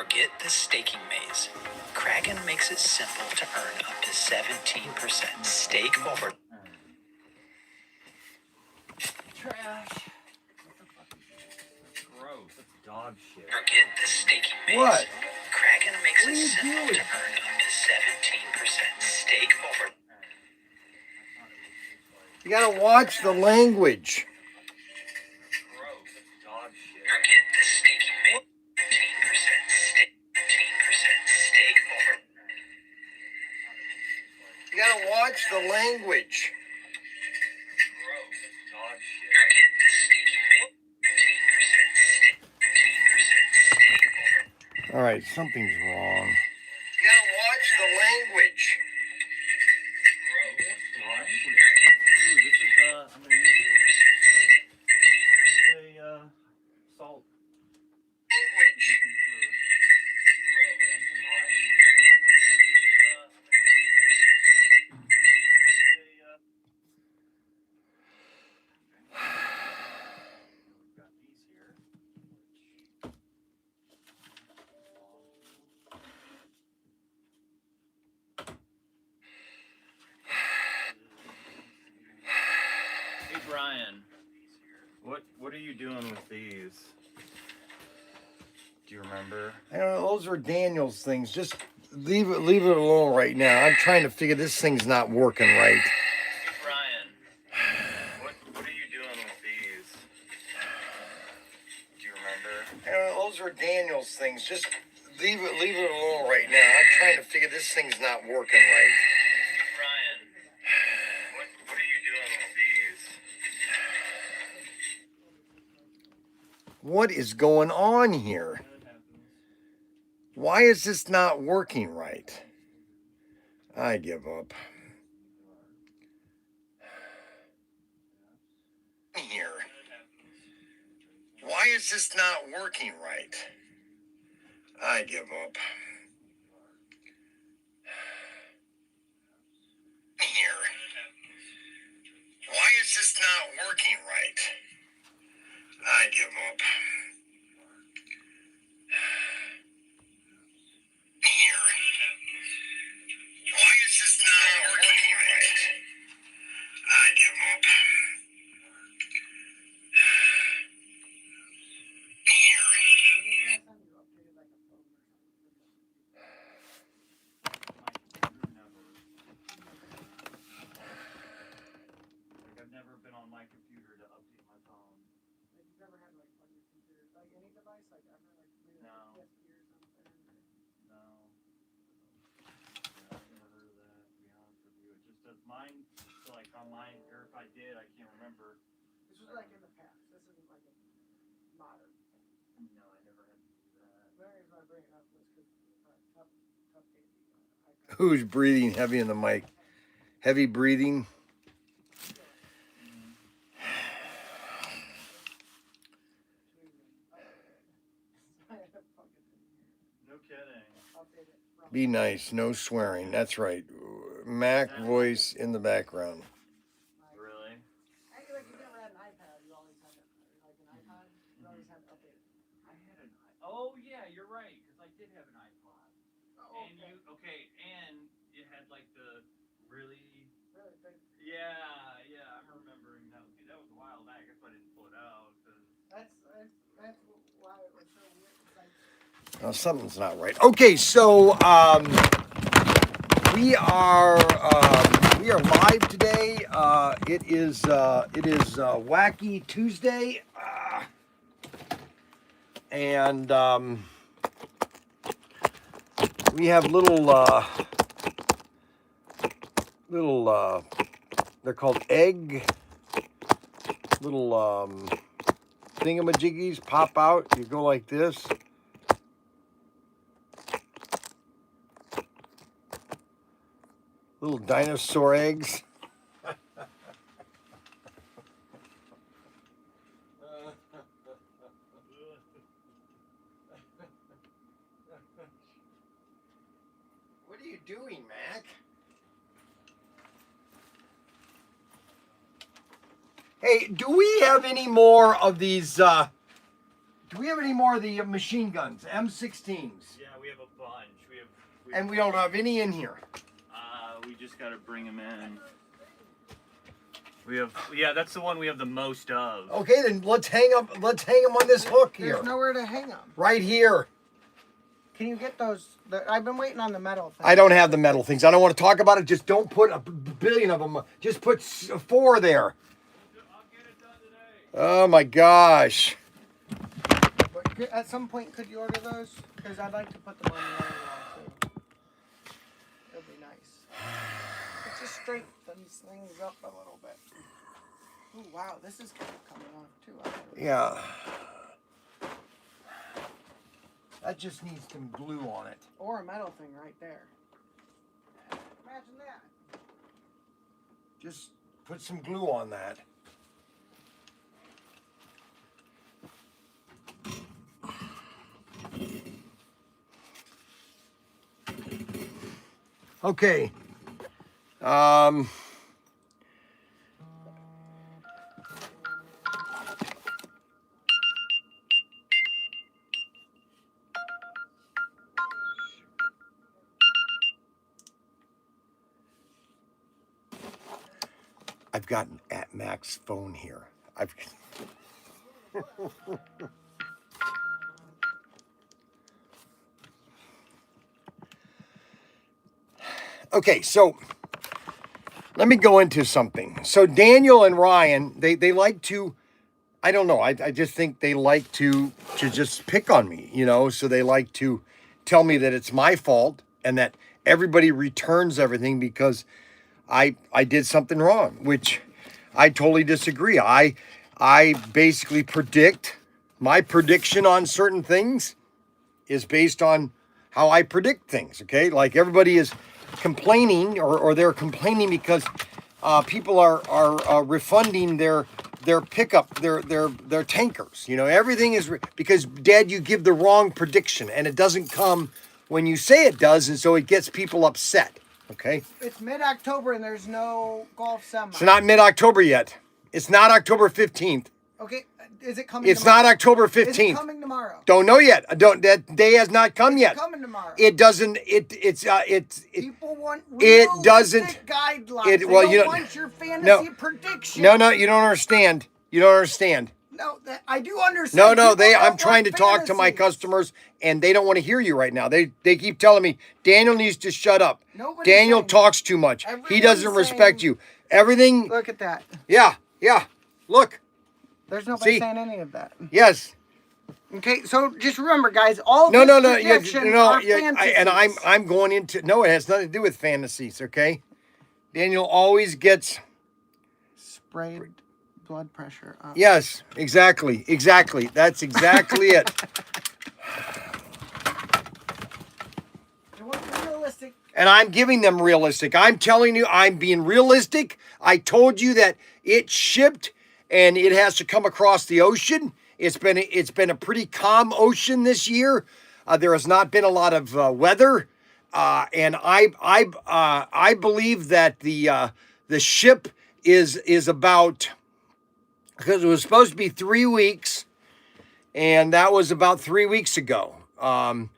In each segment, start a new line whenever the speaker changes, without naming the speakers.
Forget the staking maze. Kraken makes it simple to earn up to 17% stake over.
Trash. What the fuck is that? That's gross. That's dog shit.
Forget the staking maze.
What?
Kraken makes
What
it
are you
simple
doing?
to earn up to 17% stake over.
You gotta watch the language.
Gross. That's dog shit.
Forget the staking maze. 17% stake. 17% stake over.
You gotta watch the language.
Gross. That's dog shit.
Forget the staking maze. 17% stake. 17% stake over.
All right, something's wrong. You gotta watch the language.
Ooh, this is, I'm gonna use this. This is a, salt.
Language.
Got these here. Hey Bryan, what are you doing with these? Do you remember?
I don't know, those are Daniel's things. Just leave it alone right now. I'm trying to figure this thing's not working right.
Hey Bryan, what are you doing with these? Do you remember?
I don't know, those are Daniel's things. Just leave it alone right now. I'm trying to figure this thing's not working right.
Hey Bryan, what are you doing with these?
What is going on here? Why is this not working right? I give up. Here. Why is this not working right? I give up. Here. Why is this not working right? I give up. Here. Why is this not working right? I give up. Here.
I've never been on my computer to update my phone.
Like you've never had like on your computer, like any device, like ever, like maybe
No.
like PSP or something.
No. Yeah, I've never heard of that, to be honest with you. It just does mine, so like on mine, or if I did, I can't remember.
This was like in the past. This isn't like a modern thing.
No, I never had to do that.
The only reason I bring it up was because tough gave the icon.
Who's breathing heavy in the mic? Heavy breathing.
No kidding.
Be nice, no swearing. That's right. Mac voice in the background.
Really?
Actually, like you never had an iPad, you always had like an iPod. You always had to update it.
I had an oh yeah, you're right, because I did have an iPod.
Oh,
And you and it had like the really
big.
yeah, I'm remembering that. See, that was a while back. That's why I didn't pull it out.
That's why it was so weird. It's like
Oh, something's not right. Okay, so we are live today. It is Wacky Tuesday, and we have little they're called egg little thingamajiggies pop out. You go like this. Little dinosaur eggs. What are you doing, Mac? Hey, do we have any more of these Do we have any more of the machine guns, M16s?
Yeah, we have a bunch.
And we don't have any in here.
We just gotta bring them in. We have, yeah, that's the one we have the most of.
Okay, then let's hang them on this hook here.
There's nowhere to hang them.
Right here.
Can you get those? I've been waiting on the metal thing.
I don't have the metal things. I don't want to talk about it. Just don't put a billion of them. Just put 4 there.
I'll get it done today.
Oh my gosh.
But at some point, could you order those? Because I'd like to put them on the other wall too. It'd be nice. It just straightens things up a little bit. Oh wow, this is kind of coming off too.
Yeah. That just needs some glue on it.
Or a metal thing right there. Imagine that.
Just put some glue on that. Okay. I've got an at Max phone here. Okay, so let me go into something. So Daniel and Ryan, they like to, I don't know, I just think they like to just pick on me, you know, so they like to tell me that it's my fault and that everybody returns everything because I did something wrong, which I totally disagree. I basically predict, my prediction on certain things is based on how I predict things, okay? Like everybody is complaining or they're complaining because people are refunding their pickup, their tankers. You know, everything is because Dad, you give the wrong prediction and it doesn't come when you say it does, and so it gets people upset. Okay.
It's mid-October and there's no golf semi.
It's not mid-October yet. It's not October 15th.
Okay, is it coming?
It's
tomorrow?
not October
Is it
15th.
coming tomorrow?
Don't know yet. That day has not come yet.
It's coming tomorrow.
It doesn't.
People want
it doesn't.
guidelines.
It
They
well,
don't
you don't
want your fantasy prediction.
No, you don't understand. You don't understand.
No, I do understand.
No,
People
I'm
don't
trying to
want
talk to my
fantasies.
customers, and they don't want to hear you right now. They keep telling me Daniel needs to shut up.
Nobody's
Daniel
saying
talks too much. He
Everyone's
doesn't respect
saying-
you. Everything.
Look at that.
Yeah. Look.
There's nobody
See?
saying any of that.
Yes.
Okay, so just remember, guys, all
No.
this prediction are fantasies.
And I'm going into no. It has nothing to do with fantasies. Okay. Daniel always gets.
sprayed blood pressure up.
Yes. Exactly. That's exactly it.
I want to be realistic.
And I'm giving them realistic. I'm telling you, I'm being realistic. I told you that it shipped and it has to come across the ocean. It's been a pretty calm ocean this year. There has not been a lot of weather, and I believe that the ship is about, because it was supposed to be 3 weeks, and that was about 3 weeks ago. I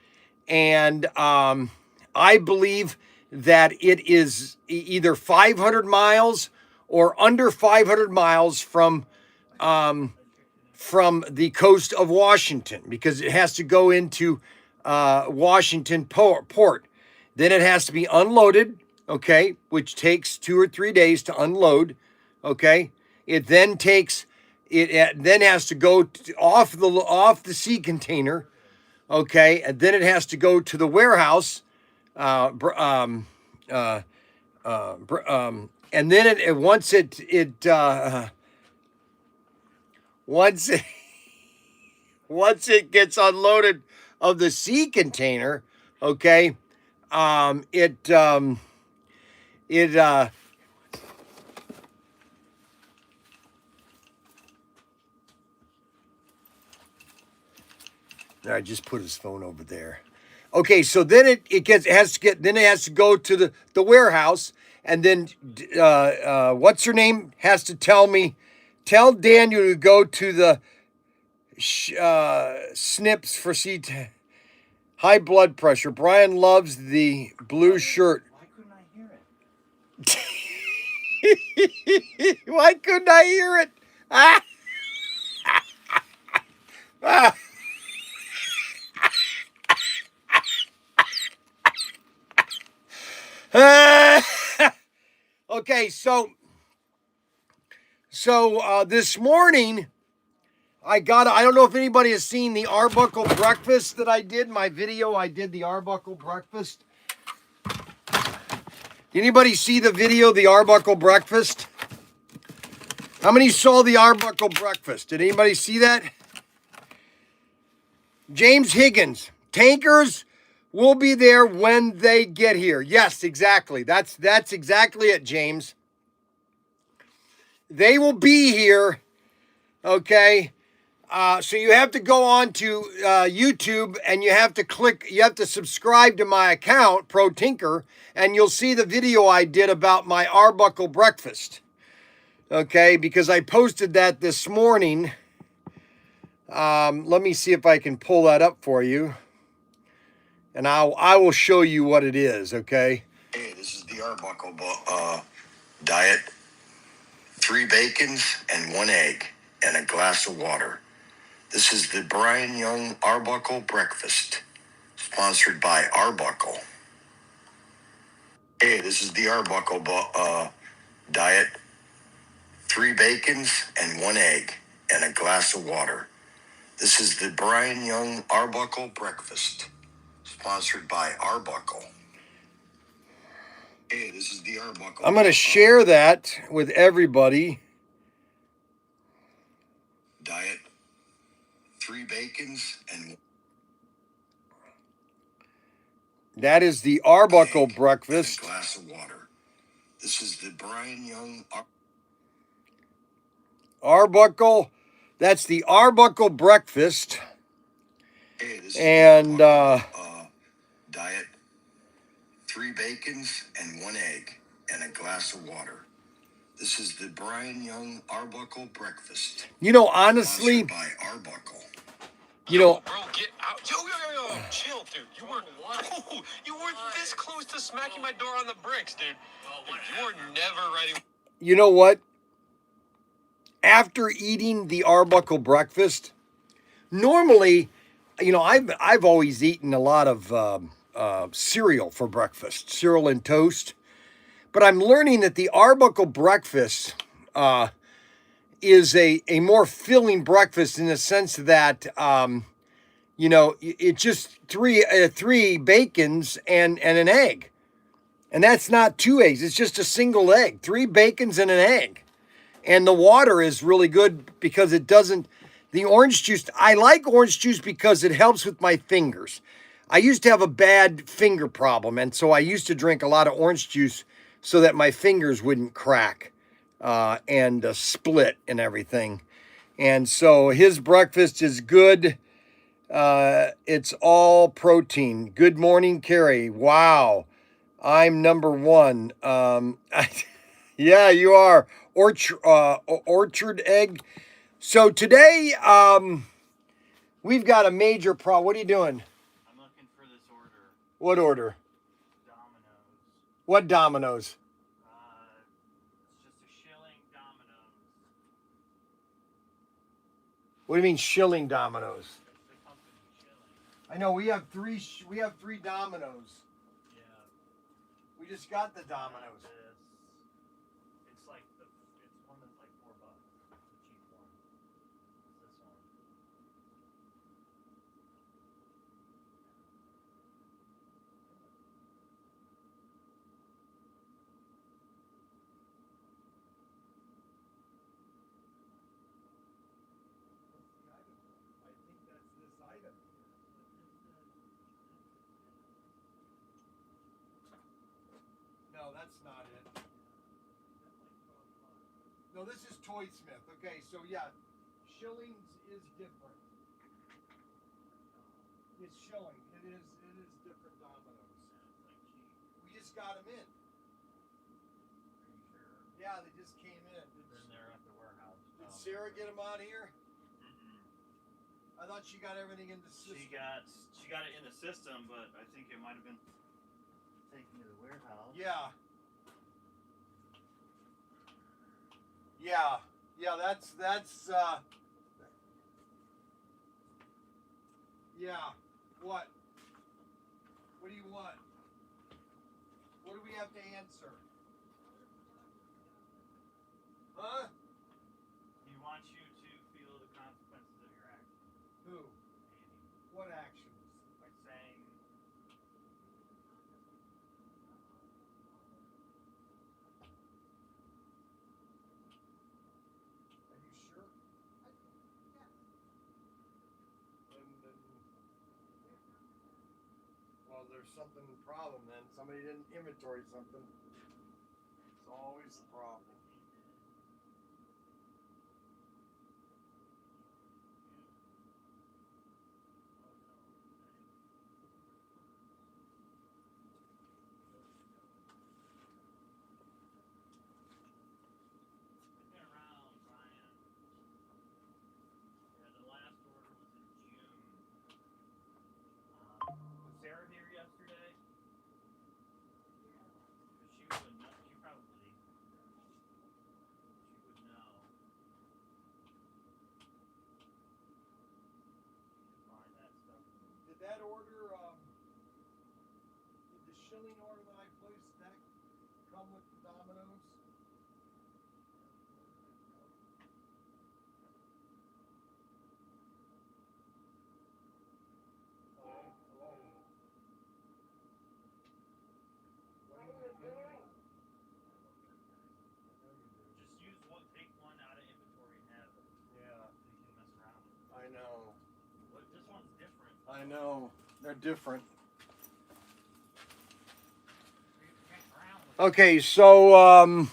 believe that it is either 500 miles or under 500 miles from the coast of Washington, because it has to go into Washington port. Then it has to be unloaded, okay, which takes 2 or 3 days to unload, okay. It then has to go off the sea container, okay, and then it has to go to the warehouse, and then once it gets unloaded of the sea container, okay, I just put his phone over there. Okay, so then it has to go to the warehouse, and then what's her name has to tell Daniel to go to Snips for high blood pressure. Bryan loves the blue shirt.
Why couldn't I hear it?
Why couldn't I hear it? Ah! Ah! Okay, so this morning I don't know if anybody has seen the Arbuckle breakfast that I did, my video. I did the Arbuckle breakfast. Anybody see the video, the Arbuckle breakfast? How many saw the Arbuckle breakfast? Did anybody see that? James Higgins, tankers will be there when they get here. Yes, exactly. That's exactly it, James. They will be here, okay? So you have to go on to YouTube and you have to subscribe to my account, ProTinker, and you'll see the video I did about my Arbuckle breakfast. Okay, because I posted that this morning. Let me see if I can pull that up for you. And I will show you what it is, okay? Hey, this is the Arbuckle diet. 3 bacons and 1 egg and a glass of water. This is the Bryan Young Arbuckle breakfast, sponsored by Arbuckle. Hey, this is the Arbuckle diet. 3 bacons and 1 egg and a glass of water. This is the Bryan Young Arbuckle breakfast, sponsored by Arbuckle. Hey, this is the Arbuckle. I'm going to share that with everybody. Diet. 3 bacons and... That is the Arbuckle breakfast. And a glass of water. This is the Bryan Young Arbuckle. That's the Arbuckle breakfast. Hey, this and is Arbuckle, diet. 3 bacons and 1 egg and a glass of water. This is the Bryan Young Arbuckle breakfast. You know, honestly, by Arbuckle. You know, bro, get out. Yo, chill, dude. You weren't this close to smacking my door on the bricks, dude. You were never ready. You know what? After eating the Arbuckle breakfast, normally, you know, I've always eaten a lot of cereal for breakfast, cereal and toast. But I'm learning that the Arbuckle breakfast is a more filling breakfast in the sense that, you know, it's just three bacons and an egg. And that's not 2 eggs. It's just a single egg, 3 bacons and an egg. And the water is really good because it doesn't, the orange juice, I like orange juice because it helps with my fingers. I used to have a bad finger problem, and so I used to drink a lot of orange juice so that my fingers wouldn't crack and split and everything. And so his breakfast is good. It's all protein. Good morning, Carrie. Wow. I'm number 1. Yeah, you are. Orchard egg. So today, we've got a major problem. What are you doing?
I'm looking for this order.
What order?
Dominoes.
What Dominoes?
It's just a shilling Dominoes.
What do you mean shilling Dominoes?
It's the company Shilling.
I know we have three Dominoes.
Yeah.
We just got the Dominoes.
It's like it's one that's like $4. The cheap one. It's this one.
I think that's this item. No, that's not it. No, this is Toy Smith. Okay, so yeah, Shillings is different. It's Shilling. It is different Dominoes. We just got them in.
Are you sure?
Yeah, they just came in.
Then they're at the warehouse.
Did Sarah get them out here? I thought she got everything in the system.
She got it in the system, but I think it might have been taken to the warehouse.
Yeah. Yeah. Yeah, that's yeah. What? What do you want? What do we have to answer? Huh?
He wants you to feel the consequences of your actions.
Who?
Andy.
What actions?
By saying
Are you sure? Well, there's something problem then. Somebody didn't inventory something. It's always the problem.
been around, Bryan. Yeah, the last order was in June. Was Sarah here yesterday? Because she would know. She probably. She would know. Find that stuff.
Did that order, did the shilling order that I placed, that come with the dominoes? Hello? What are you doing?
Just use one. Take one out of inventory and have it.
Yeah,
So you can mess around with it.
I know.
What? This one's different.
I know. They're different.
You can mess around with it.
Okay, so
You can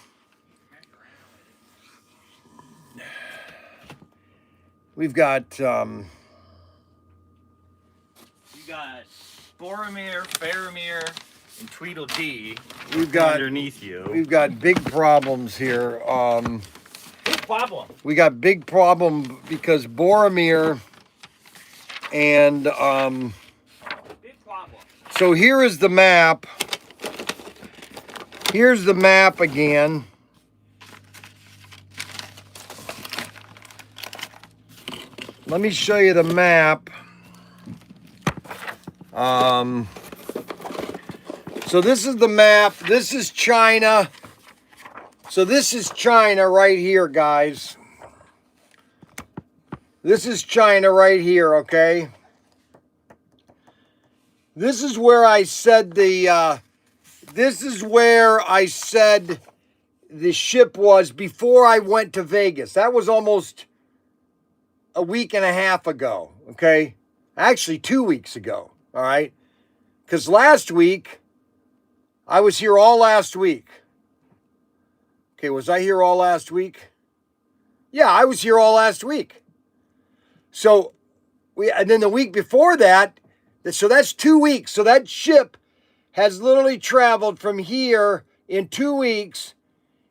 mess around with it.
we've got
You got Boromir, Faramir, and Tweedledee
we've got
underneath you.
we've got big problems here.
Big problem.
We got big problem because Boromir and
Big problem.
so here is the map. Here's the map again. Let me show you the map. So this is the map. This is China. So this is China right here, guys. This is China right here, okay? This is where I said the ship was before I went to Vegas. That was almost a week and a half ago, okay? Actually, 2 weeks ago, all right? Because last week, I was here all last week. Okay, was I here all last week? Yeah, I was here all last week. So, and then the week before that, so that's 2 weeks. So that ship has literally traveled from here in 2 weeks.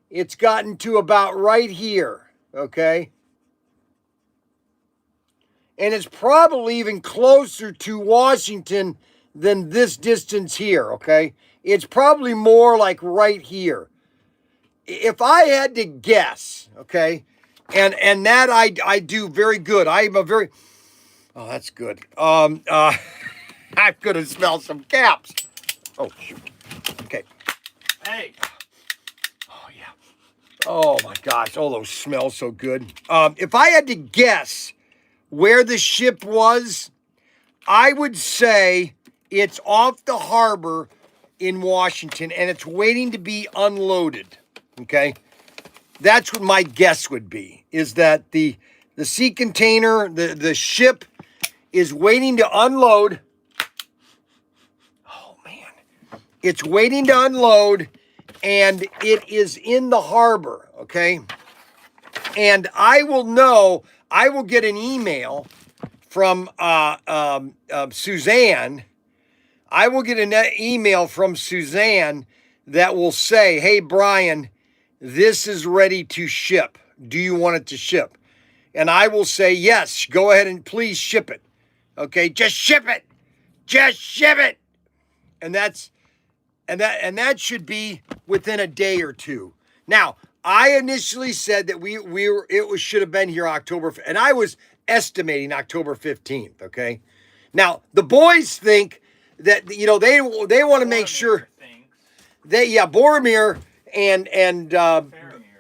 It's gotten to about right here, okay? And it's probably even closer to Washington than this distance here, okay? It's probably more like right here. If I had to guess, okay, and that I do very good. I'm a very, oh, that's good. I'm gonna smell some caps. Oh, shoot. Okay.
Hey.
Oh, yeah. Oh, my gosh. Oh, those smell so good. If I had to guess where the ship was, I would say it's off the harbor in Washington and it's waiting to be unloaded. Okay? That's what my guess would be, is that the sea container, the ship is waiting to unload. Oh, man. It's waiting to unload and it is in the harbor. Okay? And I will know, I will get an email from Suzanne. I will get an email from Suzanne that will say, hey, Bryan, this is ready to ship. Do you want it to ship? and I will say, yes, go ahead and please ship it. Okay, just ship it. Just ship it. And that should be within a day or two. Now, I initially said that should have been here October, and I was estimating October 15th, okay? Now, the boys think that, they want to make sure Boromir and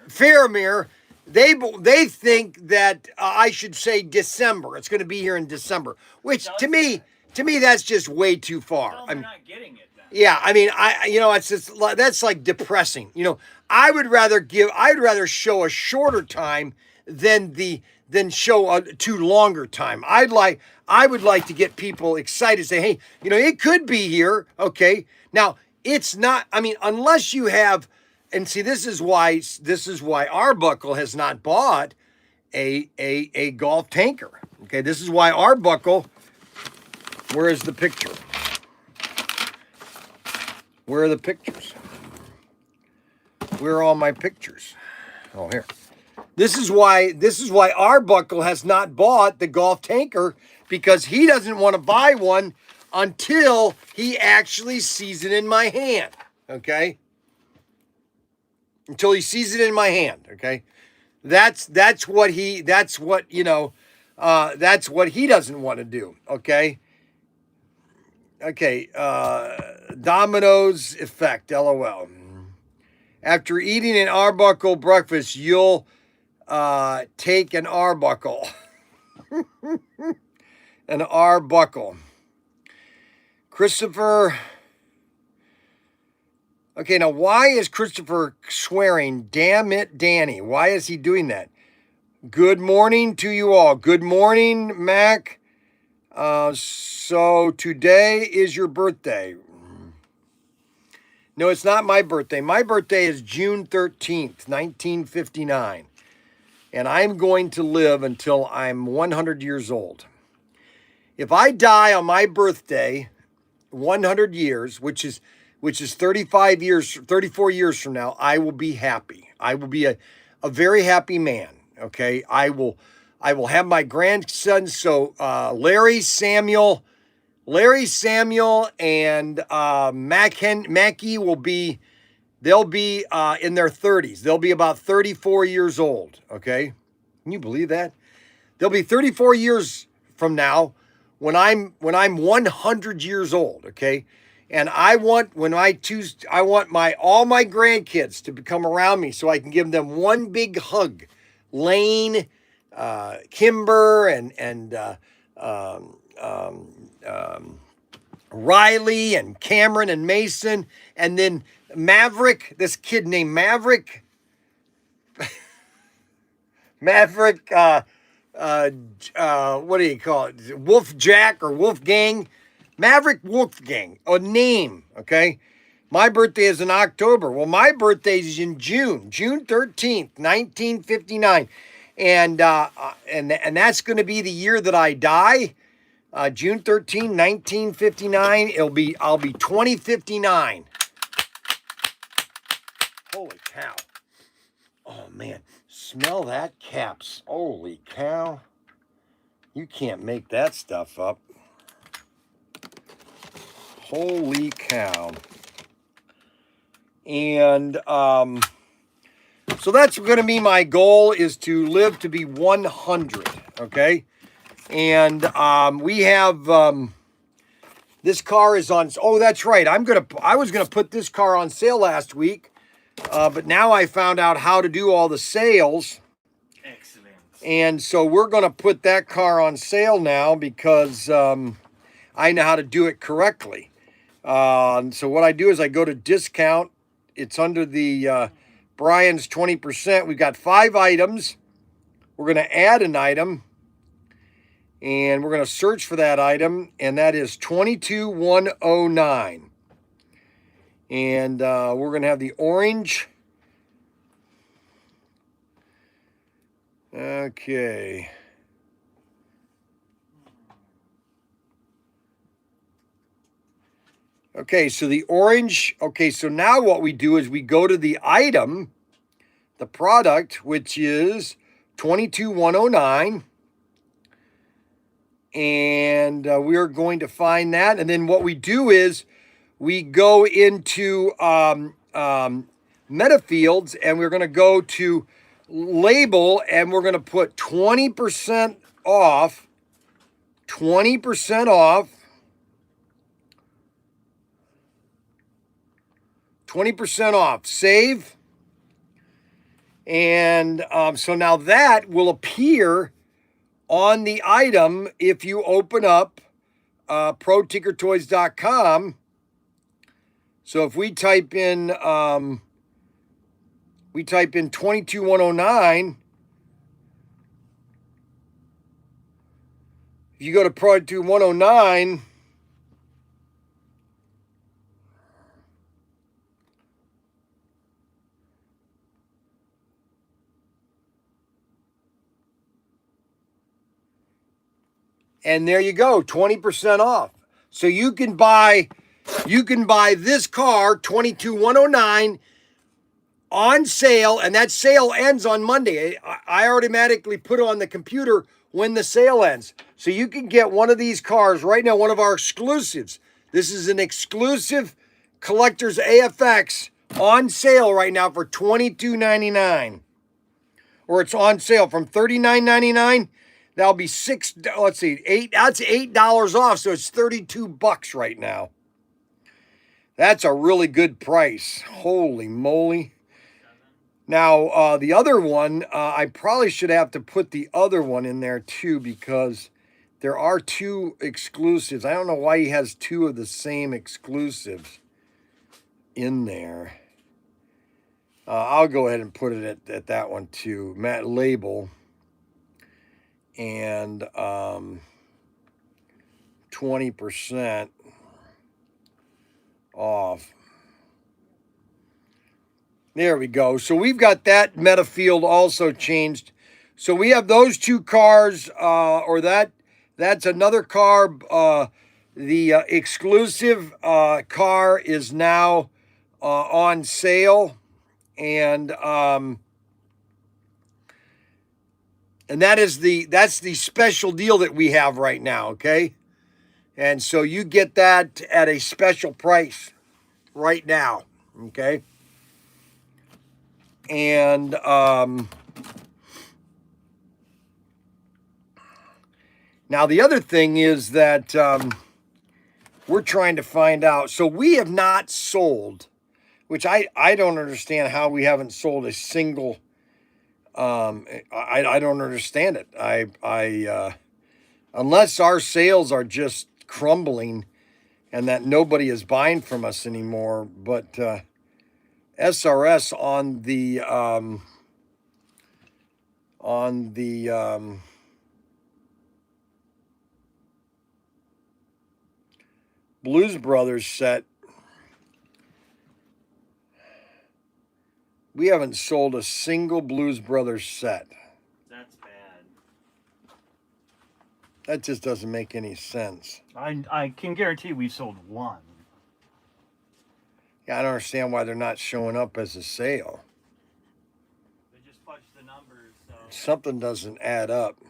Faramir, they think that I should say December. It's going to be here in December, which to me that's just way too far.
Well, they're not getting it then.
Yeah, I mean, it's just that's like depressing. I would rather show a shorter time than show a too longer time. I would like to get people excited, say, hey, it could be here. Okay, now it's not. I mean, unless you have, and see, this is why Arbuckle has not bought a golf tanker. Okay, this is why Arbuckle. Where is the picture? Where are the pictures? Where are all my pictures? Oh, here. This is why Arbuckle has not bought the golf tanker, because he doesn't want to buy one until he actually sees it in my hand. Okay? Until he sees it in my hand. Okay? That's what he doesn't want to do. Okay? Okay, Domino's effect, LOL. After eating an Arbuckle breakfast, you'll take an Arbuckle. An Arbuckle. Christopher. Okay, now why is Christopher swearing? Damn it, Danny. Why is he doing that? Good morning to you all. Good morning, Mac. So today is your birthday. No, it's not my birthday. My birthday is June 13th, 1959. And I'm going to live until I'm 100 years old. If I die on my birthday, 100 years, which is 34 years from now, I will be happy. I will be a very happy man. Okay. I will have my grandsons. So, Larry, Samuel, and Mackie they'll be in their 30s. They'll be about 34 years old. Okay, can you believe that? They'll be 34 years from now when I'm 100 years old. Okay, and I want all my grandkids to come around me so I can give them one big hug. Lane, Kimber, and Riley, and Cameron, and Mason, and then Maverick, this kid named Maverick. Maverick, what do you call it? Wolf Jack or Wolfgang? Maverick Wolfgang, a name, okay? My birthday is in October. Well, my birthday is in June 13th, 1959. And that's going to be the year that I die. June 13, 1959. I'll be 2059. Holy cow. Oh man, smell that caps. Holy cow. You can't make that stuff up. Holy cow. And so that's going to be my goal, is to live to be 100, okay? And we have this car is on. Oh, that's right. I was gonna put this car on sale last week, but now I found out how to do all the sales.
Excellent.
And so we're gonna put that car on sale now because I know how to do it correctly. So what I do is I go to discount. It's under the Bryan's 20%. We've got 5 items. We're gonna add an item. And we're going to search for that item, and that is 22109. And we're going to have the orange. Okay. Okay, so the orange. Okay, so now what we do is we go to the item, the product, which is 22,109. And we are going to find that. And then what we do is we go into meta fields, and we're going to go to label, and we're going to put 20% off. 20% off. 20% off. Save. And so now that will appear on the item if you open up ProTinkerToys.com. So if we type in 22,109, if you go to ProTinker109, and there you go, 20% off. So you can buy this car, 22,109, on sale, and that sale ends on Monday. I automatically put on the computer when the sale ends. So you can get one of these cars right now, one of our exclusives. This is an exclusive collector's AFX on sale right now for $22.99. Or it's on sale from $39.99. That'll be let's see, that's $8 off, so it's $32 right now. That's a really good price. Holy moly. Now, the other one, I probably should have to put the other one in there too, because there are two exclusives. I don't know why he has two of the same exclusives in there. I'll go ahead and put it at that one too. Matt label. And 20% off. There we go. So we've got that meta field also changed. So we have those two cars, that's another car. The exclusive car is now on sale, and that's the special deal that we have right now, okay? And so you get that at a special price right now, okay? And now the other thing is that we're trying to find out. So we have not sold, which I don't understand how we haven't sold a single. I don't understand it. I unless our sales are just crumbling and that nobody is buying from us anymore. But SRS on the Blues Brothers set, we haven't sold a single Blues Brothers set.
That's bad.
That just doesn't make any sense.
I can guarantee we sold one.
Yeah, I don't understand why they're not showing up as a sale.
They just fudged the numbers, so.
Something doesn't add up. I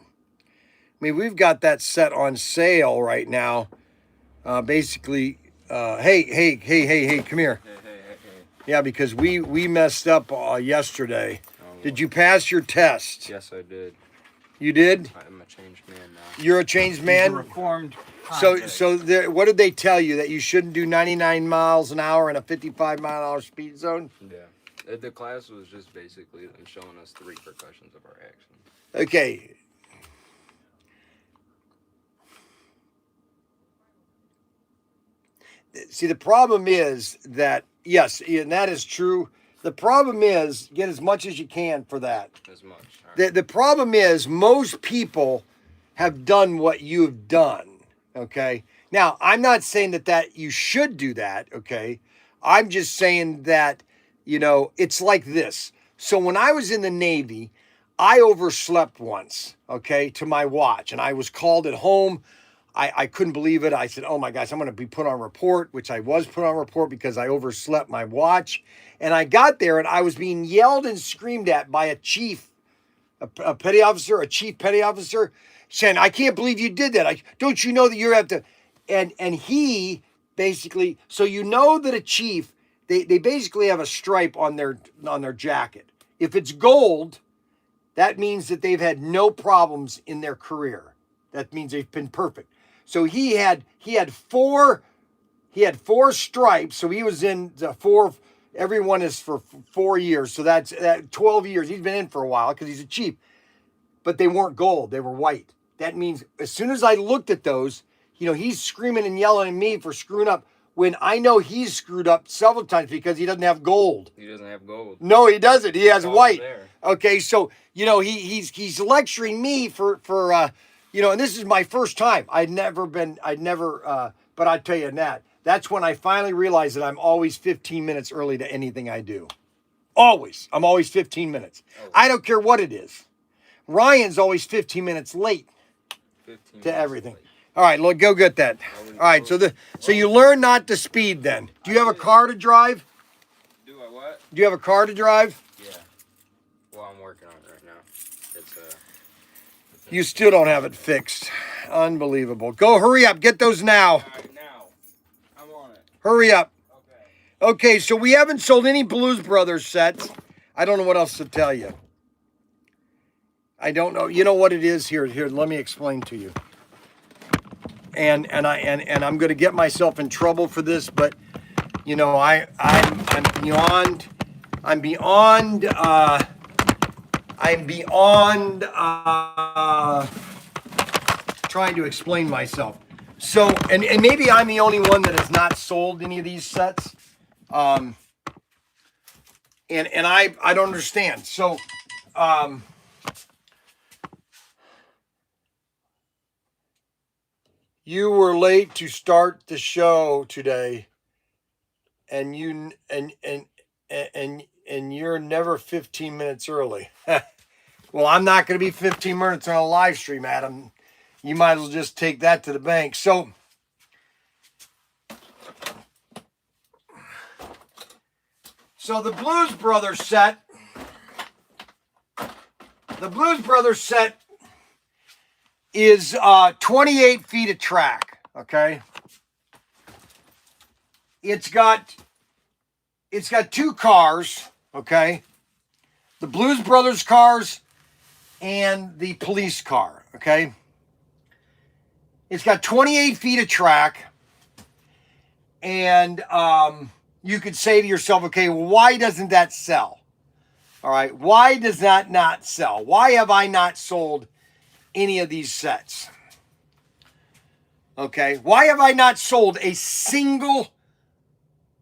mean, we've got that set on sale right now. Basically, hey, come here.
Hey.
Yeah, because we messed up yesterday.
Oh,
Did you pass your test?
Yes, I did.
You did?
I'm a changed man now.
You're a changed
He's a
man?
reformed
So what did they tell you? That you shouldn't do 99 miles an hour in a 55-mile-an-hour speed zone?
Yeah. The class was just basically showing us the repercussions of our actions.
Okay. See, the problem is that, yes, and that is true. The problem is, get as much as you can for that.
As much. All right.
The problem is, most people have done what you've done, okay? Now, I'm not saying that you should do that, okay? I'm just saying that, it's like this. So when I was in the Navy, I overslept once, okay, to my watch, and I was called at home. I couldn't believe it. I said, oh my gosh, I'm going to be put on report, which I was put on report because I overslept my watch. And I got there and I was being yelled and screamed at by a chief a petty officer, a chief petty officer, saying, "I can't believe you did that. Don't you know that you have to?" And he basically, so you know that a chief, they basically have a stripe on their jacket. If it's gold, that means that they've had no problems in their career. That means they've been perfect. So he had four stripes. So he was in the four. Everyone is for 4 years. So that's 12 years. He's been in for a while because he's a chief. But they weren't gold. They were white. That means as soon as I looked at those, he's screaming and yelling at me for screwing up when I know he's screwed up several times because he doesn't have gold.
He doesn't have gold.
No, he doesn't. He has white.
There.
Okay, so he's lecturing me for and this is my first time. But I tell you that's when I finally realized that I'm always 15 minutes early to anything I do. Always. I'm always 15 minutes. Oh. I don't care what it is. Ryan's always 15 minutes late
15
to everything.
Late.
All right, look, go get that. All right, so you learn not to speed then. Do you have a car to drive?
Do I what?
Do you have a car to drive?
Yeah. Well, I'm working on it right now. It's
You still don't have it fixed. Unbelievable. Go, hurry up. Get those now.
All right, now. I'm on it.
Hurry up.
Okay.
Okay, so we haven't sold any Blues Brothers sets. I don't know what else to tell you. I don't know. You know what it is here? Here, let me explain to you. And I'm going to get myself in trouble for this, but I'm beyond trying to explain myself. So, and maybe I'm the only one that has not sold any of these sets. And I don't understand. So, you were late to start the show today, and you're never 15 minutes early. Well, I'm not going to be 15 minutes on a live stream, Adam. You might as well just take that to the bank. So, the Blues Brothers set. The Blues Brothers set is 28 feet of track. Okay. It's got two cars. Okay. The Blues Brothers cars and the police car. Okay. It's got 28 feet of track. And you could say to yourself, okay, well, why doesn't that sell? All right. Why does that not sell? Why have I not sold any of these sets? Okay. Why have I not sold a single,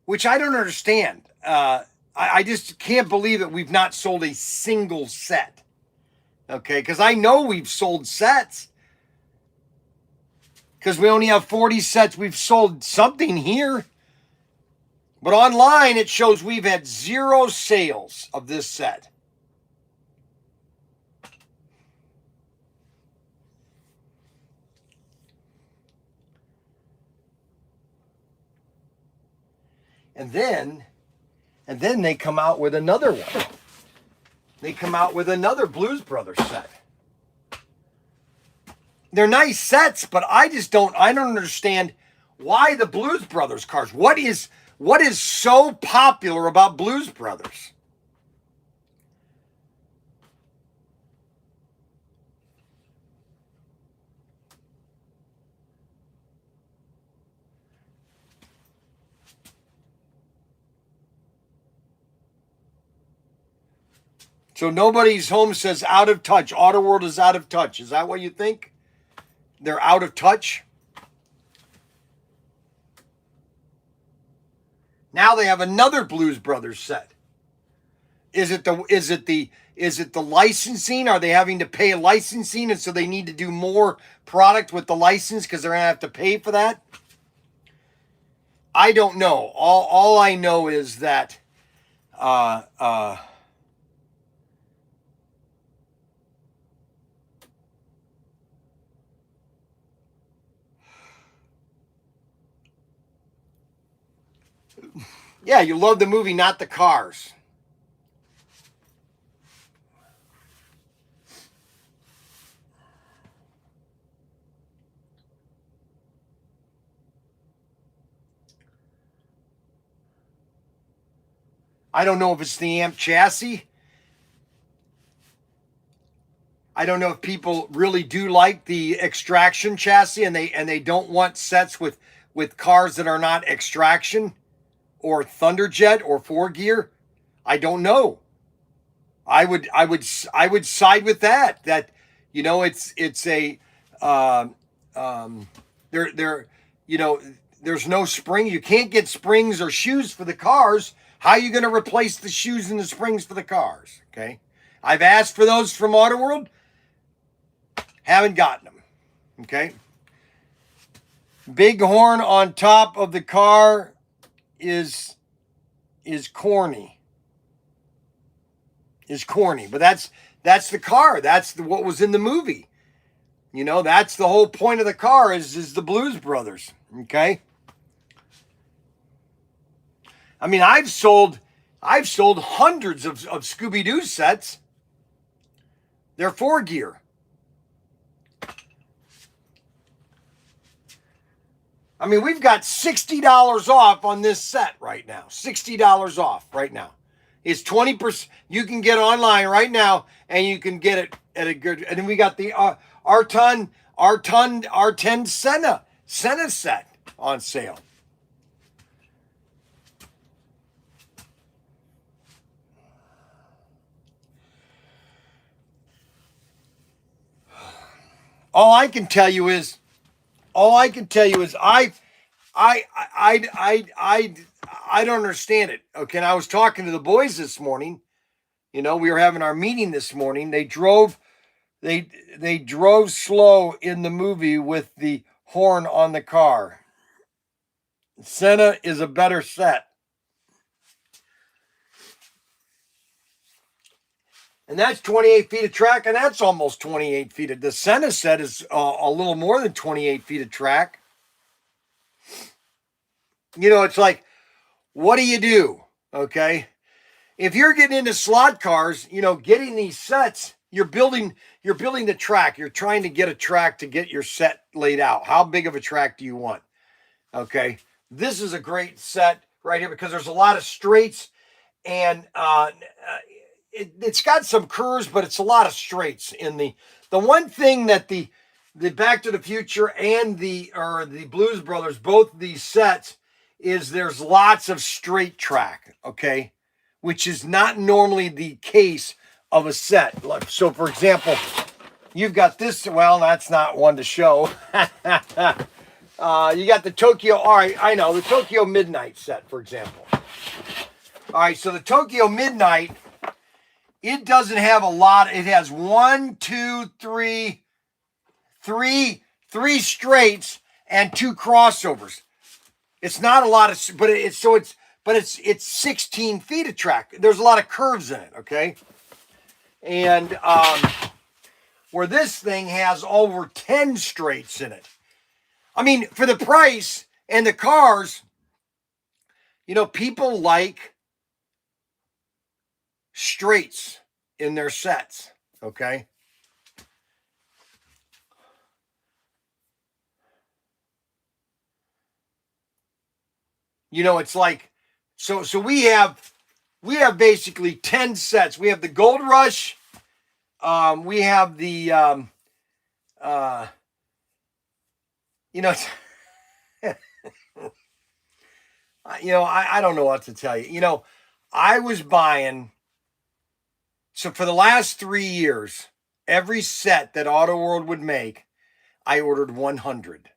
which I don't understand. I just can't believe that we've not sold a single set. Okay. Because I know we've sold sets. Because we only have 40 sets. We've sold something here. But online, it shows we've had 0 sales of this set. And then they come out with another one. They come out with another Blues Brothers set. They're nice sets, but I don't understand why the Blues Brothers cars. What is so popular about Blues Brothers? So nobody's home says out of touch. Auto World is out of touch. Is that what you think? They're out of touch? Now they have another Blues Brothers set. Is it the licensing? Are they having to pay licensing and so they need to do more product with the license because they're gonna have to pay for that? I don't know. All I know is that yeah, you love the movie, not the cars. I don't know if it's the amp chassis. I don't know if people really do like the extraction chassis and they don't want sets with cars that are not extraction or Thunderjet or 4-gear. I don't know. I would side with that. That, you know, it's a there you know, there's no spring. You can't get springs or shoes for the cars. How are you going to replace the shoes and the springs for the cars? Okay, I've asked for those from Auto World. Haven't gotten them. Okay. Big horn on top of the car is corny. Is corny, but that's the car. That's what was in the movie. You know, that's the whole point of the car is the Blues Brothers. Okay. I mean, I've sold hundreds of Scooby-Doo sets. They're 4-gear. I mean, we've got $60 off on this set right now. $60 off right now. It's 20%. You can get online right now, and you can get it at a good. And then we got the R10 Senna set on sale. All I can tell you is I don't understand it. Okay, and I was talking to the boys this morning. You know, we were having our meeting this morning. They drove slow in the movie with the horn on the car. Senna is a better set. And that's 28 feet of track, and that's almost 28 feet. The Senna set is a little more than 28 feet of track. You know, it's like, what do you do? Okay. If you're getting into slot cars, you know, getting these sets, you're building the track. You're trying to get a track to get your set laid out. How big of a track do you want? Okay. This is a great set right here because there's a lot of straights and it's got some curves, but it's a lot of straights in the one thing that the Back to the Future and the Blues Brothers, both these sets, is there's lots of straight track, okay, which is not normally the case of a set. So, for example, you've got this. Well, that's not one to show. You got the Tokyo. All right, I know the Tokyo Midnight set, for example. All right, so the Tokyo Midnight, it doesn't have a lot. It has 3 straights and 2 crossovers. It's not a lot of, but it's 16 feet of track. There's a lot of curves in it, okay? And where this thing has over 10 straights in it. I mean, for the price and the cars, you know, people like straights in their sets, okay? You know, it's like, so we have basically 10 sets. We have the Gold Rush. We have the, you know, you know, I don't know what to tell you. You know, I was buying, so for the last 3 years, every set that Auto World would make, I ordered 100.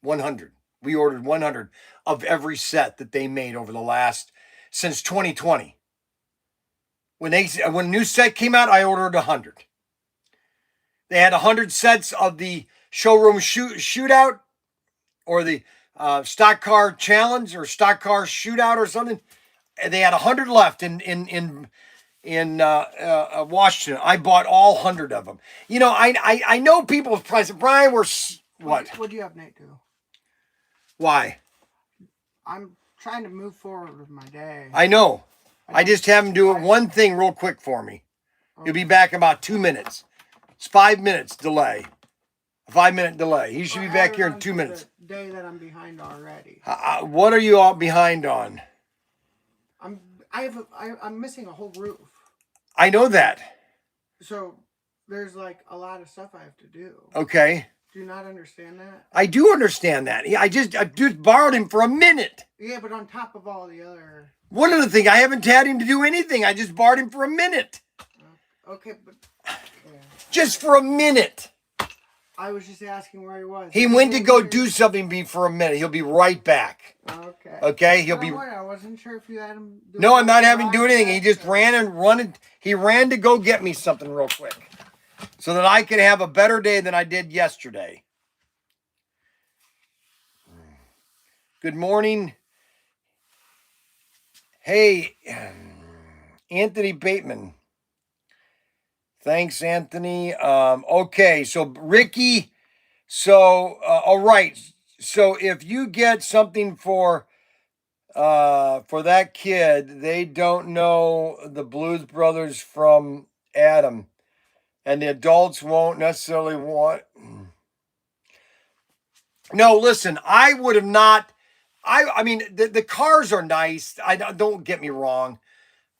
100. We ordered 100 of every set that they made over the last, since 2020. When a new set came out, I ordered 100. They had 100 sets of the showroom shootout or the stock car challenge or stock car shootout or something. And they had 100 left in Washington. I bought all 100 of them. You know, I know people's price. Bryan, what?
What do you have Nate do?
Why?
I'm trying to move forward with my day.
I know. I just have him do one thing real quick for me. He'll be back in about 2 minutes. It's 5 minutes delay. A 5-minute delay. He should be back here in 2 minutes.
The day that I'm behind already.
What are you all behind on?
I'm missing a whole roof.
I know that.
So there's like a lot of stuff I have to do.
Okay.
Do you not understand that?
I do understand that. I just borrowed him for a minute.
Yeah, but on top of all the other.
One of the things, I haven't had him to do anything. I just borrowed him for a minute.
Okay, but yeah.
Just for a minute.
I was just asking where he was.
He went to go do something for a minute. He'll be right back.
Okay.
Okay, he'll be.
I wasn't sure if you had him.
No, I'm not having to do anything. He just ran. He ran to go get me something real quick, so that I could have a better day than I did yesterday. Good morning. Hey, Anthony Bateman. Thanks, Anthony. Okay, so Ricky. So, all right. So if you get something for that kid, they don't know the Blues Brothers from Adam, and the adults won't necessarily want. No, listen, I would have not. I mean, the cars are nice. Don't get me wrong.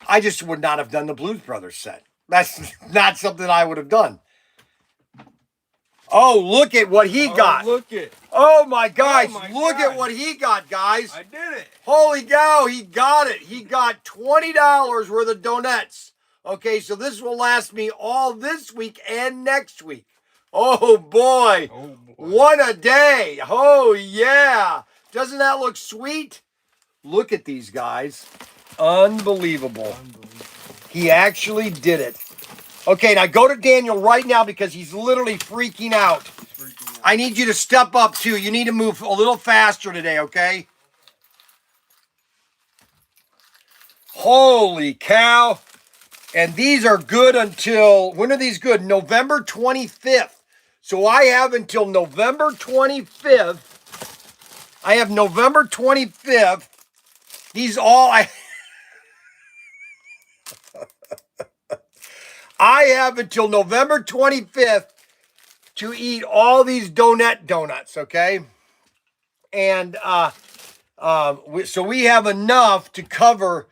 I just would not have done the Blues Brothers set. That's not something I would have done. Oh, look at what he got.
Look it.
Oh, my gosh.
Oh, my
look
God.
at what he got, guys.
I did it.
Holy cow, he got it. He got $20 worth of donuts. Okay, so this will last me all this week and next week. Oh, boy.
Oh, boy.
What a day. Oh, yeah. Doesn't that look sweet? Look at these guys. Unbelievable. He actually did it. Okay, now go to Daniel right now because he's literally freaking out. I need you to step up too. You need to move a little faster today, okay? Holy cow. And these are good until, when are these good? November 25th. So I have until November 25th. I have November 25th. These all, I have until November 25th to eat all these donuts, okay? And so we have enough to cover,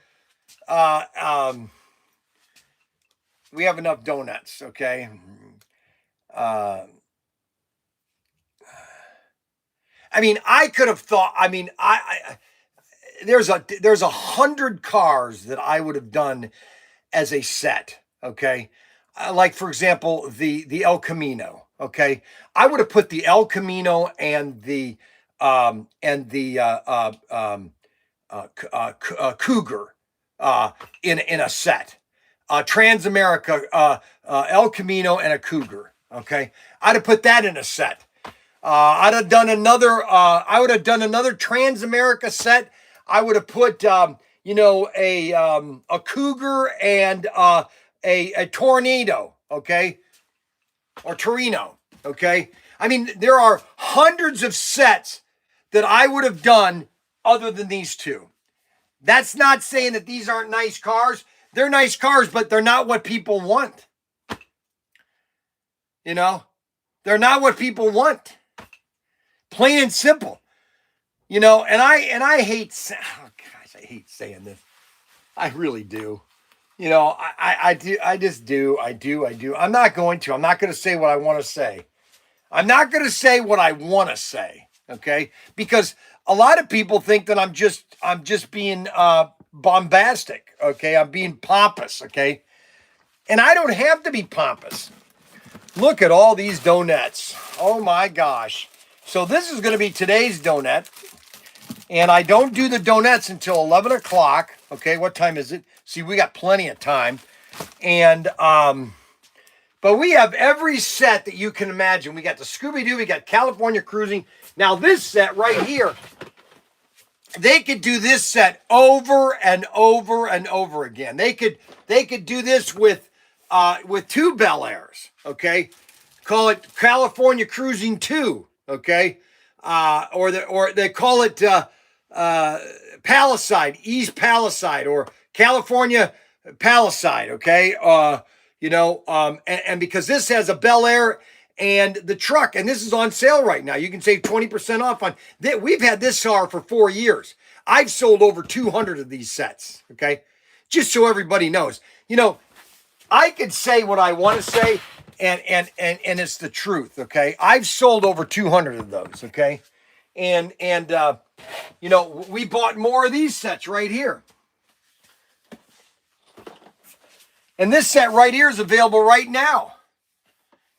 we have enough donuts, okay? I mean, I could have thought, I mean, there's 100 cars that I would have done as a set, okay? Like, for example, the El Camino, okay? I would have put the El Camino and the Cougar in a set. Transamerica, El Camino and a Cougar, okay? I'd have put that in a set. I'd have done another, I would have done another Transamerica set. I would have put, a Cougar and a Tornado, okay? Or Torino, okay? I mean, there are hundreds of sets that I would have done other than these two. That's not saying that these aren't nice cars. They're nice cars, but they're not what people want. You know? They're not what people want. Plain and simple. You know, and I hate, oh gosh, I hate saying this. I really do. You know, I do. I'm not going to say what I want to say. I'm not going to say what I want to say. Okay. Because a lot of people think that I'm just being, bombastic. Okay. I'm being pompous. Okay. And I don't have to be pompous. Look at all these donuts. Oh my gosh. So this is going to be today's donut. And I don't do the donuts until 11 o'clock. Okay, what time is it? See, we got plenty of time. And, but we have every set that you can imagine. We got the Scooby-Doo. We got California Cruising. Now this set right here, they could do this set over and over and over again. They could do this with two Bel Airs. Okay, call it California Cruising 2. Okay, or they call it Palisade, East Palisade, or California Palisade. Okay, and because this has a Bel Air and the truck, and this is on sale right now, you can save 20% off on that. We've had this car for 4 years. I've sold over 200 of these sets, okay? Just so everybody knows. You know, I could say what I want to say, and it's the truth, okay? I've sold over 200 of those, okay? And you know, we bought more of these sets right here. And this set right here is available right now.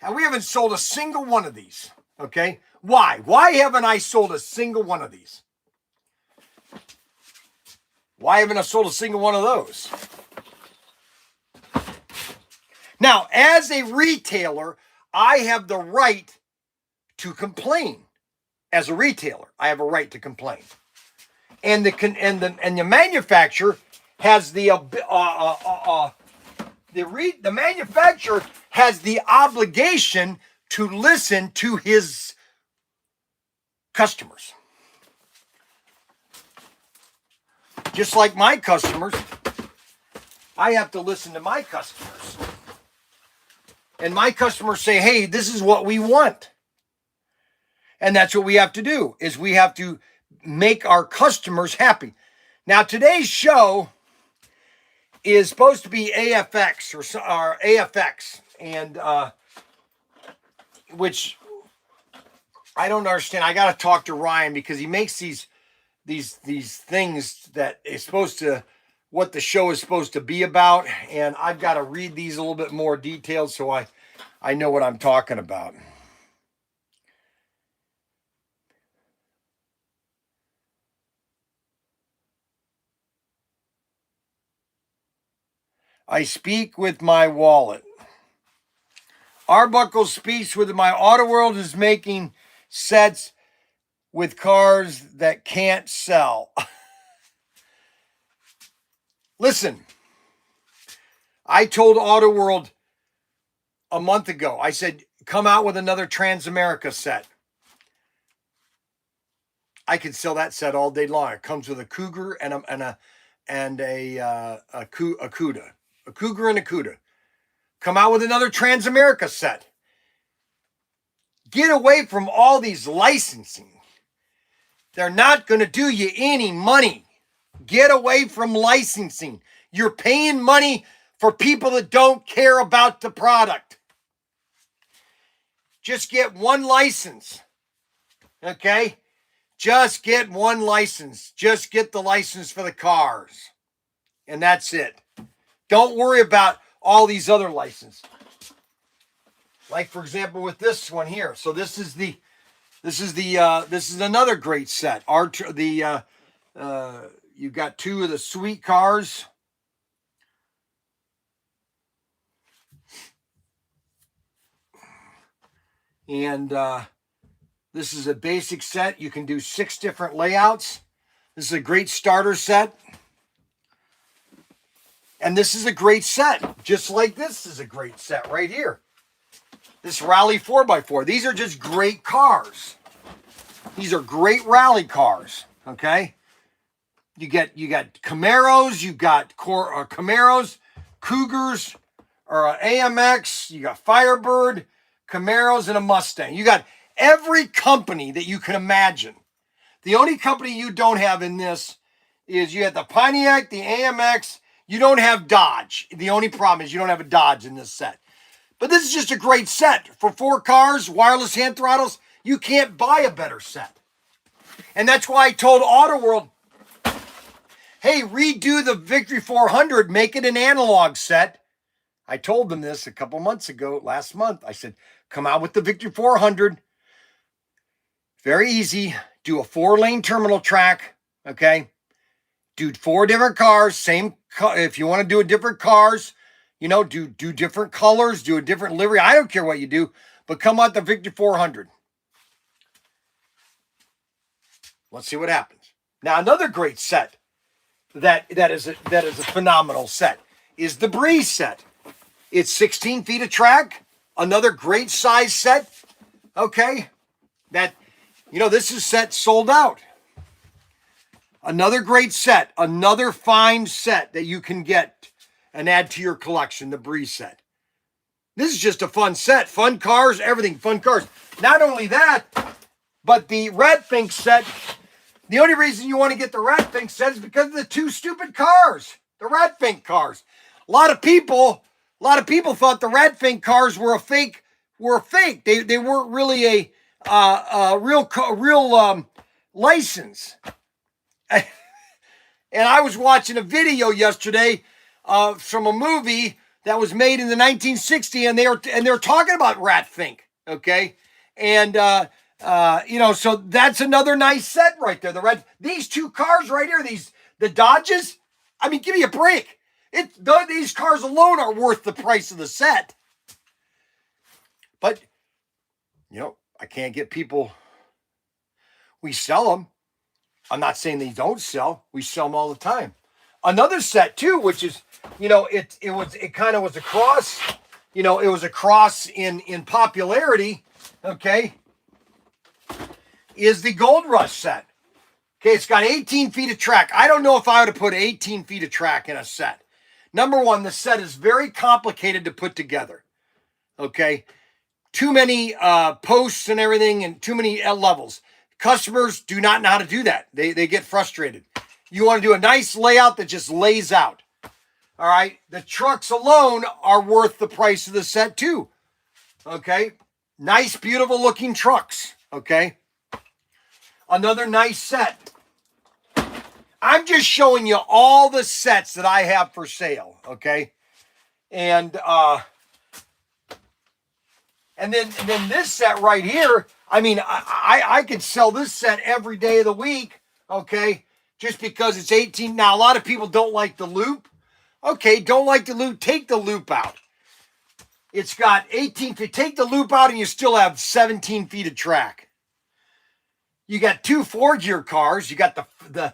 And we haven't sold a single one of these, okay? Why? Why haven't I sold a single one of these? Why haven't I sold a single one of those? Now, as a retailer, I have the right to complain. As a retailer, I have a right to complain. And the manufacturer has the manufacturer has the obligation to listen to his customers. Just like my customers, I have to listen to my customers. And my customers say, hey, this is what we want. And that's what we have to do, is we have to make our customers happy. Now, today's show is supposed to be AFX or AFX, and which I don't understand. I got to talk to Ryan because he makes these things that is supposed to, what the show is supposed to be about, and I've got to read these a little bit more detailed so I know what I'm talking about. I speak with my wallet. Arbuckle speaks with my Auto World is making sets with cars that can't sell. Listen, I told Auto World a month ago, I said, come out with another Transamerica set. I could sell that set all day long. It comes with a Cougar and a Cuda. A Cougar and a Cuda. Come out with another Transamerica set. Get away from all these licensing. They're not going to do you any money. Get away from licensing. You're paying money for people that don't care about the product. Just get one license. Okay? Just get one license. Just get the license for the cars. And that's it. Don't worry about all these other licenses. Like, for example, with this one here. So this is another great set. You've got two of the sweet cars. And this is a basic set. You can do 6 different layouts. This is a great starter set. And this is a great set. Just like this is a great set right here. This Rally 4x4. These are just great cars. These are great rally cars. Okay? You got Camaros. You got Camaros, Cougars, or AMX. You got Firebird, Camaros, and a Mustang. You got every company that you can imagine. The only company you don't have in this is you have the Pontiac, the AMX. You don't have Dodge. The only problem is you don't have a Dodge in this set. But this is just a great set. For 4 cars, wireless hand throttles, you can't buy a better set. And that's why I told Auto World, hey, redo the Victory 400, make it an analog set. I told them this a couple months ago, last month. I said, come out with the Victory 400. Very easy. Do a 4-lane terminal track, okay? Do 4 different cars, same if you want to do a different cars, you know, do different colors, do a different livery. I don't care what you do, but come out the Victory 400. Let's see what happens. Now, another great set that is a phenomenal set is the Breeze set. It's 16 feet of track, another great size set. Okay, that, you know, this is set sold out. Another great set, another fine set that you can get and add to your collection, the Breeze set. This is just a fun set, fun cars, everything, fun cars. Not only that, but the Red Fink set, The only reason you want to get the Ratfink set is because of the two stupid cars, the Ratfink cars. A lot of people thought the Ratfink cars were a fake. They weren't really a real license. And I was watching a video yesterday from a movie that was made in the 1960s, and they're talking about Ratfink, okay? And so that's another nice set right there. These two cars right here, the Dodges. I mean, give me a break. These cars alone are worth the price of the set. But I can't get people. We sell them. I'm not saying they don't sell. We sell them all the time. Another set too, which is, it kind of was a cross. It was a cross in popularity. Okay, is the Gold Rush set. Okay, it's got 18 feet of track. I don't know if I would have put 18 feet of track in a set. Number one, the set is very complicated to put together. Okay, too many posts and everything, and too many levels. Customers do not know how to do that. They get frustrated. You want to do a nice layout that just lays out. All right. The trucks alone are worth the price of the set too. Okay. Nice, beautiful looking trucks. Okay. Another nice set. I'm just showing you all the sets that I have for sale. Okay. And then this set right here, I mean, I could sell this set every day of the week, okay, just because it's 18. Now, a lot of people don't like the loop. Okay, don't like the loop, take the loop out. It's got 18 feet. Take the loop out and you still have 17 feet of track. You got two 4-gear cars. You got the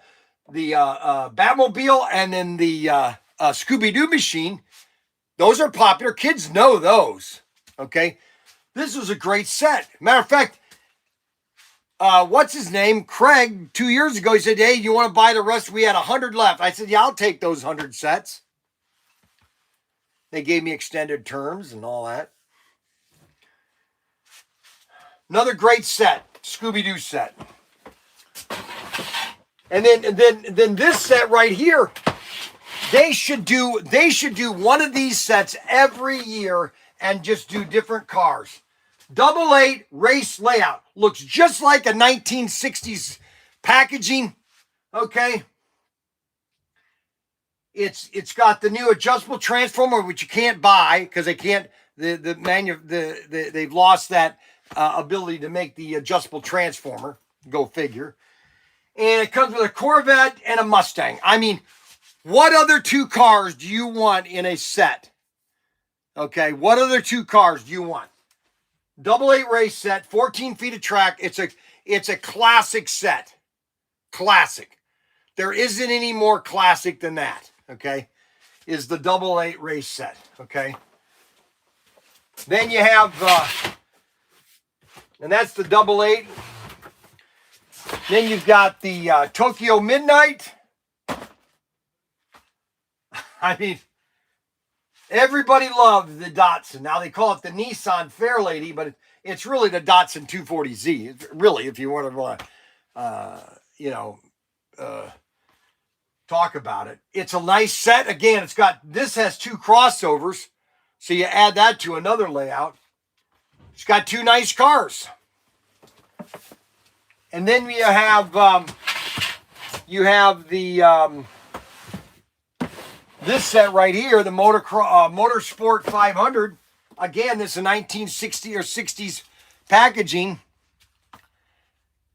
Batmobile and then the Scooby-Doo machine. Those are popular. Kids know those, okay? This was a great set. Matter of fact, what's his name? Craig, 2 years ago, he said, hey, you want to buy the rest? We had 100 left. I said, yeah, I'll take those 100 sets. They gave me extended terms and all that. Another great set, Scooby-Doo set. And then this set right here, they should do one of these sets every year and just do different cars. 888 race layout. Looks just like a 1960s packaging. Okay. It's got the new adjustable transformer, which you can't buy because they can't. They've lost that ability to make the adjustable transformer. Go figure. And it comes with a Corvette and a Mustang. I mean, what other two cars do you want in a set? Okay, what other two cars do you want? 888 race set, 14 feet of track. It's a classic set. Classic. There isn't any more classic than that. Okay, is the 888 race set. Okay. Then you have, and that's the 888. Then you've got the Tokyo Midnight. I mean, everybody loved the Datsun. Now they call it the Nissan Fairlady, but it's really the Datsun 240Z. It's really, if you want to, talk about it. It's a nice set. Again, this has two crossovers, so you add that to another layout. It's got two nice cars. And then you have the this set right here, the Motorsport 500. Again, this is a 1960 or 60s packaging.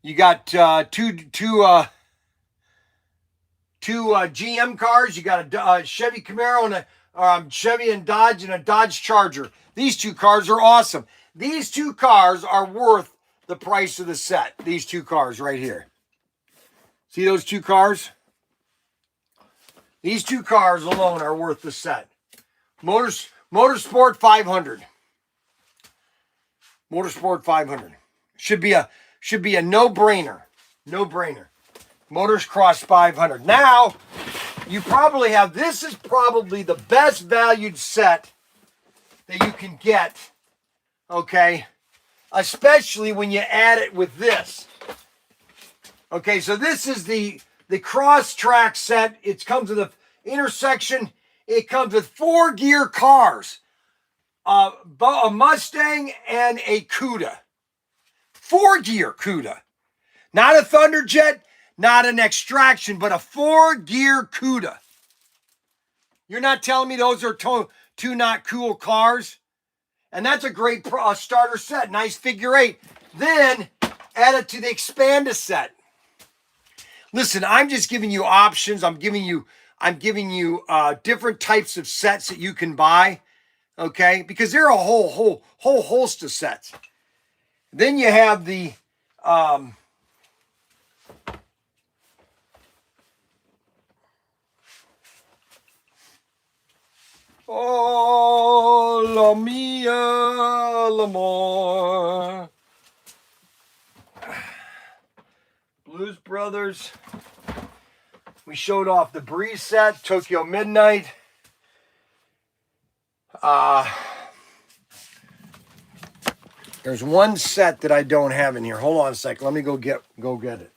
You got two GM cars. You got a Chevy Camaro and a Chevy and Dodge and a Dodge Charger. These two cars are awesome. These two cars are worth the price of the set. These two cars right here. See those two cars? These two cars alone are worth the set. Motorsport 500. Motorsport 500. Should be a no-brainer. No-brainer. Motocross 500. Now, you probably have, this is probably the best valued set that you can get. Okay? Especially when you add it with this. Okay, so this is the cross track set. It comes with a intersection. It comes with 4 gear cars, a Mustang and a Cuda. 4 gear Cuda, not a Thunderjet, not an Extraction, but a 4 gear Cuda. You're not telling me those are two not cool cars? And that's a great starter set. Nice figure 8. Then add it to the Expanda set. Listen, I'm just giving you options. I'm giving you different types of sets that you can buy. Okay, because there are a whole host of sets. Then you have the oh, la mia, l'amore. Blues Brothers. We showed off the Breeze set, Tokyo Midnight. There's one set that I don't have in here. Hold on a second. Let me go get it.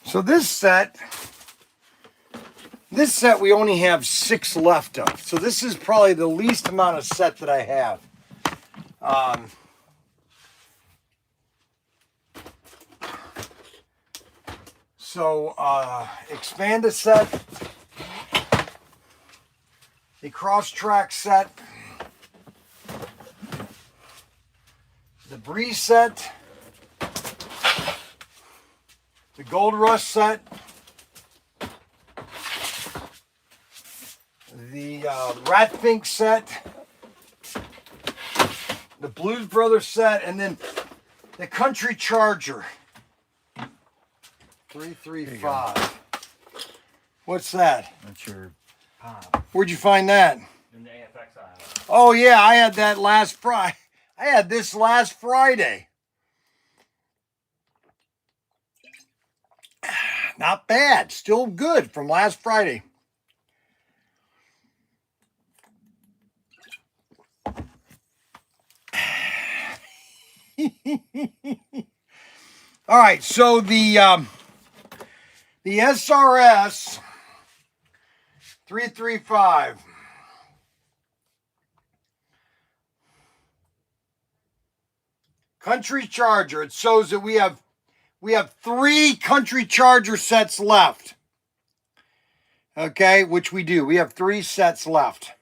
So this set we only have 6 left of. So this is probably the least amount of set that I have. Expand a set, the cross track set, the Breeze set, the Gold Rush set, the Ratfink set, the Blues Brothers set, and then the Country Charger. 335. What's that?
That's your pop.
Where'd you find that?
in the AFX aisle.
Oh yeah, I had that last Friday. I had this last Friday. Not bad. Still good from last Friday. All right, so the SRS 335. Country Charger. It shows that we have 3 Country Charger sets left. Okay, which we do. We have 3 sets left.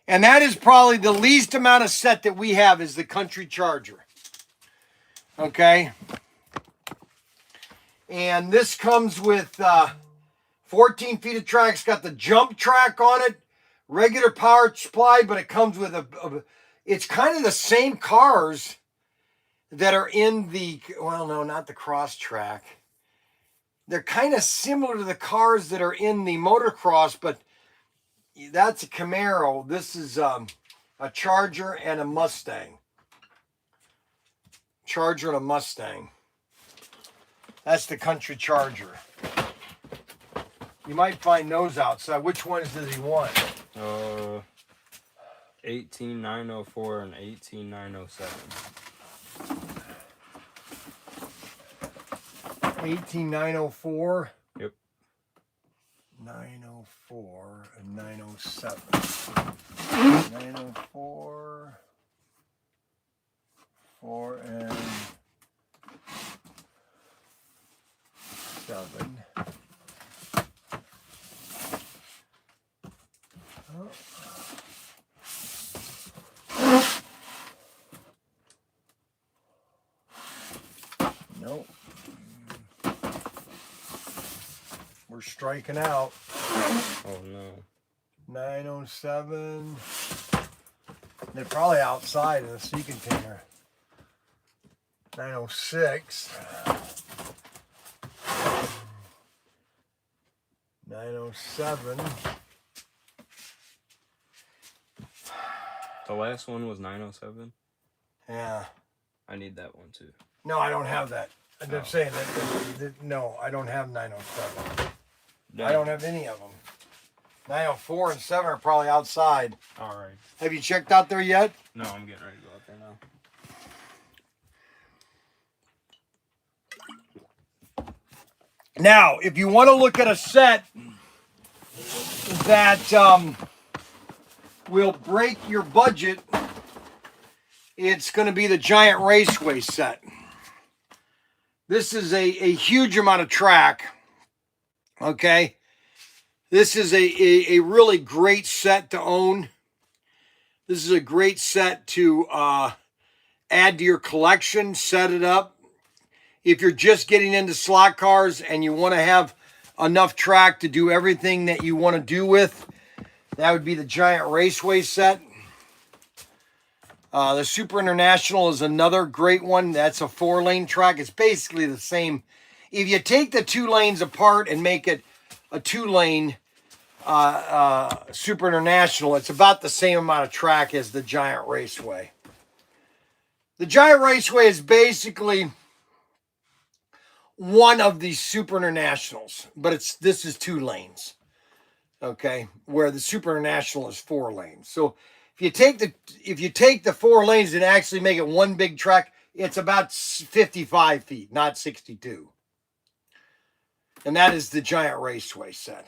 And that is probably the least amount of set that we have is the Country Charger. Okay. And this comes with 14 feet of track. It's got the jump track on it. Regular power supply, but it comes with it's kind of the same cars that are in the, well, no, not the cross track. They're kind of similar to the cars that are in the motocross, but that's a Camaro. This is a Charger and a Mustang. Charger and a Mustang. That's the Country Charger. You might find those outside. Which ones does he want?
18904 and 18907.
18904.
Yep.
904 and 907. 904. 4 and 7. Oh. Nope. We're striking out.
Oh no.
907. They're probably outside in the sea container. 906. 907.
The last one was 907.
Yeah.
I need that one too.
No, I don't have that. I'm
Oh.
saying that. No, I don't have 907.
No.
I don't have any of them. 904 and 7 are probably outside.
All right.
Have you checked out there yet?
No, I'm getting ready to go out there now.
Now, if you want to look at a set that will break your budget, it's going to be the Giant Raceway set. This is a huge amount of track. Okay. This is a really great set to own. This is a great set to add to your collection, set it up. If you're just getting into slot cars and you want to have enough track to do everything that you want to do with, that would be the Giant Raceway set. The Super International is another great one. That's a 4-lane track. It's basically the same. If you take the 2 lanes apart and make it a 2-lane Super International, it's about the same amount of track as the Giant Raceway. The Giant Raceway is basically one of these Super Internationals, but this is 2 lanes. Okay, where the Super International is 4 lanes. So if you take the 4 lanes and actually make it one big track, it's about 55 feet, not 62. And that is the Giant Raceway set.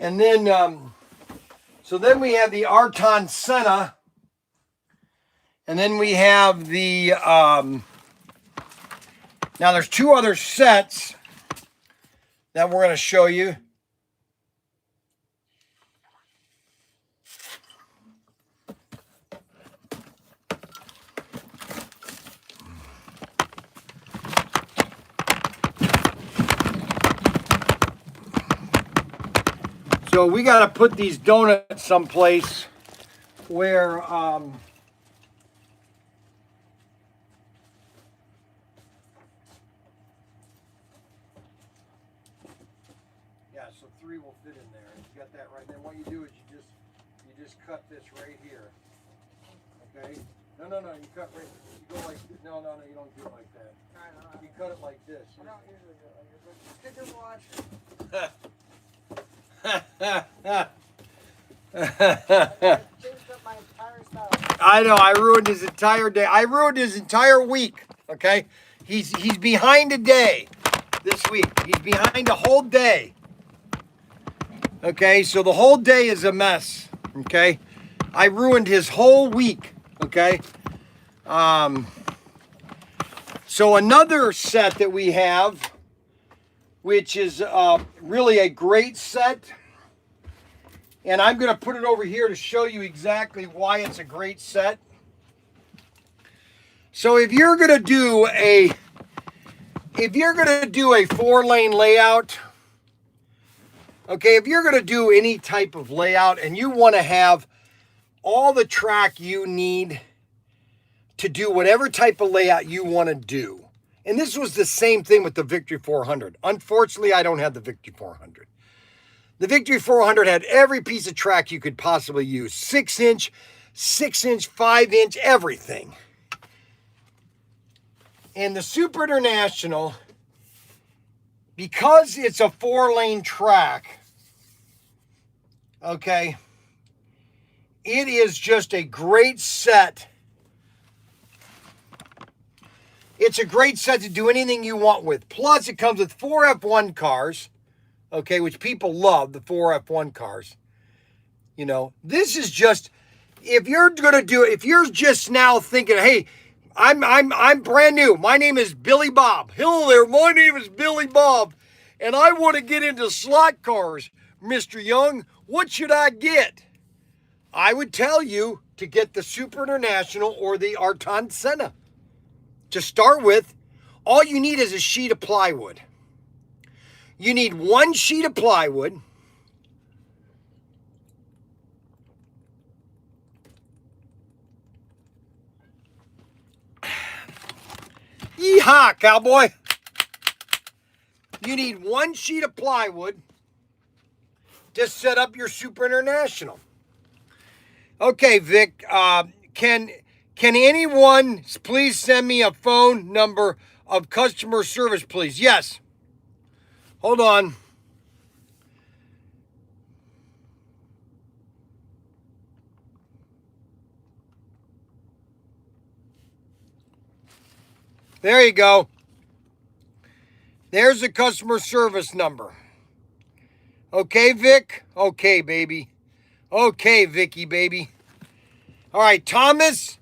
And then, so then we have the Arton Senna, and then we have the, now there's 2 other sets that we're going to show you. So we got to put these donuts someplace where yeah, so 3 will fit in there. You got that right. Then what you do is you just cut this right here. Okay? No, you cut right. You go like this. No, you don't do it like that. You cut it like this.
I don't usually do it like this, but stick and watch it. Changed up my entire style.
I know. I ruined his entire day. I ruined his entire week. Okay, he's behind a day this week. He's behind a whole day. Okay, so the whole day is a mess. Okay, I ruined his whole week. Okay. So another set that we have, which is really a great set. And I'm going to put it over here to show you exactly why it's a great set. So if you're going to do a 4-lane layout, okay, if you're going to do any type of layout and you want to have all the track you need to do whatever type of layout you want to do. And this was the same thing with the Victory 400. Unfortunately, I don't have the Victory 400. The Victory 400 had every piece of track you could possibly use. 6-inch, 5-inch, everything. And the Super International, because it's a 4-lane track, okay, it is just a great set. It's a great set to do anything you want with. Plus, it comes with 4 F1 cars. Okay, which people love, the 4 F1 cars. You know, this is just, if you're going to do it, if you're just now thinking, hey, I'm brand new. My name is Billy Bob. Hello there, my name is Billy Bob. And I want to get into slot cars, Mr. Young. What should I get? I would tell you to get the Super International or the Ayrton Senna. To start with, all you need is a sheet of plywood. You need 1 sheet of plywood. Yeehaw, cowboy. You need 1 sheet of plywood to set up your Super International. Okay, Vic, can anyone please send me a phone number of customer service, please? Yes. Hold on. There you go. There's the customer service number. Okay, Vic? Okay, baby. Okay, Vicky, baby. All right, Thomas,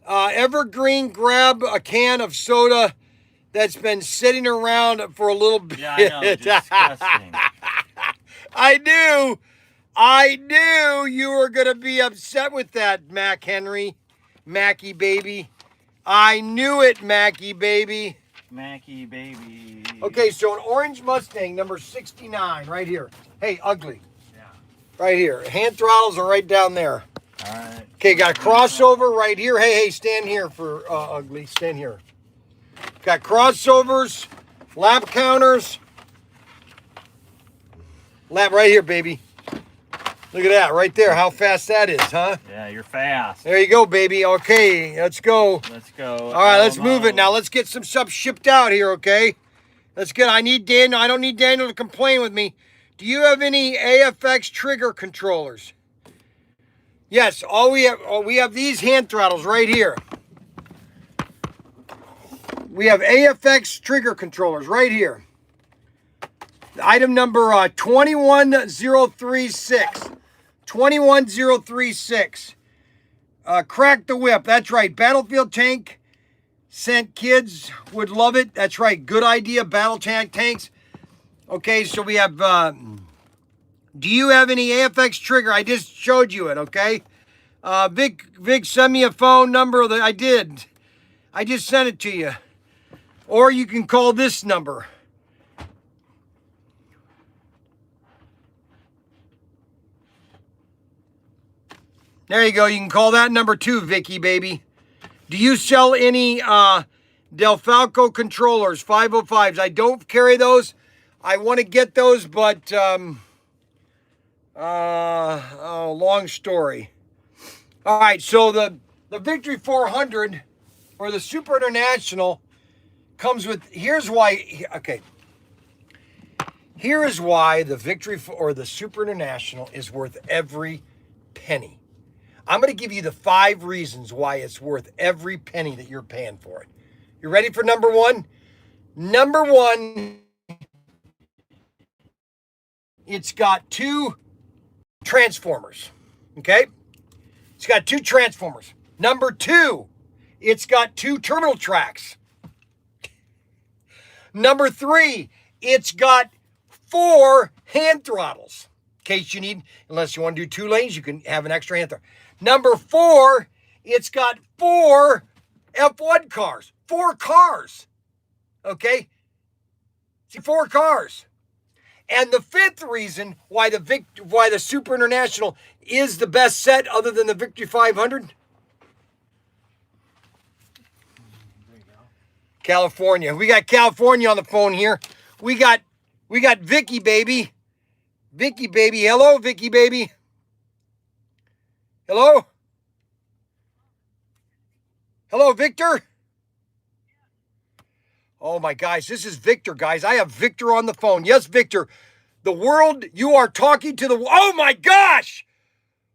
Evergreen, grab a can of soda that's been sitting around for a little bit.
Yeah, I know. Disgusting.
I knew you were going to be upset with that, Mac Henry. Mackie, baby. I knew it, Mackie, baby.
Mackie, baby.
Okay, so an orange Mustang, number 69, right here. Hey, ugly.
Yeah.
Right here. Hand throttles are right down there.
All right.
Okay, got a crossover right here. Hey, stand here for ugly. Stand here. Got crossovers, lap counters. Lap right here, baby. Look at that right there. How fast that is, huh?
Yeah, you're fast.
There you go, baby. Okay, let's go.
Let's go.
All right, let's move it now. Let's get some stuff shipped out here, okay? Let's get. I need Daniel. I don't need Daniel to complain with me. Do you have any AFX trigger controllers? Yes. We have these hand throttles right here. We have AFX trigger controllers right here. Item number 21036. 21036. Crack the whip. That's right. Battlefield tank. Sent kids would love it. That's right. Good idea. Battle tank tanks. Okay, so we have. Do you have any AFX trigger? I just showed you it. Okay. Vic, send me a phone number. That I did. I just sent it to you. Or you can call this number. There you go. You can call that number 2, Vicky, baby. Do you sell any Delfalco controllers, 505s? I don't carry those. I want to get those, but long story. All right, so the Victory 400 or the Super International comes with, here's why, okay. Here is why the Victory or the Super International is worth every penny. I'm going to give you the 5 reasons why it's worth every penny that you're paying for it. You ready for number 1? Number 1, it's got 2 transformers. Okay? It's got 2 transformers. Number 2, it's got 2 terminal tracks. Number 3, it's got 4 hand throttles. In case you need, unless you want to do 2 lanes, you can have an extra hand throttle. Number 4, it's got 4 F1 cars. 4 cars. Okay? See, 4 cars. And the 5th reason why the Super International is the best set other than the Victory 500. California. We got California on the phone here. We got Vicky, baby. Vicky, baby. Hello, Vicky, baby. Hello? Hello, Victor? Oh, my gosh. This is Victor, guys. I have Victor on the phone. Yes, Victor. The world, you are talking to the... Oh, my gosh!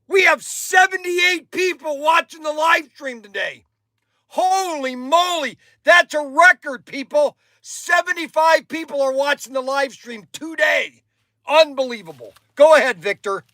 We have 78 people watching the live stream today. Holy moly. That's a record, people. 75 people are watching the live stream today. Unbelievable. Go ahead, Victor.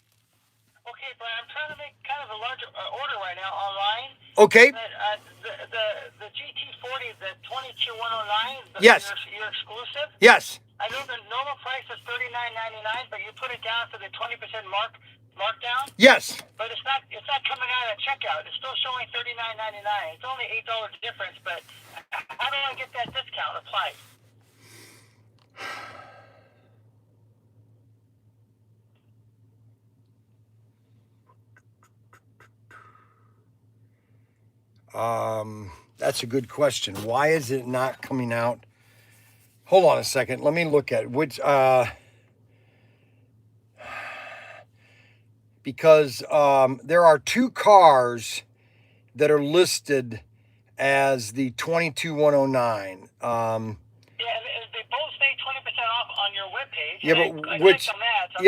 Okay, Bryan, I'm trying to make kind of a larger order right now online.
Okay.
The GT40, the 22109,
yes.
Your exclusive.
Yes.
I know the normal price is $39.99, but you put it down for the 20% markdown.
Yes.
But it's not coming out at checkout. It's still showing $39.99. It's only $8 difference, but how do I get that discount applied?
That's a good question. Why is it not coming out? Hold on a second. Let me look at which, because there are 2 cars that are listed as the 22109.
Yeah, they both say 20% off on your webpage.
Yeah,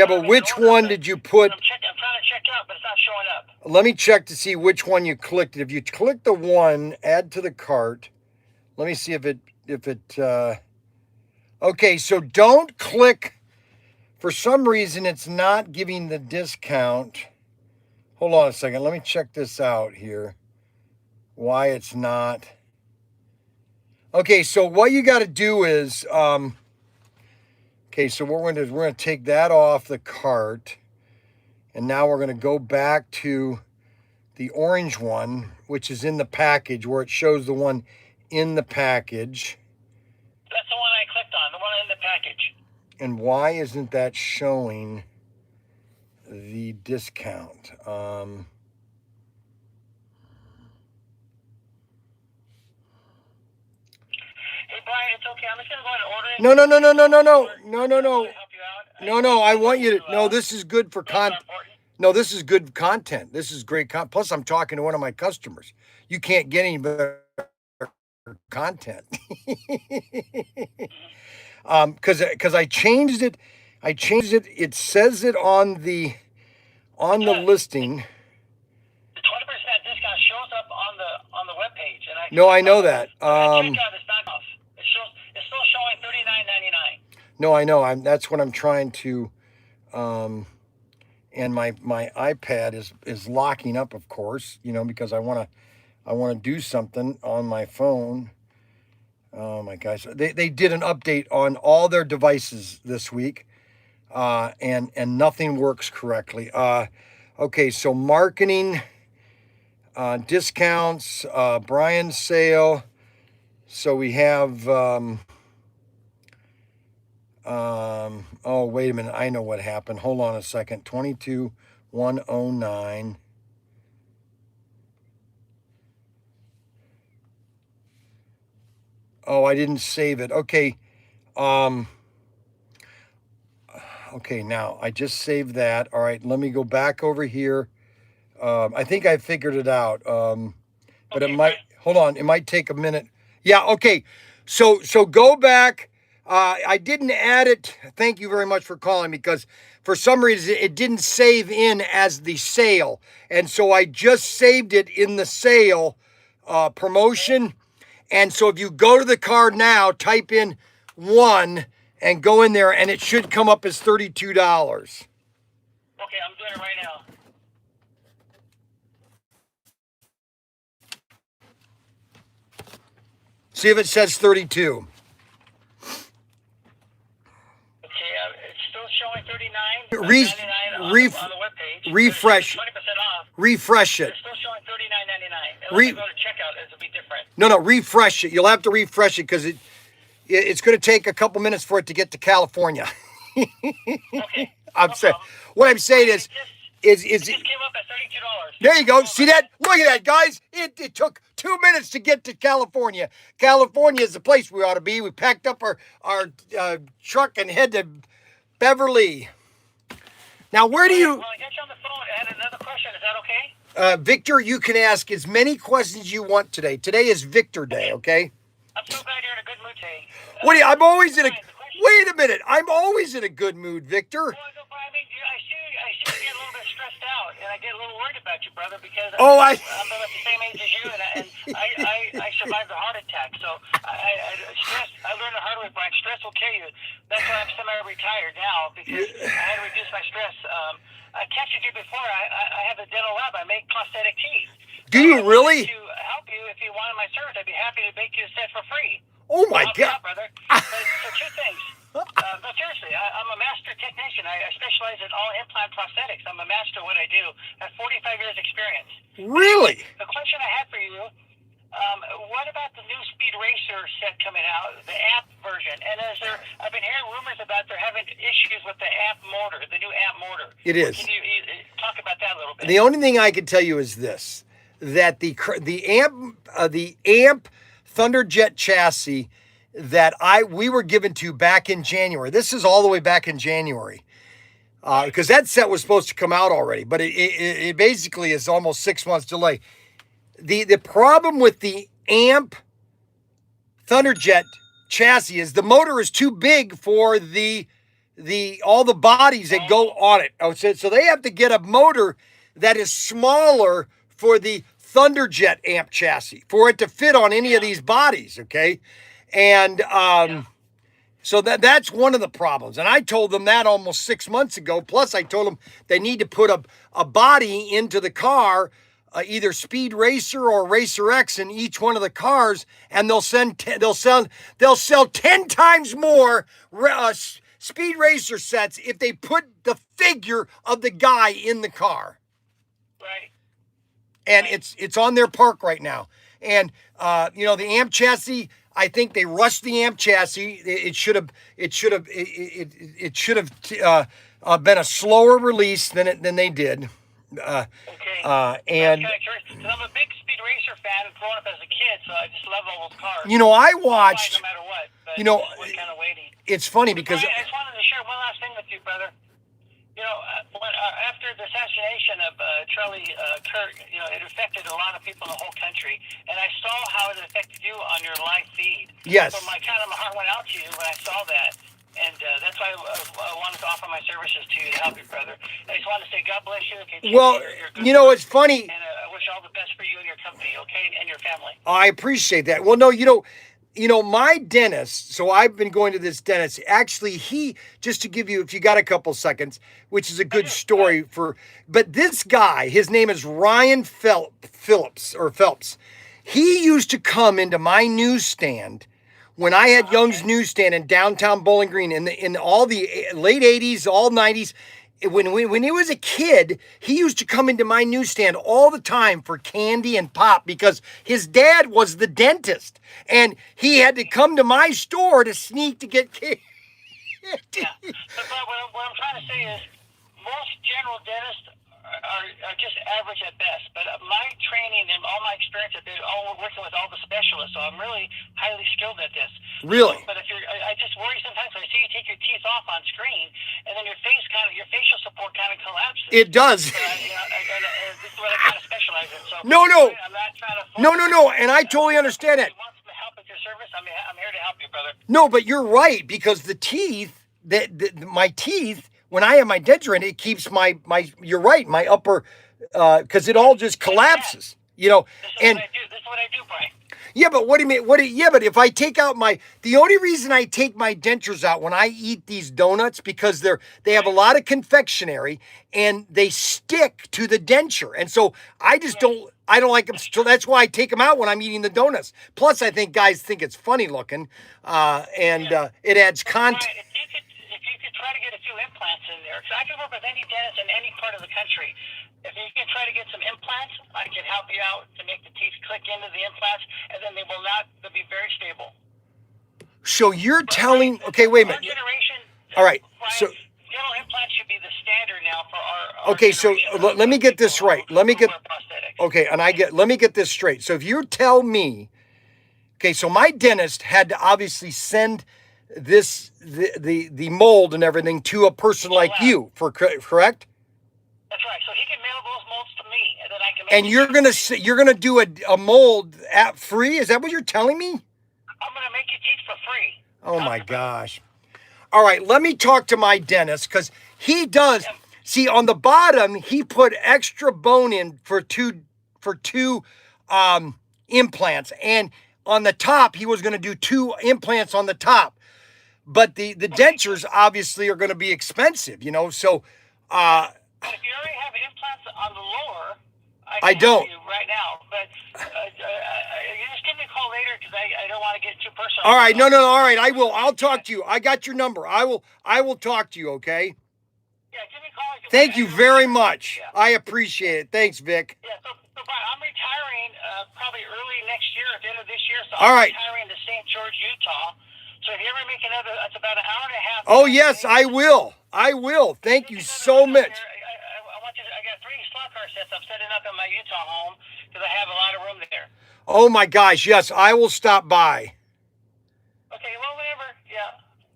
but
but
which one did you put?
I'm trying to check out, but it's not showing up.
Let me check to see which one you clicked. If you click the one, add to the cart. Let me see if it, okay, so don't click. For some reason, it's not giving the discount. Hold on a second. Let me check this out here. Why it's not. Okay, so what you got to do is, okay, so we're going to take that off the cart, and now we're going to go back to the orange one, which is in the package, where it shows the one in the package.
That's the one I clicked on, the one in the package.
And why isn't that showing the discount?
Hey, Bryan, it's okay. I'm just going to go ahead and order it.
No.
Help you out.
No, I want you to, no, this is good for content. No, this is good content. This is great content. Plus, I'm talking to one of my customers. You can't get any better content. Because I changed it. It says it on the listing.
The 20% discount shows up on the webpage, and
No, I know that.
Checkout is not off. It's still showing $39.99.
No, I know. That's what I'm trying to. And my iPad is locking up, of course. Because I want to do something on my phone. Oh my gosh, they did an update on all their devices this week, and nothing works correctly. Okay, so marketing, discounts, Bryan's sale. So we have, oh, wait a minute. I know what happened. Hold on a second. 22109. Oh, I didn't save it. Okay. Okay, now I just saved that. All right, let me go back over here. I think I figured it out. But it
Okay,
might,
Bryan.
hold on, it might take a minute. Yeah, okay. So go back. I didn't add it. Thank you very much for calling, because for some reason it didn't save in as the sale. And so I just saved it in the sale promotion. And so if you go to the card now, type in 1 and go in there, and it should come up as $32.
Okay, I'm doing it right now.
See if it says 32.
Okay, it's still showing 39.
Re-
99 on
ref-
the webpage.
refresh.
20% off.
Refresh it.
It's still showing $39.99. Unless I go to checkout, it'll be different.
No, refresh it. You'll have to refresh it because it's going to take a couple minutes for it to get to California.
Okay.
I'm saying, what I'm saying is
It just came up at $32.
there you go. See that? Look at that, guys. It took 2 minutes to get to California. California is the place we ought to be. We packed up our truck and head to Beverly. Now, where do you,
Well, I got you on the phone. I had another question. Is that okay?
Victor? You can ask as many questions you want today. Today is Victor Day. Okay.
I'm so glad you're in a good mood today.
What do you, I'm always in a.
The question-
Wait a minute. I'm always in a good mood, Victor.
Well, no, but I mean, I see you get a little bit stressed out, and I get a little worried about you, brother, because
Oh,
I'm about the same age as you, and I survived a heart attack. So stress. I learned the hard way, Bryan. Stress will kill you. That's why I'm semi-retired now, because I had to reduce my stress. I captured you before. I have a dental lab. I make prosthetic teeth.
Do you really?
To help you, if you wanted my service, I'd be happy to make you a set for free.
Oh my
Help you
God.
out, brother. So two things. No, seriously, I'm a master technician. I specialize in all implant prosthetics. I'm a master at what I do. I have 45 years experience.
Really?
The question I had for you, what about the new Speed Racer set coming out, the amp version? And I've been hearing rumors about they're having issues with the amp motor, the new amp motor.
It is.
Can you talk about that a little bit?
The only thing I can tell you is this: that the amp Thunderjet chassis that we were given to back in January. This is all the way back in January, because that set was supposed to come out already, but it basically is almost 6 months delay. The problem with the amp Thunderjet chassis is the motor is too big for all the bodies that go on it. So they have to get a motor that is smaller for the Thunderjet amp chassis for it to fit on any of these bodies. Okay. And, so that's one of the problems. And I told them that almost 6 months ago. Plus I told them they need to put a body into the car, either Speed Racer or Racer X in each one of the cars, and they'll sell 10 times more Speed Racer sets if they put the figure of the guy in the car.
Right.
And it's on their park right now. And the amp chassis, I think they rushed the amp chassis. It should have been a slower release than they did.
Okay.
And
I'm kind of curious, 'cause I'm a big Speed Racer fan and growing up as a kid, so I just love all those cars.
I watched.
No matter what, but we're kind of waiting.
It's funny because
Bryan, I just wanted to share one last thing with you, brother. After the assassination of Charlie Kirk, it affected a lot of people in the whole country, and I saw how it affected you on your live feed.
Yes.
So my heart went out to you when I saw that, and that's why I wanted to offer my services to you to help you, brother. I just wanted to say God bless you.
Well, it's funny.
And I wish all the best for you and your company, okay, and your family.
I appreciate that. Well, no, my dentist, so I've been going to this dentist. Actually, just to give you, if you got a couple seconds, which is a good story but this guy, his name is Ryan Phelps. He used to come into my newsstand when I had Young's newsstand in downtown Bowling Green in all the late 80s, all 90s. When he was a kid, he used to come into my newsstand all the time for candy and pop because his dad was the dentist. And he had to come to my store to sneak to get candy.
Yeah. But what I'm trying to say is most general dentists are just average at best. But my training and all my experience, I've been working with all the specialists, so I'm really highly skilled at this.
Really?
But if I just worry sometimes when I see you take your teeth off on screen, and then your facial support kind of collapses.
It does.
This is what I kind of specialize in. So
No.
I'm not trying to.
No. And I totally understand it.
If you want some help with your service, I'm here to help you, brother.
No, but you're right, because the teeth, my teeth, when I have my dentures in, it keeps my you're right, my upper, because it all just collapses,
This is
and
what I do. This is what I do, Bryan.
yeah, but what do you mean? Yeah, but if I take out the only reason I take my dentures out when I eat these donuts, because they have a lot of confectionery and they stick to the denture, and so I just don't like them. So that's why I take them out when I'm eating the donuts. Plus, I think guys think it's funny looking, and it adds content.
Bryan, if you could try to get a few implants in there, because I can work with any dentist in any part of the country. If you can try to get some implants, I can help you out to make the teeth click into the implants, and then they'll be very stable.
So you're telling? Okay, wait a minute.
Our generation.
All right.
Bryan,
So
dental implants should be the standard now for our
okay. So
generation
let me get this
people
right. Let me
who
get
wear prosthetics.
okay. And let me get this straight. So if you tell me, okay, so my dentist had to obviously send the mold and everything to a person like you, correct?
That's right. So he can mail those molds to me, and then I can.
And you're gonna do a mold at free? Is that what you're telling me?
I'm gonna make your teeth for free.
Oh my gosh! All right, let me talk to my dentist, because he does. See, on the bottom, he put extra bone in for two implants, and on the top, he was gonna do 2 implants on the top. But the dentures obviously are gonna be expensive, So.
But if you already have implants on the lower,
I
can
don't.
help you right now. But you just give me a call later, because I don't want to get too personal.
All right, no. All right, I will. I'll talk to you. I got your number. I will talk to you. Okay.
Yeah, give me a call.
Thank you very much.
Yeah.
I appreciate it. Thanks, Vic.
Yeah. So Bryan, I'm retiring probably early next year, at the end of this year. So
All
I'm
right.
retiring to St. George, Utah. So if you ever make another, it's about an hour and a half.
Oh yes, I will. Thank you so much.
I got 3 slot car sets I'm setting up in my Utah home, because I have a lot of room there.
Oh my gosh, yes, I will stop by.
Okay, well, whatever. Yeah.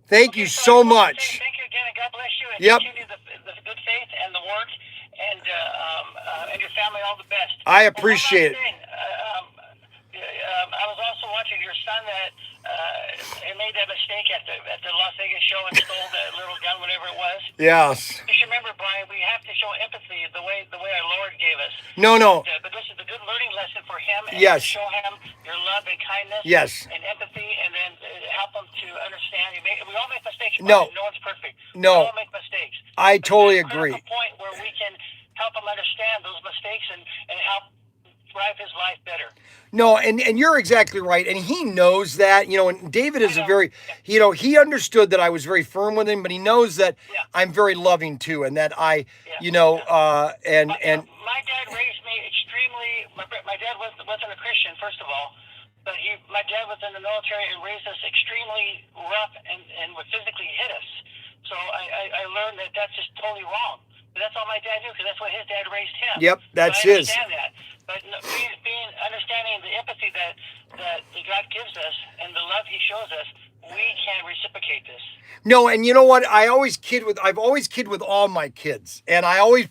Thank you so much.
Thank you again, and God bless you, and
Yep.
continue the good faith and the work, and your family all the best.
I appreciate it.
I was also watching your son that made that mistake at the Las Vegas show and stole that little gun, whatever it was.
Yes.
You should remember, Bryan, we have to show empathy the way our Lord gave us.
No.
But this is a good learning lesson for him. And
Yes.
Show him your love and kindness.
Yes.
And empathy, and then help him to understand. We all make mistakes.
No.
Bryan. No one's perfect.
No.
We all make mistakes.
I totally
But
agree.
there's a point where we can help him understand those mistakes and help drive his life better.
No, and you're exactly right. And he knows that, and David is he understood that I was very firm with him, but he knows that I'm very loving too. And that and
my dad raised me extremely, my dad wasn't a Christian, first of all, but my dad was in the military and raised us extremely rough and would physically hit us. So I learned that that's just totally wrong. But that's all my dad knew, because that's what his dad raised him.
Yep, that's
so I
his.
understand that. But being understanding the empathy that God gives us and the love He shows us, we can reciprocate this.
No, and you know what? I've always kid with all my kids, and I always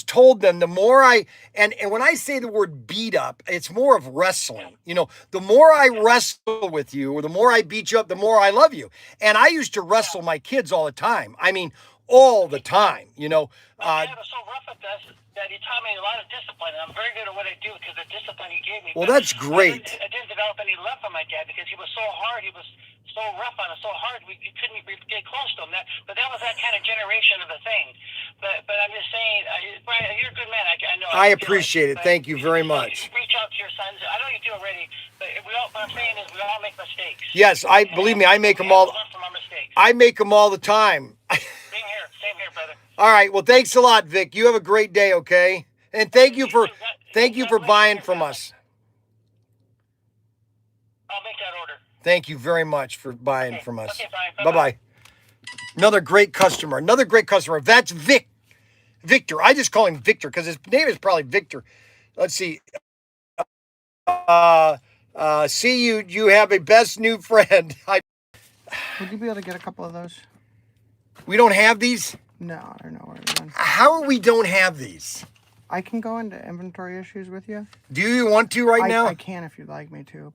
told them the more and when I say the word beat up, it's more of wrestling. The more I wrestle with you, or the more I beat you up, the more I love you. And I used to wrestle my kids all the time. I mean, all the time.
My dad was so rough with us that he taught me a lot of discipline, and I'm very good at what I do because of the discipline he gave me.
Well,
But
that's great.
I didn't develop any love for my dad because he was so hard. He was so rough on us, so hard you couldn't even get close to him. But that was that kind of generation of a thing. But I'm just saying, Bryan, you're a good man. I know.
I appreciate it. Thank you very much.
Reach out to your sons. I know you do already, but what I'm saying is we all make mistakes.
Yes, believe me, I make them all.
Learn from our mistakes.
I make them all the time.
Same here, brother.
All right. Well, thanks a lot, Vic. You have a great day. Okay. And thank you for buying from us.
I'll make that order.
Thank you very much for buying from us.
Okay, Bryan.
Bye-bye. Another great customer. That's Victor. I just call him Victor because his name is probably Victor. Let's see. See you. You have a best new friend.
Would you be able to get a couple of those?
We don't have these.
No, I don't know where it is.
How are we don't have these?
I can go into inventory issues with you.
Do you want to right now?
I can if you'd like me to.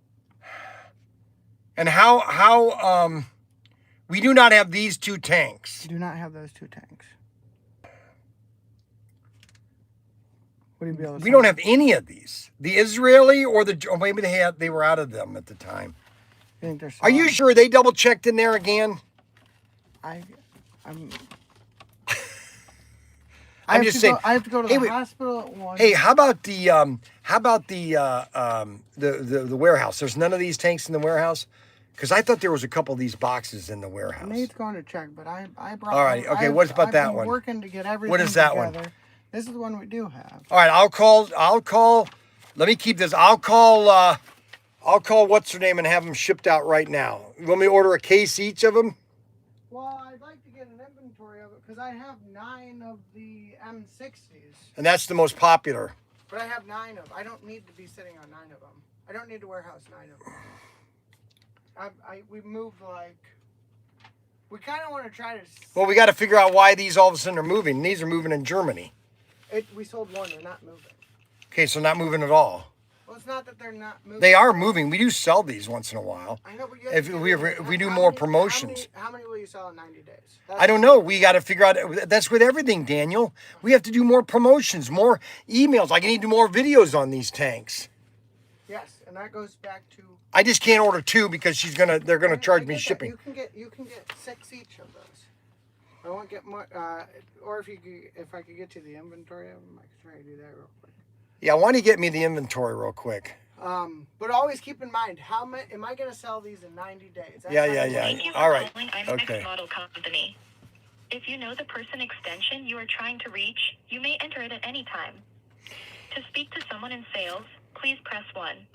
And how we do not have these two tanks.
Do not have those 2 tanks. Would you be able to
We don't have any of these. The Israeli or or maybe they were out of them at the time.
You think they're
Are you sure they double checked in there again?
I'm
I'm just saying.
I have to go to the
wait.
hospital at 1.
Hey, how about the warehouse? There's none of these tanks in the warehouse? Because I thought there was a couple of these boxes in the warehouse.
Nate's going to check, but I brought.
All right. Okay. What about that one?
Working to get everything.
What is that
together.
one?
This is the one we do have.
All right. I'll call. Let me keep this. I'll call what's her name and have them shipped out right now. You want me to order a case each of them?
Well, I'd like to get an inventory of it because I have 9 of the M60s.
And that's the most popular.
But I have 9 of. I don't need to be sitting on 9 of them. I don't need to warehouse 9 of them. We moved like. We kind of want to try to.
Well, we got to figure out why these all of a sudden are moving. These are moving in Germany.
We sold 1. They're not moving.
Okay, so not moving at all.
Well, it's not that they're not moving.
They are moving. We do sell these once in a while.
I know, but you
If we do more promotions.
How many will you sell in 90 days?
I don't know. We got to figure out. That's with everything, Daniel. We have to do more promotions, more emails. I need to do more videos on these tanks.
Yes, and that goes back to.
I just can't order 2 because they're gonna charge me shipping.
You can get 6 each of those. I won't get more. Or if I could get to the inventory of them, I could try to do that real quick.
Yeah, why don't you get me the inventory real quick?
But always keep in mind, how many am I going to sell these in 90 days? That's
Yeah.
Thank you for
All right.
calling
Okay.
IMAX Model Company. If you know the person extension you are trying to reach, you may enter it at any time. To speak to someone in sales, please press 1.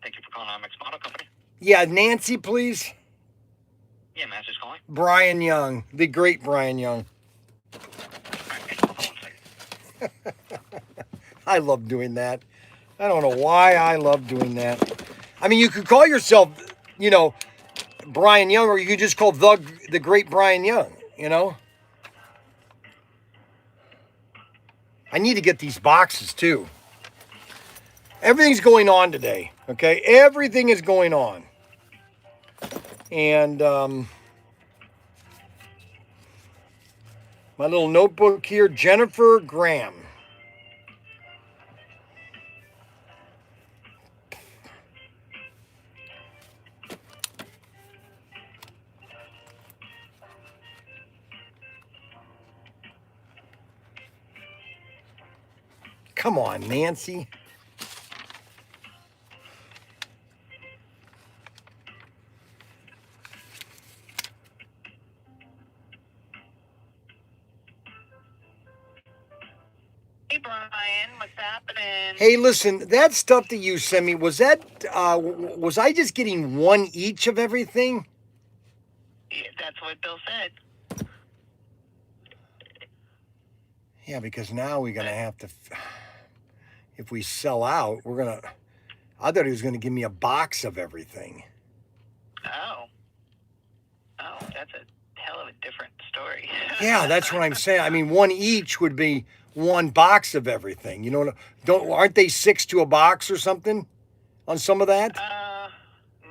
Thank you for calling IMAX Model Company.
Yeah, Nancy, please.
Yeah, Master's calling.
Bryan Young, the great Bryan Young. I love doing that. I don't know why I love doing that. I mean, you could call yourself, Bryan Young, or you could just call the great Bryan Young, I need to get these boxes too. Everything's going on today, okay? Everything is going on. And my little notebook here, Jennifer Graham. Come on, Nancy.
Hey, Brian, what's happening?
Hey, listen, that stuff that you sent me, was I just getting 1 each of everything?
Yeah, that's what Bill said.
Yeah, because now we're going to have to, if we sell out, I thought he was going to give me a box of everything.
Oh, that's a hell of a different story.
Yeah, that's what I'm saying. I mean, 1 each would be 1 box of everything. Aren't they 6 to a box or something on some of that?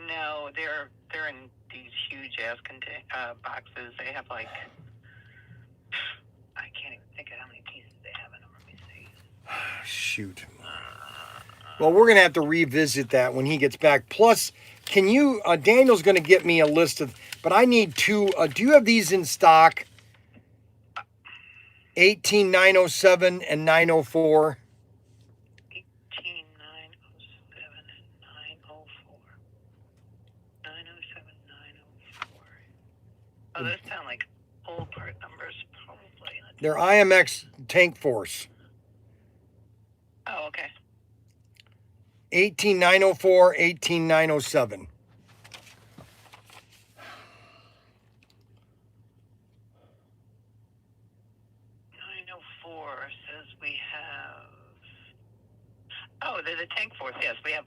No, they're in these huge ass boxes. They have like, I can't even think of how many pieces they have in them. Let me see.
Shoot. Well, we're going to have to revisit that when he gets back. Plus, can you, Daniel's going to get me a list of, but I need 2, do you have these in stock? 18907 and 904.
18907 and 904. 907, 904. Oh, those sound like old part numbers, probably.
They're IMX Tank Force.
Oh, okay.
18904, 18907.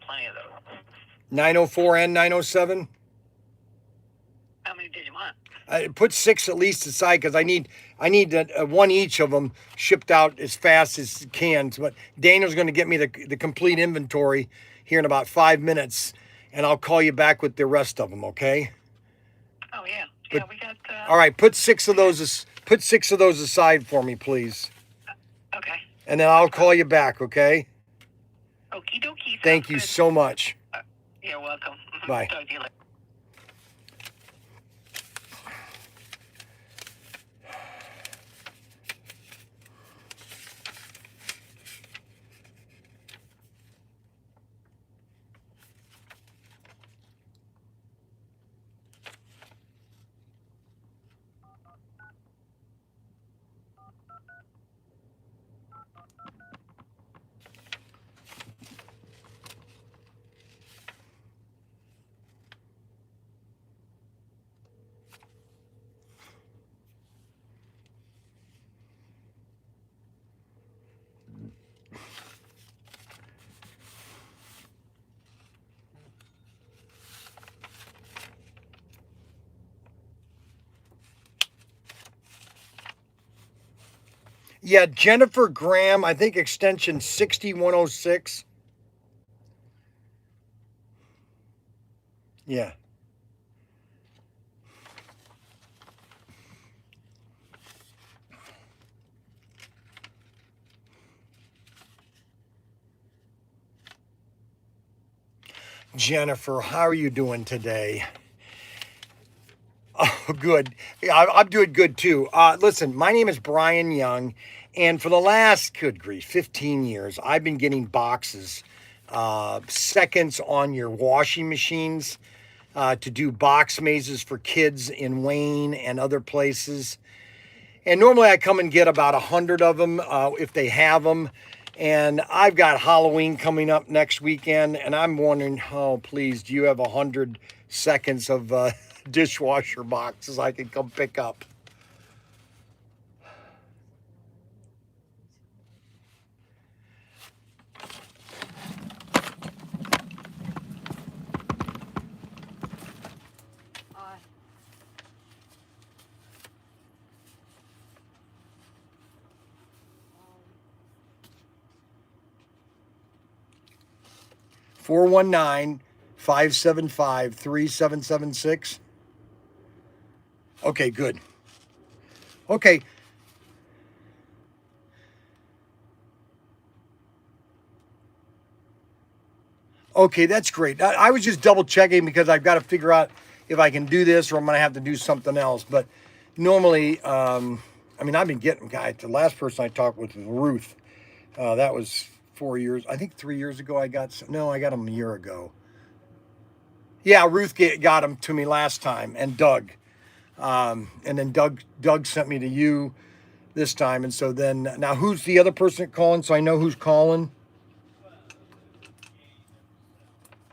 plenty of those.
904 and 907.
How many did you want?
I put 6 at least aside because I need one each of them shipped out as fast as can. But Daniel's going to get me the complete inventory here in about 5 minutes, and I'll call you back with the rest of them. Okay?
Oh yeah,
But-
we got.
All right, put 6 of those. Put 6 of those aside for me, please,
Okay.
and then I'll call you back. Okay?
Okie dokie.
Thank you so much.
You're welcome.
Bye.
Talk to you later.
Yeah, Jennifer Graham, I think extension 6106. Yeah. Jennifer, how are you doing today? Oh, good. I'm doing good too. Listen, my name is Bryan Young, and for the last, good grief, 15 years, I've been getting boxes, seconds on your washing machines, to do box mazes for kids in Wayne and other places. And normally I come and get about 100 of them if they have them. And I've got Halloween coming up next weekend, and I'm wondering, oh, please, do you have 100 seconds of dishwasher boxes I can come pick up? Four 419-575-3776. Okay, good. Okay. Okay, that's great. I was just double checking because I've got to figure out if I can do this or I'm going to have to do something else. But normally, I mean, I've been getting, guys, the last person I talked with was Ruth. That was 4 years, I think 3 years ago I got them a year ago. Yeah, Ruth got them to me last time, and Doug. And then Doug sent me to you this time. And so then, now who's the other person calling so I know who's calling?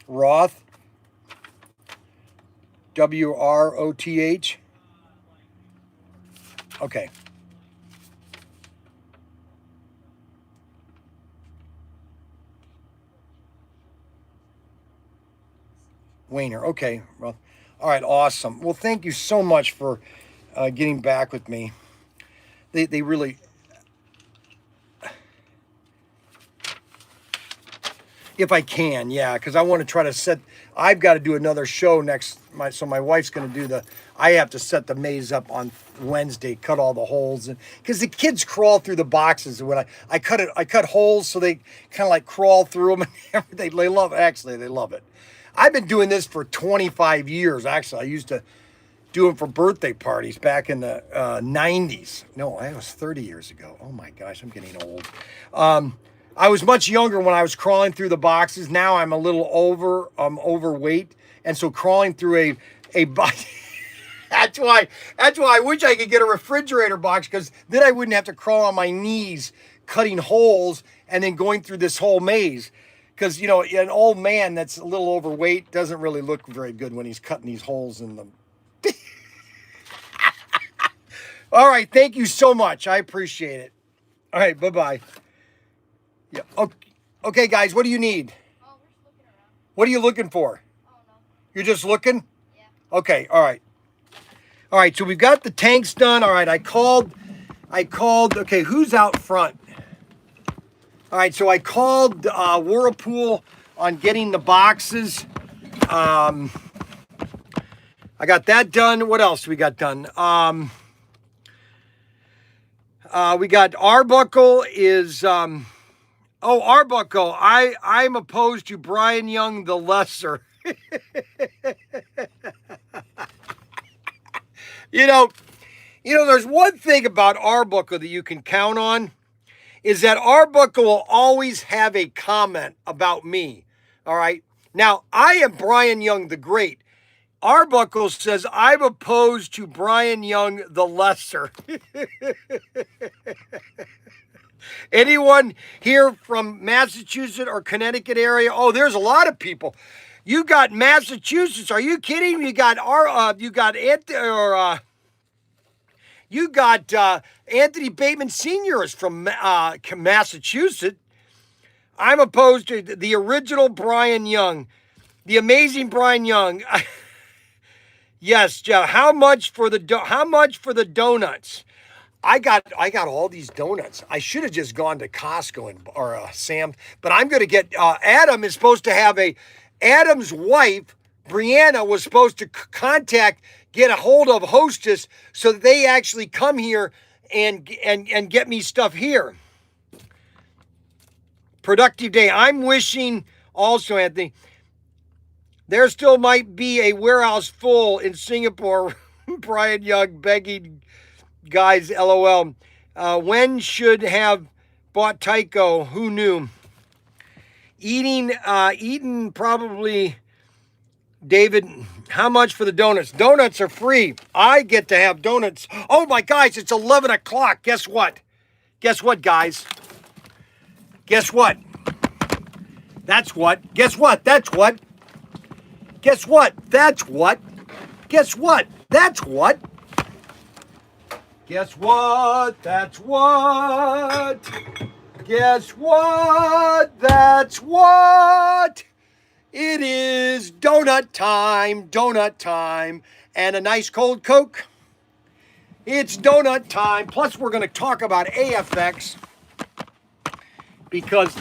Roth. WROTH. Okay. Wayner. Okay. Well, all right. Awesome. Well, thank you so much for getting back with me. They really, if I can, yeah, because I want to try to set, I've got to do another show next, so my wife's going to do I have to set the maze up on Wednesday, cut all the holes, and because the kids crawl through the boxes. When I cut holes so they kind of like crawl through them, and everything. They love it. I've been doing this for 25 years. Actually, I used to do them for birthday parties back in the 90s. No, that was 30 years ago. Oh my gosh, I'm getting old. I was much younger when I was crawling through the boxes. Now I'm a little overweight, and so crawling through a box. That's why I wish I could get a refrigerator box, because then I wouldn't have to crawl on my knees cutting holes and then going through this whole maze. Because, you know, an old man that's a little overweight doesn't really look very good when he's cutting these holes in them. All right. Thank you so much. I appreciate it. All right. Bye-bye. Yeah. Okay, guys, what do you need?
Oh, we're just looking around.
What are you looking for? You're just looking? Yeah. Okay, all right. All right, so we've got the tanks done. All right, I called, okay, who's out front? All right, so I called Whirlpool on getting the boxes. I got that done. What else we got done? We got Arbuckle is, Arbuckle, I'm opposed to Bryan Young the Lesser. You know, there's one thing about Arbuckle that you can count on, is that Arbuckle will always have a comment about me. All right. Now, I am Bryan Young the Great. Arbuckle says I'm opposed to Bryan Young the Lesser. Anyone here from Massachusetts or Connecticut area? Oh, there's a lot of people. You got Massachusetts. Are you kidding? You got Anthony Bateman Sr. is from Massachusetts. I'm opposed to the original Bryan Young, the amazing Bryan Young. Yes, Jeff. How much for the donuts? I got all these donuts. I should have just gone to Costco or Sam, but I'm going to get. Adam is supposed to have Adam's wife, Brianna, was supposed to get a hold of Hostess so that they actually come here and get me stuff here. Productive day. I'm wishing also, Anthony, there still might be a warehouse full in Singapore. Bryan Young begging guys, LOL. When should have bought Tycho? Who knew? Eating probably. David, how much for the donuts? Donuts are free. I get to have donuts. Oh my guys, it's 11 o'clock. Guess what? Guess what, guys? Guess what? That's what. Guess what? That's what. Guess what? That's what. Guess what? That's what. Guess what? That's what. Guess what? That's what. It is donut time, and a nice cold Coke. It's donut time. Plus, we're going to talk about AFX because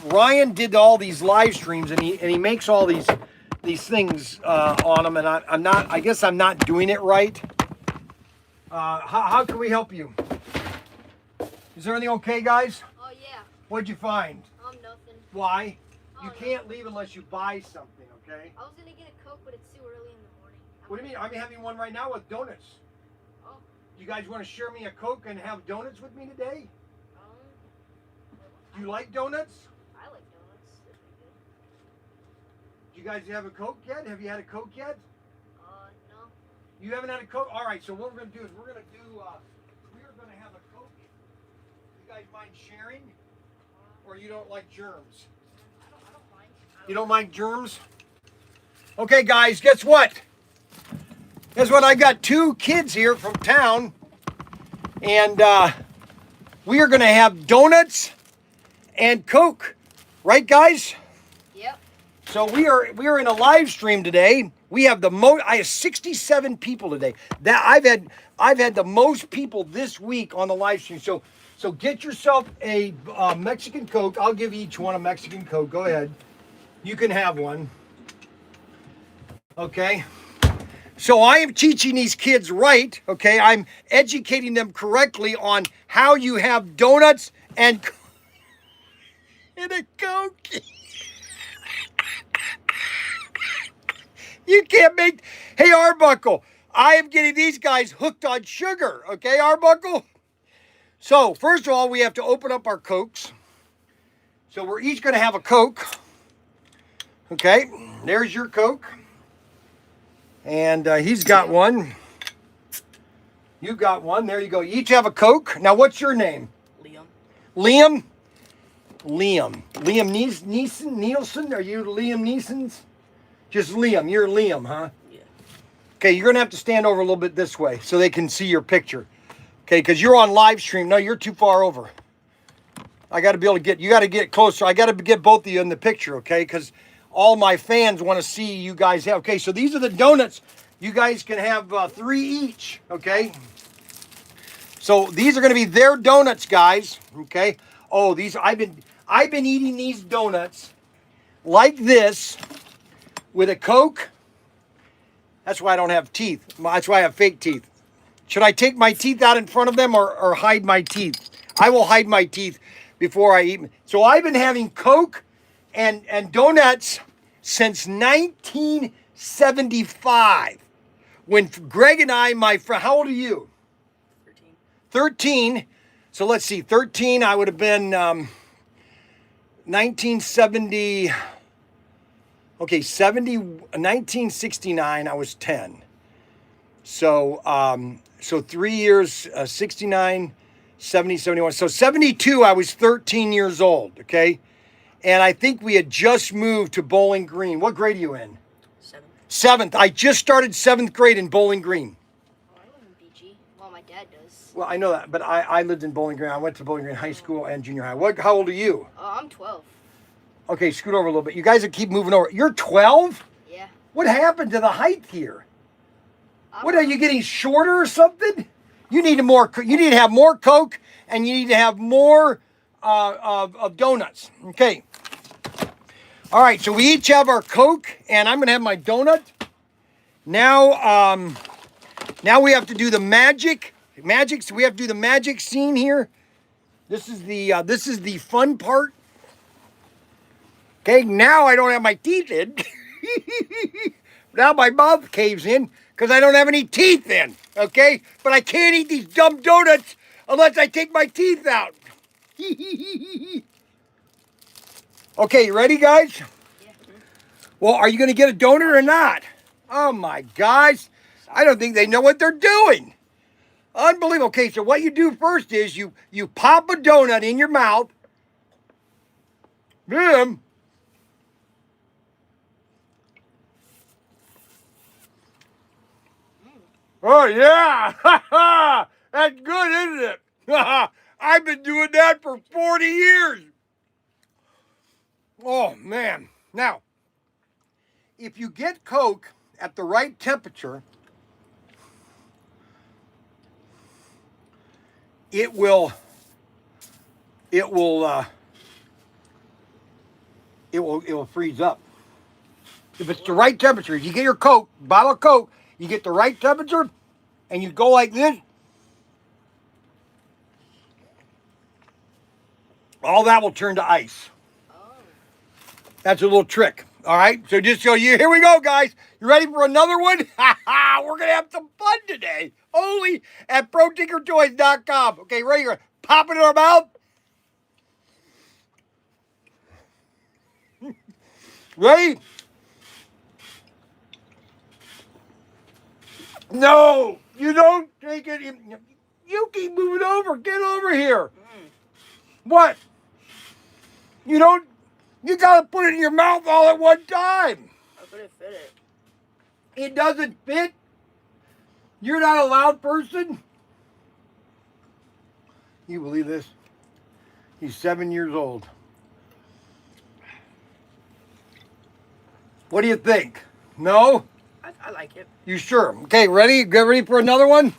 Ryan did all these live streams, and he makes all these things on them, and I guess I'm not doing it right. How can we help you? Is everything okay, guys?
Oh, yeah.
What'd you find?
Nothing.
Why?
Oh,
You
no.
can't leave unless you buy something, okay?
I was gonna get a Coke, but it's too early in the morning.
What do you mean? I'm having one right now with donuts.
Oh.
You guys want to share me a Coke and have donuts with me today? Do you like donuts?
I like donuts. They're pretty good.
Do you guys have a Coke yet? Have you had a Coke yet?
No.
You haven't had a Coke? All right, so what we're going to do is we are going to have a Coke. You guys mind sharing? Or you don't like germs?
I don't mind.
You don't like germs? Okay, guys, guess what? Guess what? I got two kids here from town, and we are going to have donuts and Coke, right, guys?
Yep.
So we are in a live stream today. We have I have 67 people today. That I've had the most people this week on the live stream. So get yourself a Mexican Coke. I'll give each one a Mexican Coke. Go ahead. You can have one. Okay. So I am teaching these kids right. Okay. I'm educating them correctly on how you have donuts and a Coke. You can't make. Hey, Arbuckle. I am getting these guys hooked on sugar. Okay, Arbuckle? So, first of all, we have to open up our Cokes. So, we're each going to have a Coke. Okay, there's your Coke. And he's got one. You got one. There you go. You each have a Coke. Now, what's your name?
Liam.
Liam? Liam Nielsen? Are you Liam Neeson's? Just Liam. You're Liam, huh?
Yeah.
Okay, you're going to have to stand over a little bit this way so they can see your picture. Okay, because you're on live stream. No, you're too far over. I got to be able to you got to get closer. I got to get both of you in the picture, okay? Because all my fans want to see you guys have. Okay, so these are the donuts. You guys can have 3 each, okay? So these are going to be their donuts, guys, okay? Oh, these I've been eating these donuts like this with a Coke. That's why I don't have teeth. That's why I have fake teeth. Should I take my teeth out in front of them or hide my teeth? I will hide my teeth before I eat. So I've been having Coke and donuts since 1975. When Greg and I, my friend, how old are you?
13.
13. So let's see, 13, I would have been 1970. Okay, 1969, I was 10. So, so 3 years, 69, 70, 71. So 72, I was 13 years old, okay? And I think we had just moved to Bowling Green. What grade are you in? 7th. I just started 7th grade in Bowling Green.
Oh, I live in BG. Well, my dad does.
Well, I know that, but I lived in Bowling Green. I went to Bowling Green High School and junior high. How old are you?
I'm 12.
Okay, scoot over a little bit. You guys keep moving over. You're 12?
Yeah.
What happened to the height here? What are you getting shorter or something? You need You need to have more Coke, and you need to have more of donuts. Okay. All right. So we each have our Coke, and I'm gonna have my donut. Now, now we have to do the magic. So we have to do the magic scene here. This is the fun part. Okay. Now I don't have my teeth in. Now my mouth caves in because I don't have any teeth in, okay? But I can't eat these dumb donuts unless I take my teeth out. Okay, you ready, guys?
Yeah.
Well, are you going to get a donut or not? Oh, my gosh. I don't think they know what they're doing. Unbelievable. Okay, so what you do first is you pop a donut in your mouth. Boom. Oh, yeah. That's good, isn't it? I've been doing that for 40 years. Oh, man. Now, if you get Coke at the right temperature, it will freeze up. If it's the right temperature, if you get your Coke, bottle of Coke, you get the right temperature, and you go like this, all that will turn to ice.
Oh.
That's a little trick. All right, so just so you, here we go, guys. You ready for another one? We're gonna have some fun today. Only at ProTinkerToys.com. Okay, ready? You're pop it in our mouth. Ready? No, you don't take it. You keep moving over. Get over here. What? You don't. You gotta put it in your mouth all at one time.
How could it fit it?
It doesn't fit. You're not a loud person. You believe this? He's 7 years old. What do you think? No?
I like it.
You sure? Okay, ready? Get ready for another one?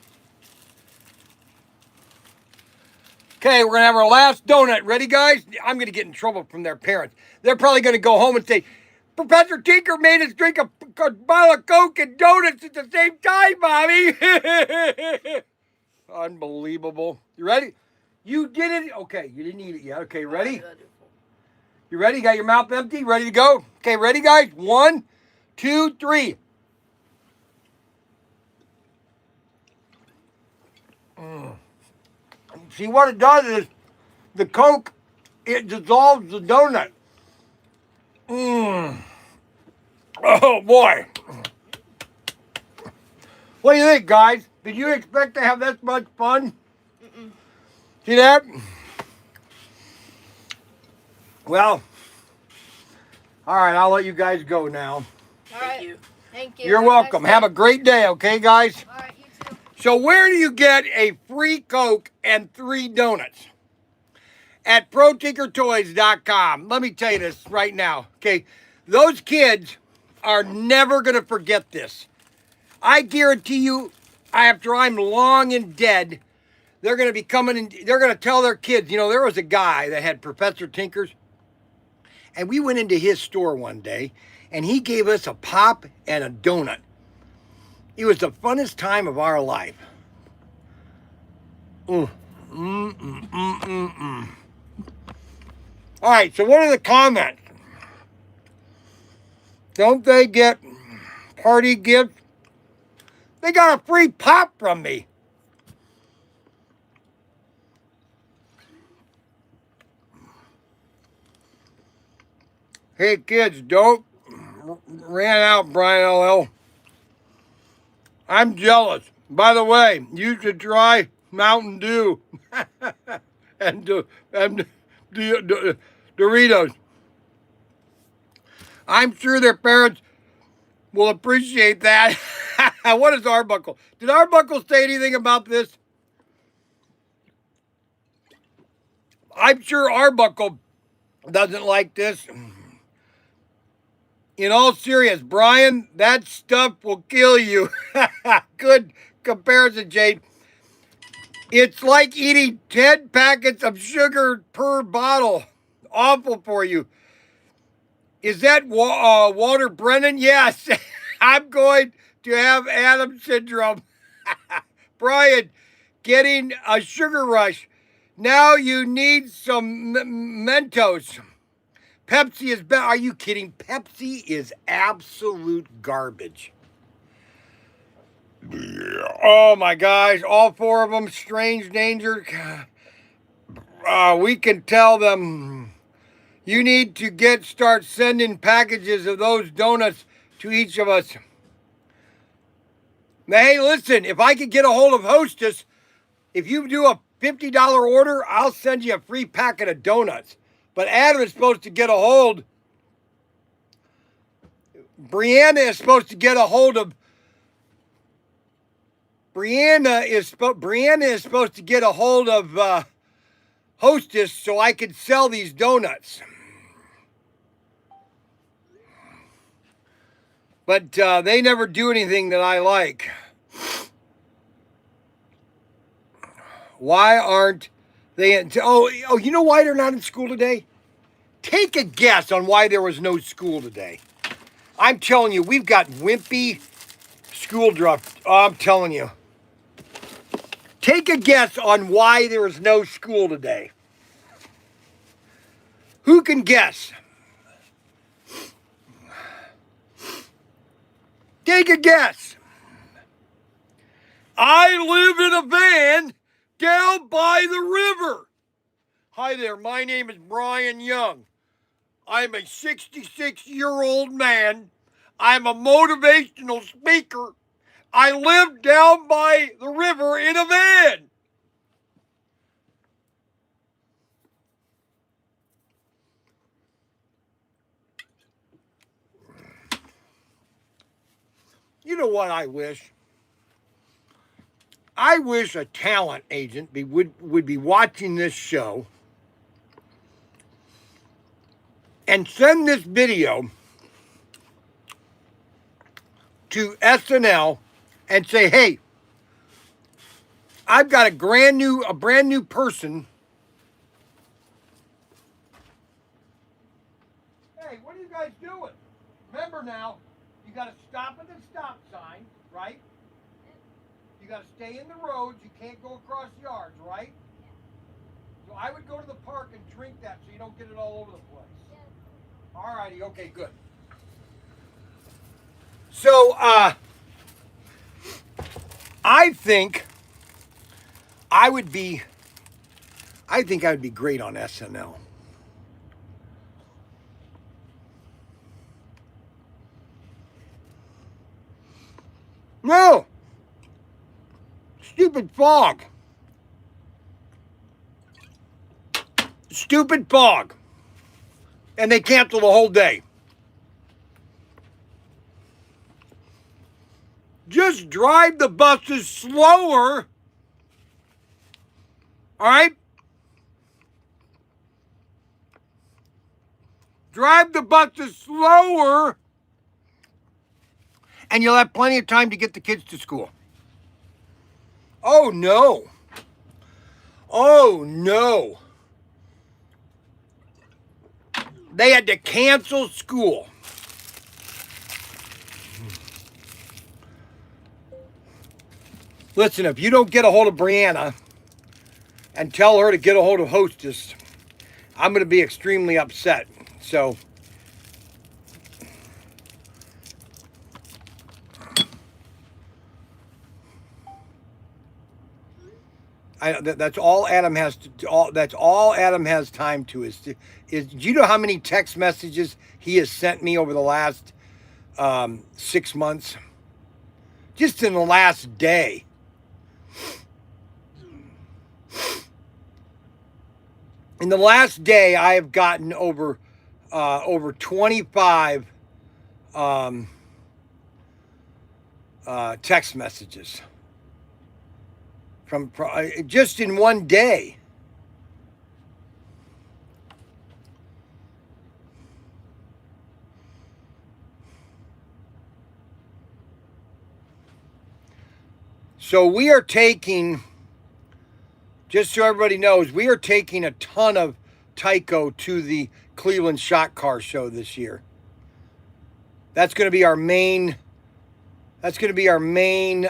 Okay, we're going to have our last donut. Ready, guys? I'm going to get in trouble from their parents. They're probably going to go home and say, Professor Tinker made us drink a bottle of Coke and donuts at the same time, Mommy. Unbelievable. You ready? You did it. Okay, you didn't eat it yet. Okay, ready? You ready? You got your mouth empty? Ready to go? Okay, ready, guys? 1, 2, 3. See, what it does is the Coke, it dissolves the donut. Oh, boy. What do you think, guys? Did you expect to have this much fun? See that? Well, all right, I'll let you guys go now.
All right. Thank you.
You're welcome. Have a great day, okay, guys?
All right, you too.
So where do you get a free Coke and 3 donuts? At ProTinkerToys.com. Let me tell you this right now, okay? Those kids are never going to forget this. I guarantee you, after I'm long and dead, they're going to be coming and they're going to tell their kids, you know, there was a guy that had Professor Tinkers, and we went into his store one day, and he gave us a pop and a donut. It was the funnest time of our life. All right, so what are the comments? Don't they get party gifts? They got a free pop from me. Hey kids, don't ran out, Bryan LL. I'm jealous. By the way, you should try Mountain Dew and Doritos. I'm sure their parents will appreciate that. What is Arbuckle? Did Arbuckle say anything about this? I'm sure Arbuckle doesn't like this. In all seriousness, Bryan, that stuff will kill you. Good comparison, Jade. It's like eating 10 packets of sugar per bottle. Awful for you. Is that Walter Brennan? Yes. I'm going to have Adam syndrome. Bryan, getting a sugar rush. Now you need some Mentos. Pepsi is better. Are you kidding? Pepsi is absolute garbage. Oh my gosh, all four of them, strange danger. We can tell them you need to start sending packages of those donuts to each of us. Now, hey, listen, if I could get a hold of Hostess, if you do a $50 order, I'll send you a free packet of donuts. But Adam is supposed to get a hold. Brianna is supposed to get a hold of. Brianna is supposed to get a hold of Hostess so I could sell these donuts. But they never do anything that I like. Why aren't they in? Oh, you know why they're not in school today? Take a guess on why there was no school today. I'm telling you, we've got wimpy school draft. Oh, I'm telling you. Take a guess on why there is no school today. Who can guess? Take a guess. I live in a van down by the river. Hi there, my name is Bryan Young. I'm a 66-year-old man. I'm a motivational speaker. I live down by the river in a van. You know what I wish? I wish a talent agent would be watching this show and send this video to SNL and say, hey, I've got a brand new person. Hey, what are you guys doing? Remember now, you got to stop at the stop sign, right? You got to stay in the roads. You can't go across yards, right? So I would go to the park and drink that so you don't get it all over the place. All righty, okay, good. So, I think I would be great on SNL. No! Stupid fog. Stupid fog. And they cancel the whole day. Just drive the buses slower. All right? Drive the buses slower, and you'll have plenty of time to get the kids to school. Oh, no. Oh, no. They had to cancel school. Listen, if you don't get a hold of Brianna and tell her to get a hold of Hostess, I'm going to be extremely upset. So, that's all Adam has to. That's all Adam has time to is. Do you know how many text messages he has sent me over the last 6 months? Just in the last day. In the last day, I have gotten over 25 text messages from just in one day. So we are taking, just so everybody knows, we are taking a ton of Tyco to the Cleveland Shot Car Show this year. That's going to be our main. That's going to be our main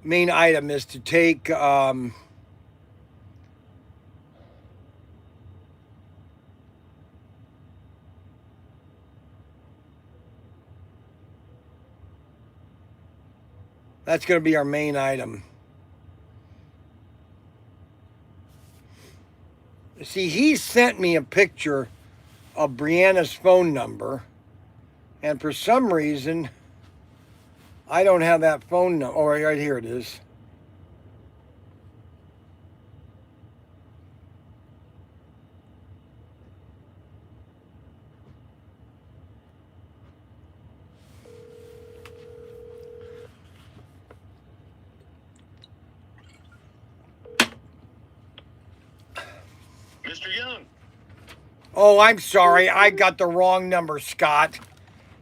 main item is to take. That's going to be our main item. See, he sent me a picture of Brianna's phone number, and for some reason, I don't have that phone number. Oh, right here it is.
Mr. Young.
Oh, I'm sorry. I got the wrong number, Scott.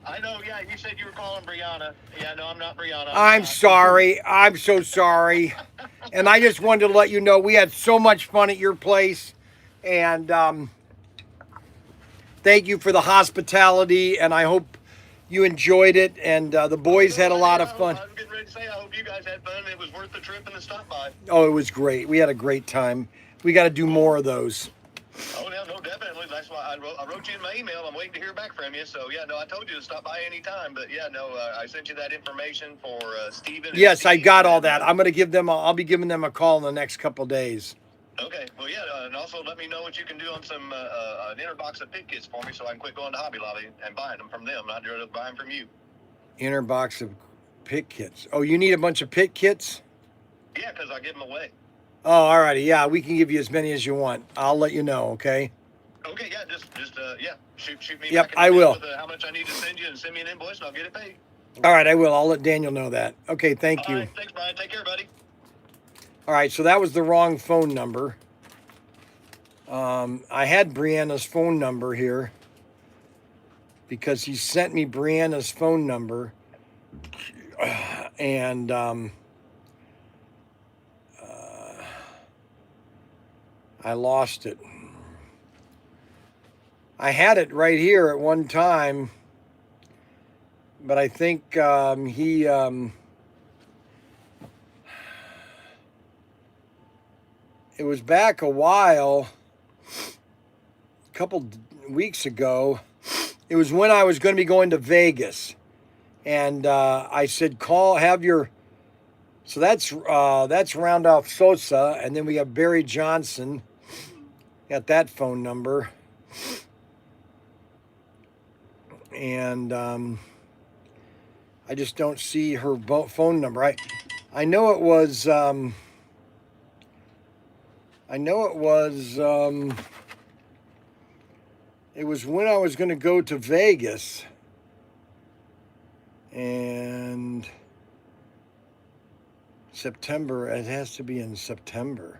I know, yeah, you said you were calling Brianna. Yeah, no, I'm not Brianna.
I'm sorry. I'm so sorry. And I just wanted to let you know we had so much fun at your place. And thank you for the hospitality. And I hope you enjoyed it. And the boys had a lot of fun.
I was getting ready to say, I hope you guys had fun. It was worth the trip and the stop by.
Oh, it was great. We had a great time. We got to do more of those.
Oh, yeah, no, definitely. That's why I wrote you in my email. I'm waiting to hear back from you. So, yeah, no, I told you to stop by anytime. But, yeah, no, I sent you that information for Steven.
Yes, I got all that. I'm going to give them, I'll be giving them a call in the next couple of days.
Okay. Well, yeah, and also let me know what you can do on some an inner box of pit kits for me so I can quit going to Hobby Lobby and buying them from them. I'd rather buy them from you.
Inner box of pit kits. Oh, you need a bunch of pit kits?
Yeah, because I give them away.
Oh, all righty. Yeah, we can give you as many as you want. I'll let you know, okay?
Okay, yeah, just yeah, shoot me
Yep,
back
I will.
with how much I need to send you and send me an invoice and I'll get it paid.
All right, I will. I'll let Daniel know that. Okay, thank you.
All right, thanks, Brian. Take care, buddy.
All right, so that was the wrong phone number. I had Brianna's phone number here because he sent me Brianna's phone number, and I lost it. I had it right here at one time, but I think he it was back a while, a couple weeks ago. It was when I was going to be going to Vegas, and I said, have your. So that's Randolph Sosa, and then we have Barry Johnson. Got that phone number, and I just don't see her phone number. I know it was. It was when I was going to go to Vegas, and September. It has to be in September.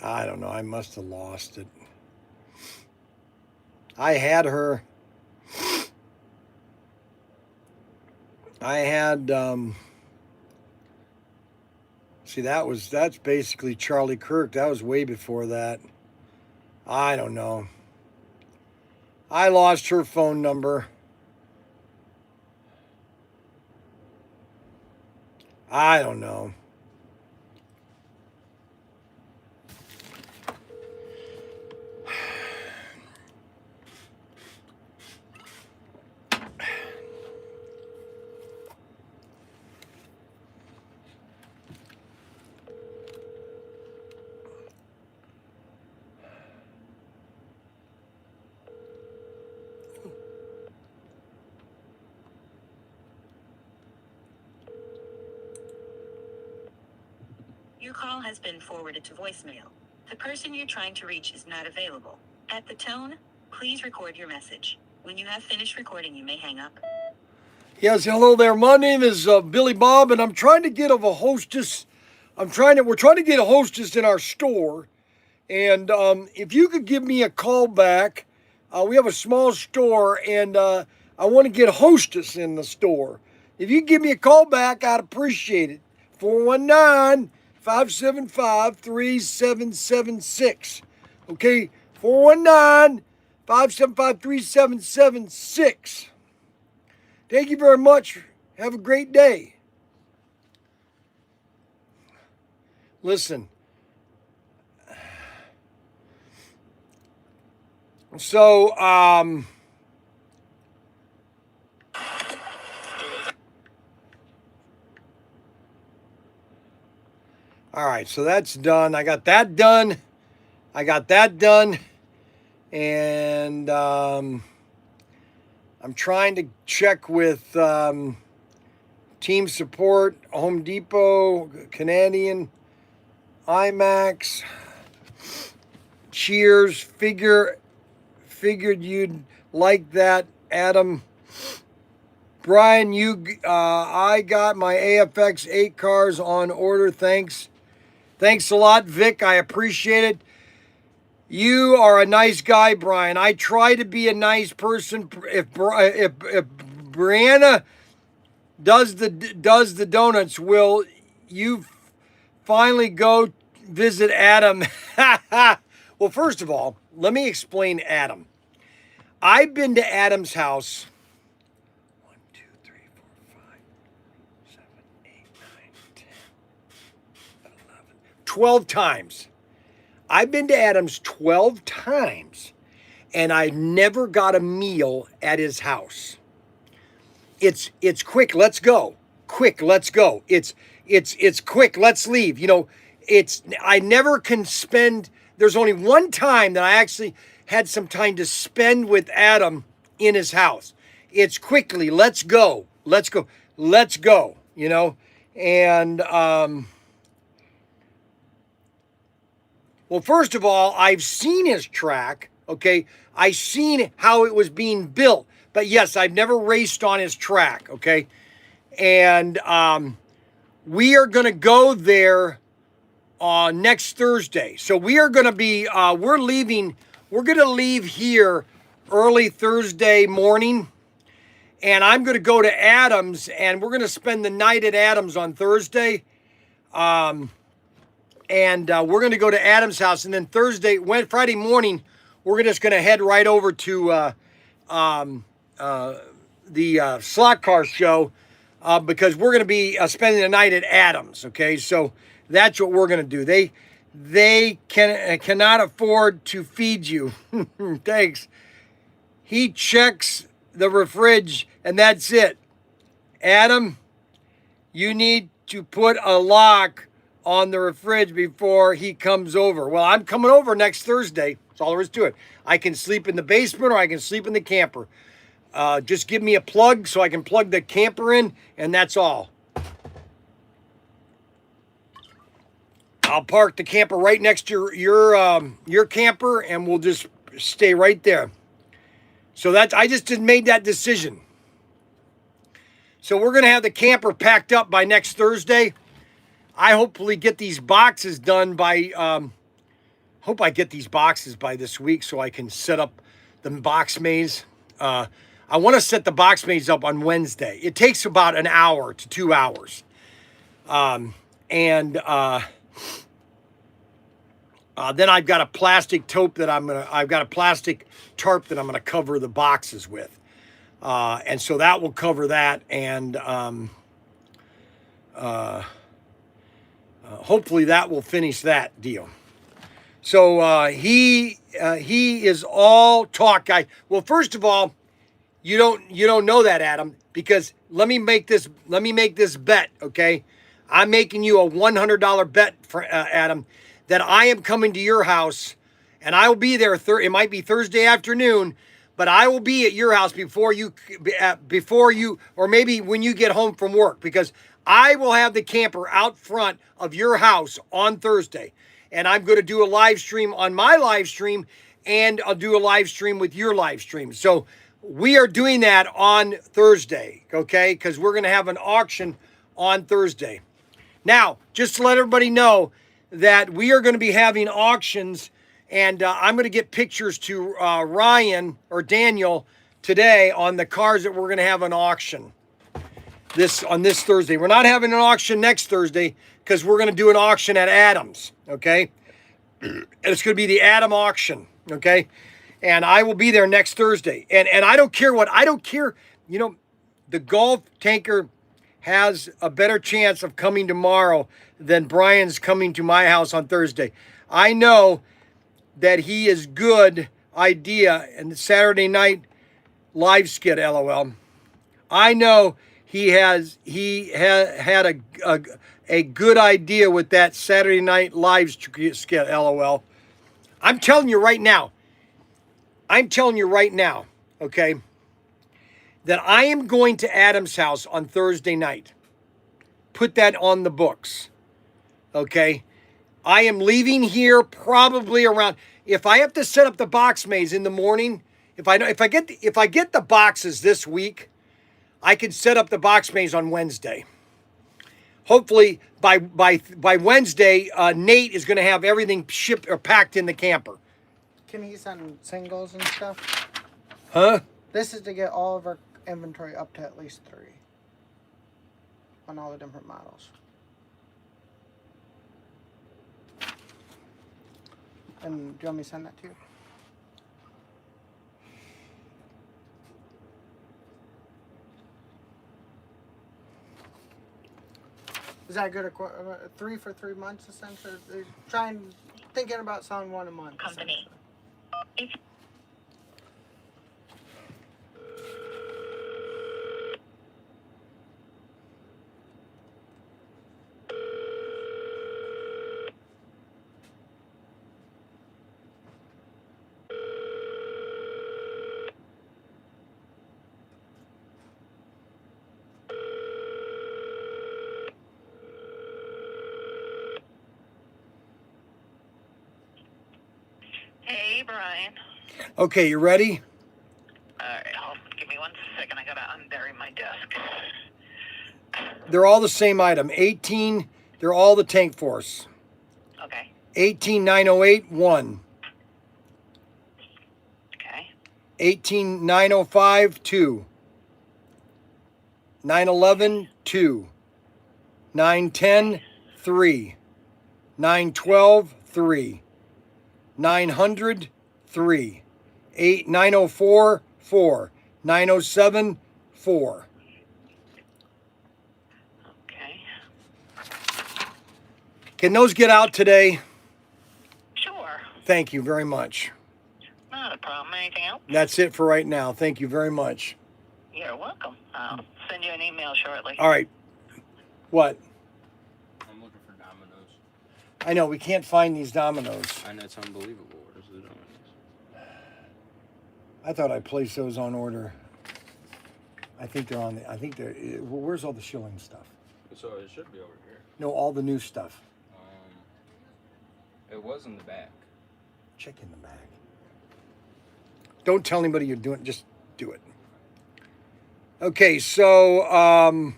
I don't know. I must have lost it. I had her. I had, see, that's basically Charlie Kirk. That was way before that. I don't know. I lost her phone number. I don't know.
Your call has been forwarded to voicemail. The person you're trying to reach is not available. At the tone, please record your message. When you have finished recording, you may hang up.
Yes, hello there. My name is Billy Bob, and I'm trying to get a hostess. We're trying to get a hostess in our store. And if you could give me a call back, we have a small store, and I want to get a hostess in the store. If you could give me a call back, I'd appreciate it. 419-575-3776. Okay, 419-575-3776. Thank you very much. Have a great day. Listen. So, all right, so that's done. I got that done. And I'm trying to check with team support, Home Depot, Canadian, IMAX, Cheers. Figured you'd like that, Adam. Bryan, I got my AFX 8 cars on order. Thanks a lot, Vic. I appreciate it. You are a nice guy, Bryan. I try to be a nice person. If Brianna does the donuts, will you finally go visit Adam? Well, first of all, let me explain Adam. I've been to Adam's house 12 times. I've been to Adam's 12 times, and I never got a meal at his house. It's quick, let's go. Quick, let's go. It's quick, let's leave. You know, I never can spend. There's only one time that I actually had some time to spend with Adam in his house. It's quickly, let's go. You know, and well, first of all, I've seen his track, okay? I've seen how it was being built. But yes, I've never raced on his track, okay? And we are going to go there next Thursday. So we are going to be, we're going to leave here early Thursday morning. And I'm going to go to Adams, and we're going to spend the night at Adams on Thursday. And we're going to go to Adam's house, and then Friday morning, we're just going to head right over to the slot car show because we're going to be spending the night at Adams. Okay, so that's what we're going to do. They cannot afford to feed you. Thanks. He checks the fridge, and that's it. Adam, you need to put a lock on the fridge before he comes over. Well, I'm coming over next Thursday. That's all there is to it. I can sleep in the basement or I can sleep in the camper. Just give me a plug so I can plug the camper in, and that's all. I'll park the camper right next to your camper, and we'll just stay right there. So I just made that decision. So we're going to have the camper packed up by next Thursday. I hopefully get these boxes done by hope I get these boxes by this week so I can set up the box maze. I want to set the box maze up on Wednesday. It takes about an hour to 2 hours. Then I've got a plastic tarp that I'm gonna cover the boxes with. And so that will cover that, and hopefully that will finish that deal. So he is all talk, guy. Well, first of all, you don't know that, Adam, because let me make this bet, okay? I'm making you a $100 bet for Adam, that I am coming to your house, and I will be there. It might be Thursday afternoon, but I will be at your house before you, or maybe when you get home from work, because I will have the camper out front of your house on Thursday, and I'm going to do a live stream on my live stream, and I'll do a live stream with your live stream. So we are doing that on Thursday, okay? Because we're going to have an auction on Thursday. Now, just to let everybody know that we are going to be having auctions, and I'm going to get pictures to Ryan or Daniel today on the cars that we're going to have an auction on this Thursday. We're not having an auction next Thursday because we're going to do an auction at Adams, okay? And it's going to be the Adam auction, okay? And I will be there next Thursday. And I don't care, you know, the Golf Tanker has a better chance of coming tomorrow than Bryan's coming to my house on Thursday. I know that he is good idea and the Saturday night live skit, LOL. I know he had a good idea with that Saturday night live skit, LOL. I'm telling you right now, okay, that I am going to Adam's house on Thursday night. Put that on the books, okay? I am leaving here probably around, if I have to set up the box maze in the morning, if I get the boxes this week, I can set up the box maze on Wednesday. Hopefully by Wednesday, Nate is going to have everything shipped or packed in the camper.
Can he send singles and stuff?
Huh?
This is to get all of our inventory up to at least 3 on all the different models. And do you want me to send that to you? Is that good? 3 for 3 months, essentially. Thinking about selling 1 a month.
Company. Hey, Bryan.
Okay, you ready?
Alright, give me 1 second. I gotta unbury my desk.
They're all the same item. 18, they're all the Tank Force.
Okay.
18908, 1.
Okay.
18905, 2. 911, 2. 910, 3. 912, 3. 900, 3. 904, 4. 907, 4.
Okay.
Can those get out today?
Sure.
Thank you very much.
Not a problem. Anything else?
That's it for right now. Thank you very much.
You're welcome. I'll send you an email shortly.
All right. What?
I'm looking for dominoes.
I know, we can't find these dominoes.
And it's unbelievable. Where's the dominoes?
I thought I placed those on order. I think they're where's all the shilling stuff?
So it should be over here.
No, all the new stuff.
It was in the back.
Check in the bag. Don't tell anybody you're doing it, just do it. Okay, so,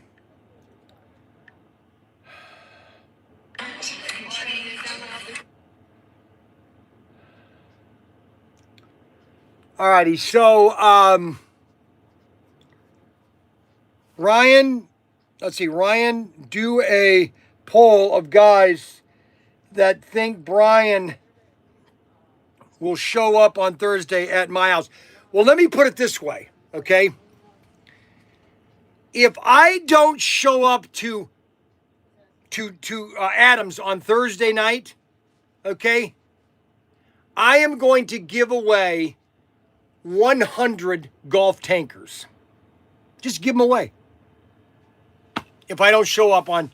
Alrighty, so Ryan, let's see, Ryan, do a poll of guys that think Bryan will show up on Thursday at my house. Well, let me put it this way, okay? If I don't show up to Adams on Thursday night, okay, I am going to give away 100 golf tankers. Just give them away. If I don't show up on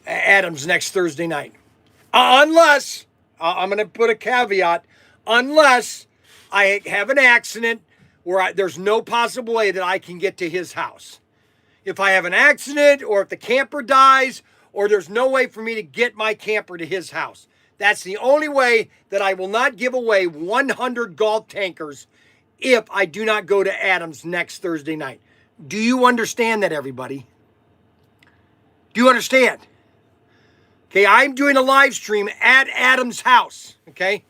Adams next Thursday night, unless I'm going to put a caveat, unless I have an accident where there's no possible way that I can get to his house. If I have an accident, or if the camper dies, or there's no way for me to get my camper to his house, that's the only way that I will not give away 100 golf tankers if I do not go to Adams next Thursday night. Do you understand that, everybody? Do you understand? Okay, I'm doing a live stream at Adam's house, okay?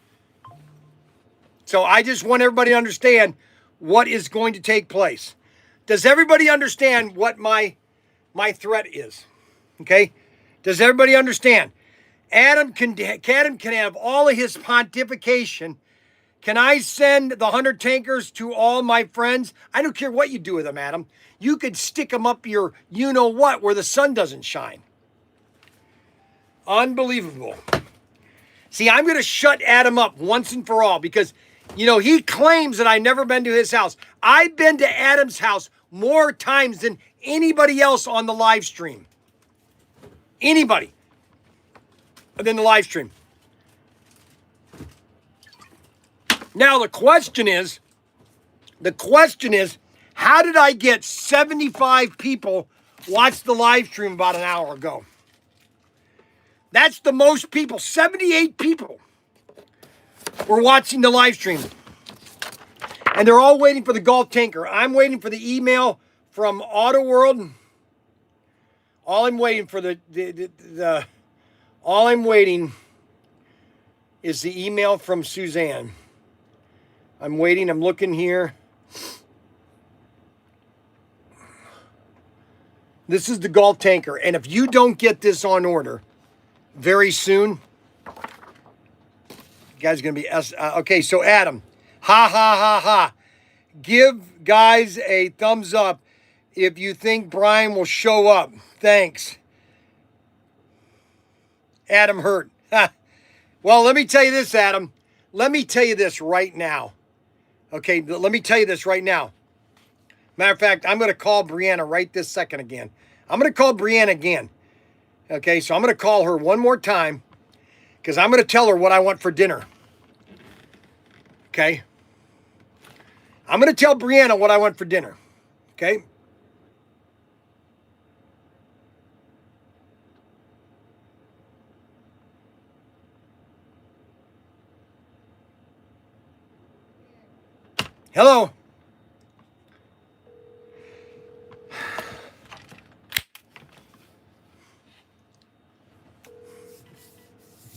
So I just want everybody to understand what is going to take place. Does everybody understand what my threat is? Okay? Does everybody understand? Adam can have all of his pontification. Can I send the 100 tankers to all my friends? I don't care what you do with them, Adam. You could stick them up your you-know-what where the sun doesn't shine. Unbelievable. See, I'm going to shut Adam up once and for all because, he claims that I've never been to his house. I've been to Adam's house more times than anybody else on the live stream. Anybody than the live stream. Now, the question is, how did I get 75 people watch the live stream about an hour ago? That's the most people. 78 people were watching the live stream. And they're all waiting for the golf tanker. I'm waiting for the email from Auto World. All I'm waiting for all I'm waiting is the email from Suzanne. I'm waiting. I'm looking here. This is the golf tanker. And if you don't get this on order very soon, you guys are going to be... okay, so Adam. Ha, ha, ha, ha. Give guys a thumbs up if you think Bryan will show up. Thanks. Adam Hurt. Well, let me tell you this, Adam. Let me tell you this right now. Okay, let me tell you this right now. Matter of fact, I'm going to call Brianna right this second again. I'm going to call Brianna again. Okay, so I'm going to call her one more time because I'm going to tell her what I want for dinner. Okay? I'm going to tell Brianna what I want for dinner. Okay? Hello?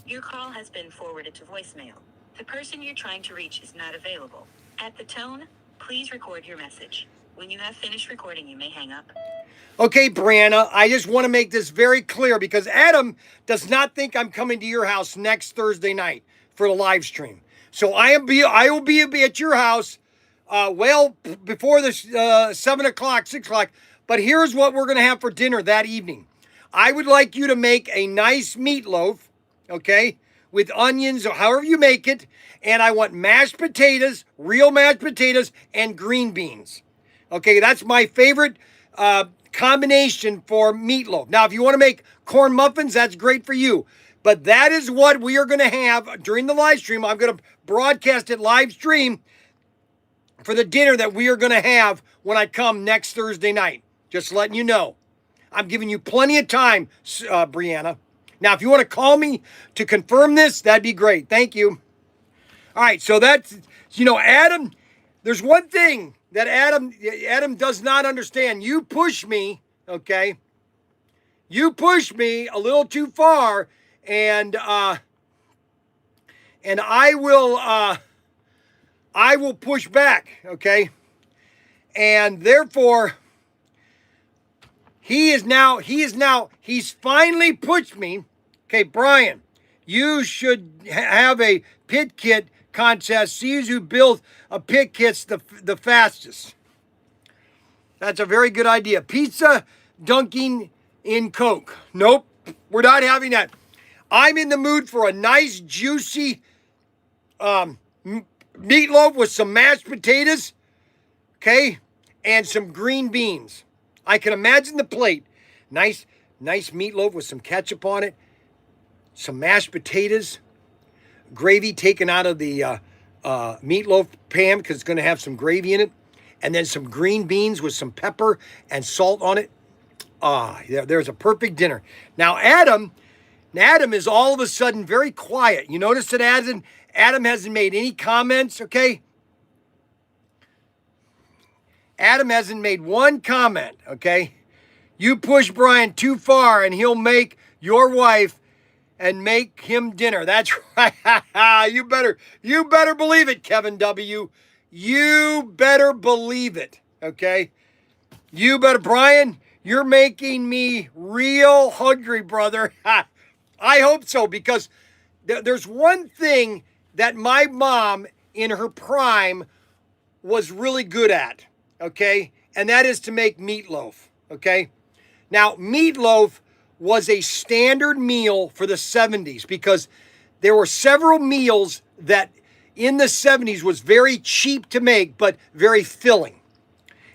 Your call has been forwarded to voicemail. The person you're trying to reach is not available. At the tone, please record your message. When you have finished recording, you may hang up.
Okay, Brianna, I just want to make this very clear because Adam does not think I'm coming to your house next Thursday night for the live stream. So I will be at your house before the 7 o'clock, 6 o'clock. But here's what we're going to have for dinner that evening. I would like you to make a nice meatloaf, okay, with onions or however you make it. And I want mashed potatoes, real mashed potatoes, and green beans. Okay, that's my favorite combination for meatloaf. Now, if you want to make corn muffins, that's great for you. But that is what we are going to have during the live stream. I'm going to broadcast it live stream for the dinner that we are going to have when I come next Thursday night. Just letting you know. I'm giving you plenty of time, Brianna. Now, if you want to call me to confirm this, that'd be great. Thank you. All right, so that's, Adam, there's one thing that Adam does not understand. You push me, okay? You push me a little too far, and and I will push back, okay? And therefore, he's finally pushed me. Okay, Bryan, you should have a pit kit contest. See who builds a pit kit's the fastest. That's a very good idea. Pizza dunking in Coke. Nope, we're not having that. I'm in the mood for a nice, juicy meatloaf with some mashed potatoes, okay, and some green beans. I can imagine the plate. Nice meatloaf with some ketchup on it, some mashed potatoes, gravy taken out of the meatloaf pan because it's going to have some gravy in it, and then some green beans with some pepper and salt on it. There's a perfect dinner. Now, Adam is all of a sudden very quiet. You notice that Adam hasn't made any comments, okay? Adam hasn't made one comment, okay? You push Bryan too far and he'll make your wife and make him dinner. That's right. You better believe it, Kevin W. You better believe it, okay? You better, Bryan, you're making me real hungry, brother. I hope so, because there's one thing that my mom in her prime was really good at, okay? And that is to make meatloaf, okay? Now, meatloaf was a standard meal for the 70s because there were several meals that in the 70s was very cheap to make, but very filling.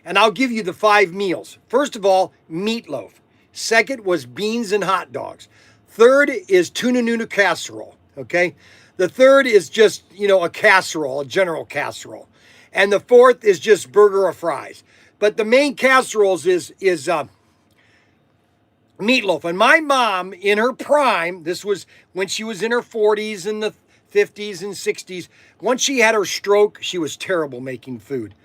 And I'll give you the 5 meals. First of all, meatloaf. Second was beans and hot dogs. Third is tuna noodle casserole, okay? The third is just, a casserole, a general casserole. And the fourth is just burger or fries. But the main casseroles is meatloaf. And my mom, in her prime, this was when she was in her 40s and the 50s and 60s. Once she had her stroke, she was terrible making food.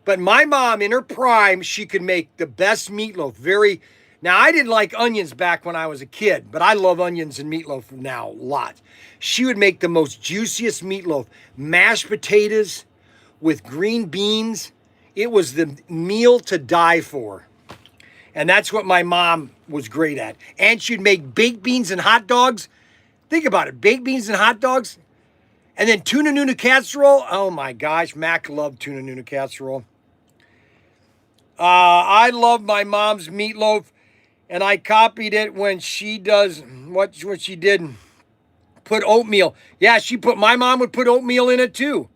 But my mom, in her prime, she could make the best meatloaf. Now, I didn't like onions back when I was a kid, but I love onions and meatloaf now a lot. She would make the most juiciest meatloaf. Mashed potatoes with green beans. It was the meal to die for. And that's what my mom was great at. And she'd make baked beans and hot dogs. Think about it, baked beans and hot dogs. And then tuna noodle casserole. Oh my gosh, Mac loved tuna noodle casserole. I love my mom's meatloaf, and I copied it when she does what she did. Put oatmeal. Yeah, my mom would put oatmeal in it too.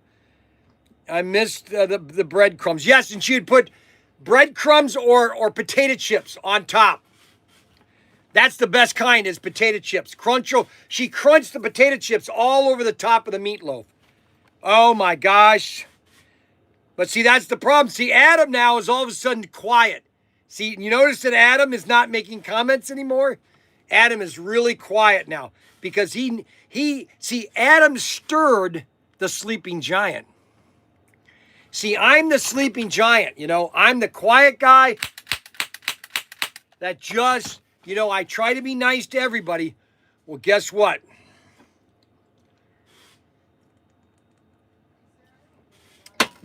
I missed the breadcrumbs. Yes, and she would put breadcrumbs or potato chips on top. That's the best kind, is potato chips. She crunched the potato chips all over the top of the meatloaf. Oh my gosh. But see, that's the problem. See, Adam now is all of a sudden quiet. See, you notice that Adam is not making comments anymore? Adam is really quiet now because Adam stirred the sleeping giant. See, I'm the sleeping giant, I'm the quiet guy that just, I try to be nice to everybody. Well, guess what?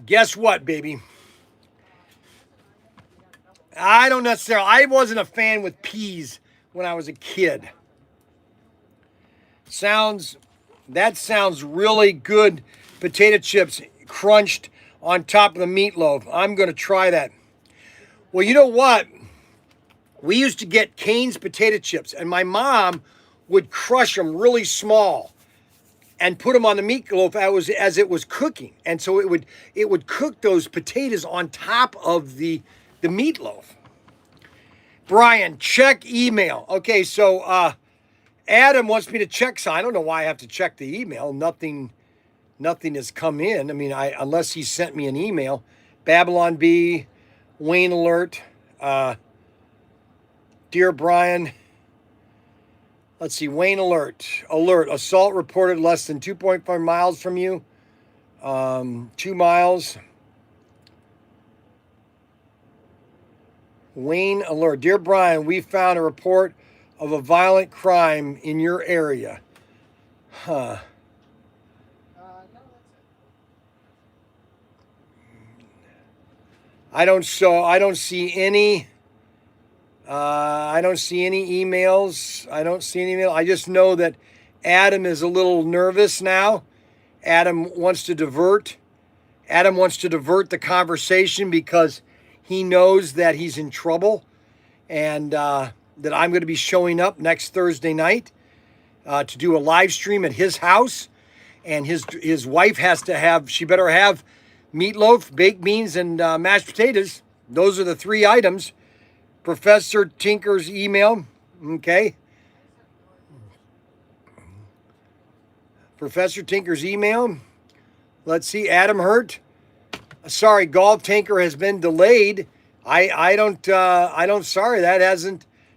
Guess what, baby? I wasn't a fan with peas when I was a kid. That sounds really good. Potato chips crunched on top of the meatloaf. I'm going to try that. Well, you know what? We used to get Cane's potato chips, and my mom would crush them really small and put them on the meatloaf as it was cooking. And so it would cook those potatoes on top of the meatloaf. Bryan, check email. Okay, so Adam wants me to check. So I don't know why I have to check the email. Nothing has come in. I mean, unless he sent me an email. Babylon B, Wayne Alert, Dear Bryan. Let's see, Wayne Alert. Assault reported less than 2.5 miles from you. 2 miles. Wayne Alert. Dear Bryan, we found a report of a violent crime in your area. I don't see any. I don't see any emails. I don't see any email. I just know that Adam is a little nervous now. Adam wants to divert the conversation because he knows that he's in trouble, and that I'm going to be showing up next Thursday night to do a live stream at his house, and his wife she better have meatloaf, baked beans, and mashed potatoes. Those are the 3 items. Professor Tinker's email, okay. Professor Tinker's email. Let's see, Adam Hurt. Sorry, Golf Tinker has been delayed. I don't. Sorry, that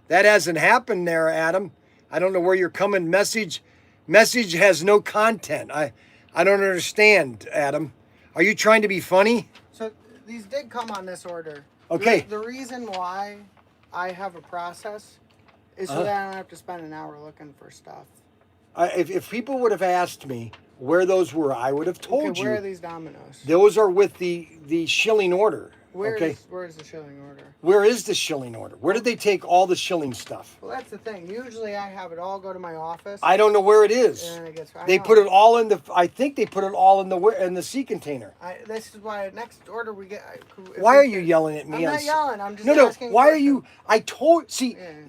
hasn't happened there, Adam. I don't know where you're coming. Message has no content. I don't understand, Adam. Are you trying to be funny?
So these did come on this order.
Okay.
The reason why I have a process is so that I don't have to spend an hour looking for stuff.
If people would have asked me where those were, I would have told you.
Where are these dominoes?
Those are with the shilling order.
Where
okay.
Where is the shilling order?
Where is the shilling order? Where did they take all the shilling stuff?
Well, that's the thing. Usually I have it all go to my office.
I don't know where it is.
And it gets,
they put it all in the. I think they put it all in the sea container.
This is why next order we get.
Why are you yelling at me?
I'm not yelling. I'm just asking.
Why are you?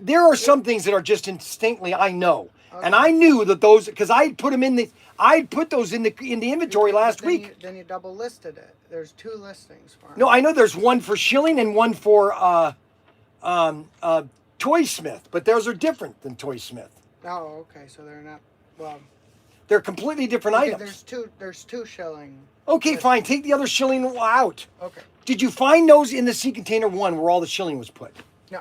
There are some things that are just instinctively I know, and I knew that those because I put them in the. I put those in the inventory last week.
Then you double listed it. There's 2 listings for them.
No, I know there's one for shilling and one for Toy Smith, but those are different than Toy Smith.
Oh, okay. So they're not. Well,
they're completely different items.
There's two shilling.
Okay, fine. Take the other shilling out.
Okay.
Did you find those in the sea container 1 where all the shilling was put?
No,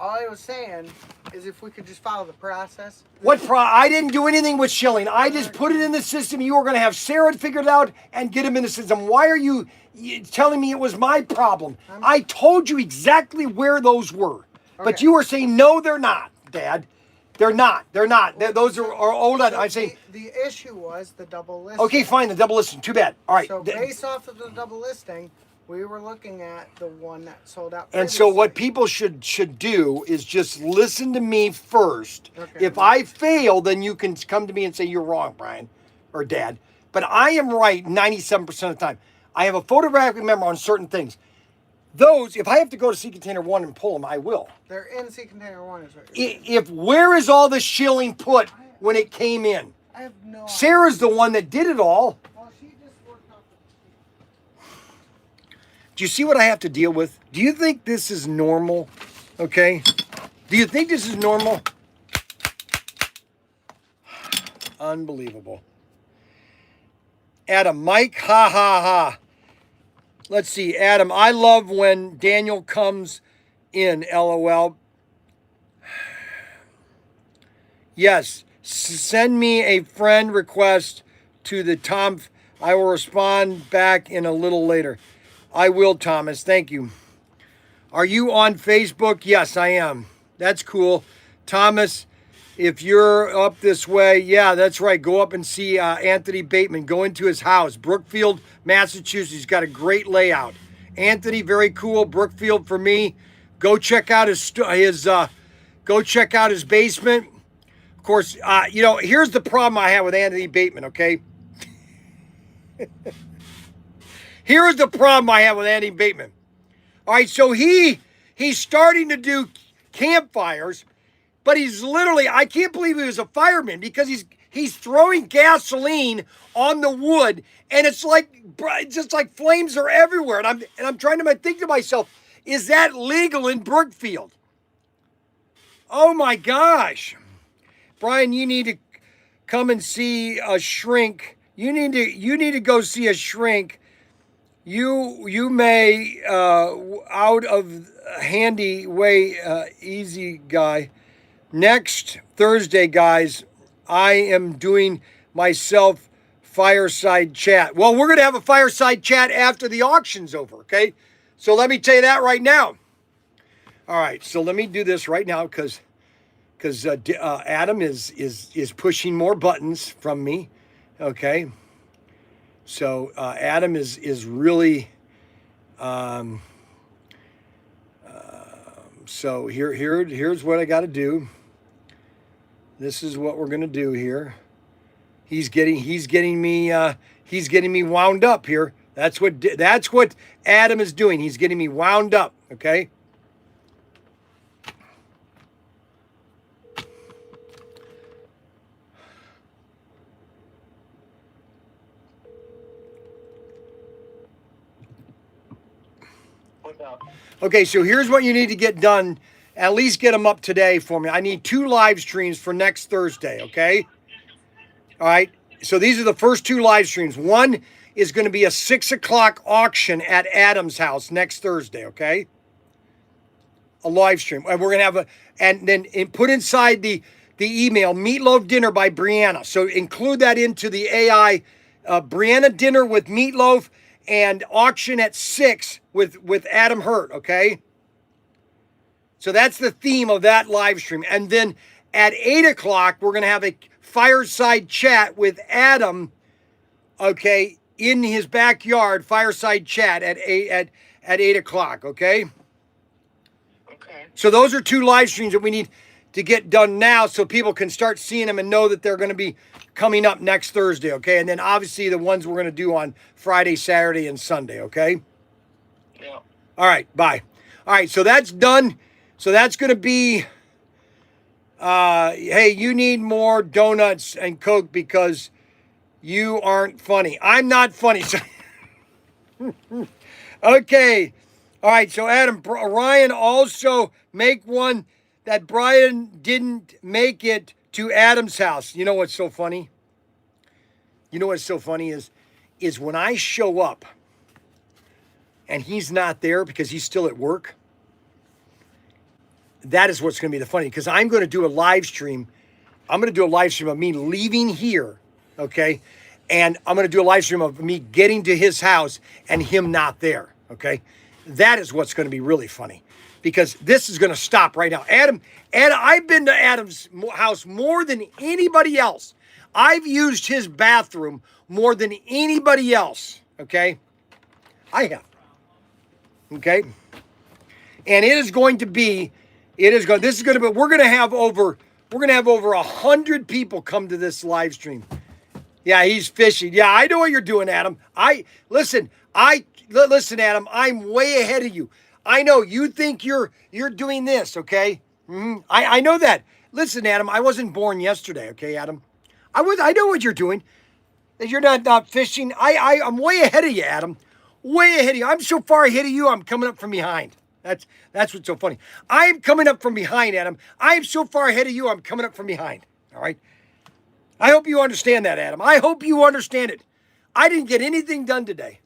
all I was saying is if we could just follow the process.
I didn't do anything with shilling. I just put it in the system. You were going to have Sarah figure it out and get them in the system. Why are you telling me it was my problem? I told you exactly where those were. Okay. But you were saying, no, they're not, Dad. They're not. Those are old. I say
the issue was the double listing.
Okay, fine. The double listing. Too bad. All right.
So based off of the double listing, we were looking at the one that sold out previously.
And so what people should do is just listen to me first. Okay. If I fail, then you can come to me and say you're wrong, Brian or Dad. But I am right 97% of the time. I have a photographic memory on certain things. Those, if I have to go to Sea Container 1 and pull them, I will.
They're in Sea Container 1 is what
you're saying. Where is all the shilling put when it came in?
I have no idea.
Sarah's the one that did it all.
Well, she just worked off
Do you see what I have to deal with? Do you think this is normal? Okay? Do you think this is normal? Unbelievable. Adam, Mike, ha ha ha. Let's see, Adam, I love when Daniel comes in, LOL. Yes, send me a friend request to the Tom. I will respond back in a little later. I will, Thomas. Thank you. Are you on Facebook? Yes, I am. That's cool. Thomas, if you're up this way, yeah, that's right. Go up and see Anthony Bateman. Go into his house, Brookfield, Massachusetts. He's got a great layout. Anthony, very cool. Brookfield for me. Go check out his basement. Of course, here's the problem I have with Anthony Bateman, okay? Here's the problem I have with Anthony Bateman. All right, so he's starting to do campfires, but he's literally, I can't believe he was a fireman because he's throwing gasoline on the wood, and it's just like flames are everywhere. And I'm trying to think to myself, is that legal in Brookfield? Oh my gosh. Brian, you need to come and see a shrink. You need to go see a shrink. You may out of handy way, easy guy. Next Thursday, guys, I am doing myself fireside chat. Well, we're going to have a fireside chat after the auction's over, okay? So let me tell you that right now. All right, so let me do this right now because Adam is pushing more buttons from me, okay? So Adam is really So here's what I got to do. This is what we're gonna do here. He's getting me wound up here. That's what Adam is doing. He's getting me wound up. Okay. Okay, so here's what you need to get done. At least get them up today for me. I need 2 live streams for next Thursday, okay? All right, so these are the first 2 live streams. One is going to be a 6 o'clock auction at Adam's house next Thursday, okay? A live stream. And we're going to have and then put inside the email, Meatloaf Dinner by Brianna. So include that into the AI Brianna dinner with Meatloaf and auction at 6 with Adam Hurt, okay? So that's the theme of that live stream. And then at 8 o'clock, we're going to have a fireside chat with Adam, okay, in his backyard, fireside chat at 8 o'clock, okay?
Okay.
So those are 2 live streams that we need to get done now so people can start seeing them and know that they're going to be coming up next Thursday, okay? And then obviously the ones we're going to do on Friday, Saturday, and Sunday, okay?
Yeah.
All right, bye. All right, so that's done. So that's going to be, hey, you need more donuts and Coke because you aren't funny. I'm not funny. So okay. All right, so Adam, Ryan also make one that Bryan didn't make it to Adam's house. You know what's so funny? You know what's so funny is when I show up and he's not there because he's still at work, that is what's going to be the funny, because I'm going to do a live stream. I'm going to do a live stream of me leaving here, okay? And I'm going to do a live stream of me getting to his house and him not there, okay? That is what's going to be really funny, because this is going to stop right now. Adam, I've been to Adam's house more than anybody else. I've used his bathroom more than anybody else, okay? I have, okay? And it is going to be, we're going to have over 100 people come to this live stream. Yeah, he's fishing. Yeah, I know what you're doing, Adam. Listen, Adam, I'm way ahead of you. I know you think you're doing this, okay? I know that. Listen, Adam, I wasn't born yesterday, okay, Adam? I know what you're doing. That you're not fishing. I'm way ahead of you, Adam. Way ahead of you. I'm so far ahead of you, I'm coming up from behind. That's what's so funny. I'm coming up from behind, Adam. I'm so far ahead of you, I'm coming up from behind. All right? I hope you understand that, Adam. I hope you understand it. I didn't get anything done today.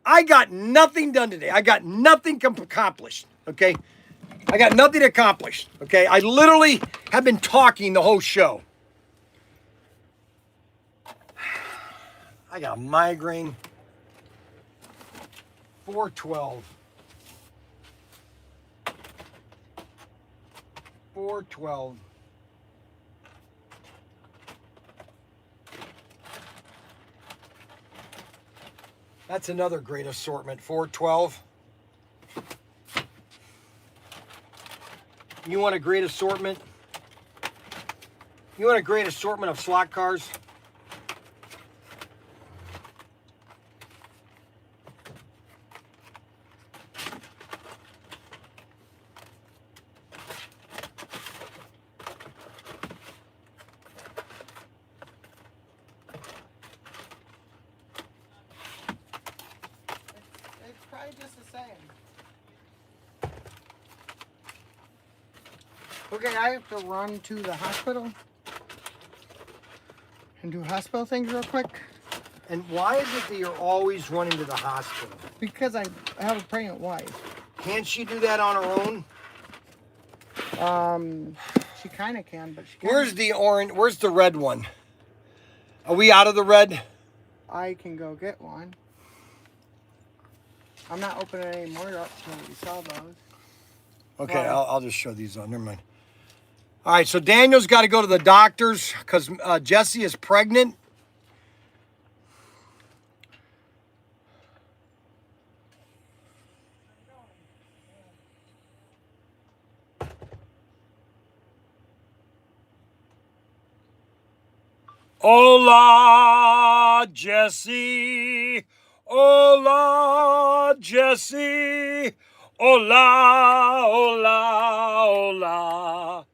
I got nothing done today. I got nothing accomplished, okay? I got nothing accomplished, okay? I literally have been talking the whole show. I got a migraine. 412. 412. That's another great assortment. 412. You want a great assortment? You want a great assortment of slot cars?
It's probably just the same. Okay, I have to run to the hospital and do hospital things real quick.
And why is it that you're always running to the hospital?
Because I have a pregnant wife.
Can't she do that on her own?
She kind of can, but she can't.
Where's the orange? Where's the red one? Are we out of the red?
I can go get one. I'm not opening any more up until we sell those.
Okay,
Why?
I'll just show these on. Never mind. All right, so Daniel's got to go to the doctor's because Jessie is pregnant. Hola, Jesse. Hola, Jesse. Hola, hola, hola.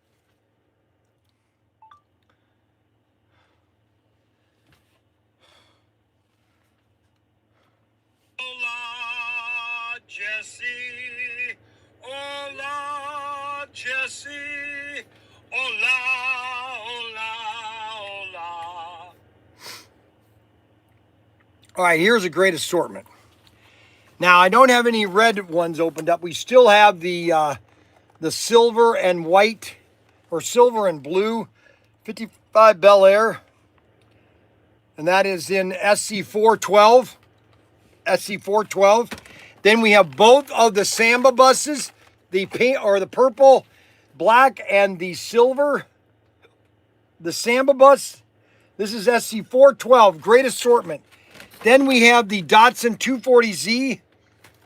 Hola, Jesse. Hola, Jesse. Hola, hola, hola. All right, here's a great assortment. Now, I don't have any red ones opened up. We still have the silver and white, or silver and blue 55 Bel Air. And that is in SC412. SC412. Then we have both of the Samba buses, the pink or the purple, black, and the silver. The Samba bus. This is SC412. Great assortment. Then we have the Datsun 240Z.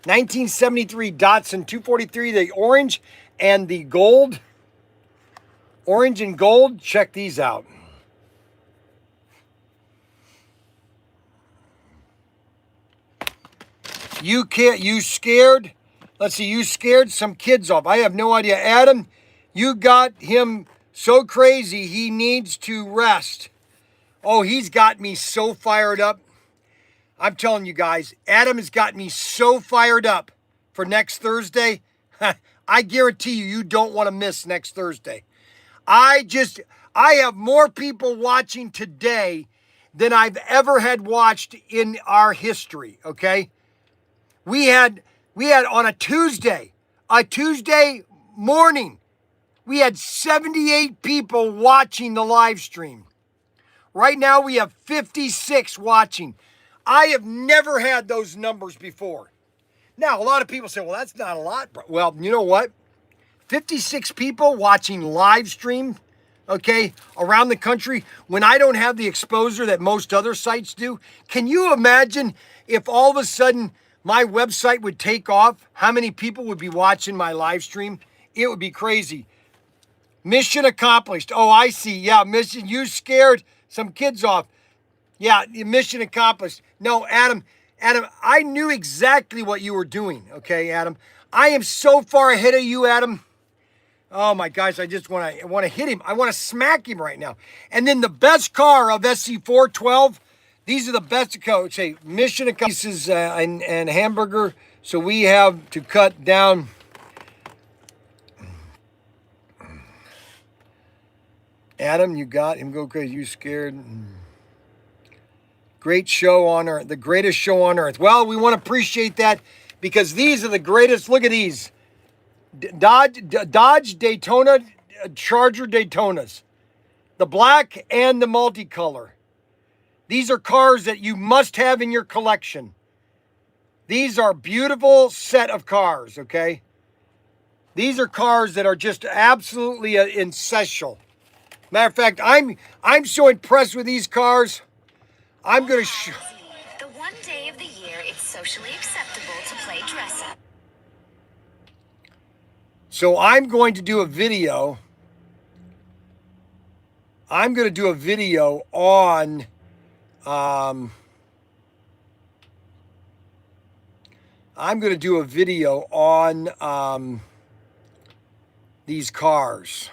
1973 Datsun 243, the orange and the gold. Orange and gold, check these out. You scared? Let's see, you scared some kids off. I have no idea. Adam, you got him so crazy he needs to rest. Oh, he's got me so fired up. I'm telling you guys, Adam has got me so fired up for next Thursday. I guarantee you don't want to miss next Thursday. I have more people watching today than I've ever had watched in our history, okay? We had on a Tuesday morning, we had 78 people watching the live stream. Right now we have 56 watching. I have never had those numbers before. Now, a lot of people say, well, that's not a lot. Bro. Well, you know what? 56 people watching live stream, okay, around the country when I don't have the exposure that most other sites do. Can you imagine if all of a sudden my website would take off, how many people would be watching my live stream? It would be crazy. Mission accomplished. Oh, I see. Yeah, mission. You scared some kids off. Yeah, mission accomplished. No, Adam, I knew exactly what you were doing. Okay, Adam. I am so far ahead of you, Adam. Oh my gosh, I just want to hit him. I want to smack him right now. And then the best car of SC412. These are the best coach. Say mission pieces and hamburger. So we have to cut down. Adam, you got him. Go crazy. You scared. Great show on earth. The greatest show on earth. Well, we want to appreciate that because these are the greatest. Look at these. Dodge Daytona, Charger Daytonas. The black and the multicolor. These are cars that you must have in your collection. These are beautiful set of cars, okay? These are cars that are just absolutely essential. Matter of fact, I'm so impressed with these cars. I'm going to
the one day of the year it's socially acceptable to play dress up.
So I'm going to do a video. I'm going to do a video on these cars.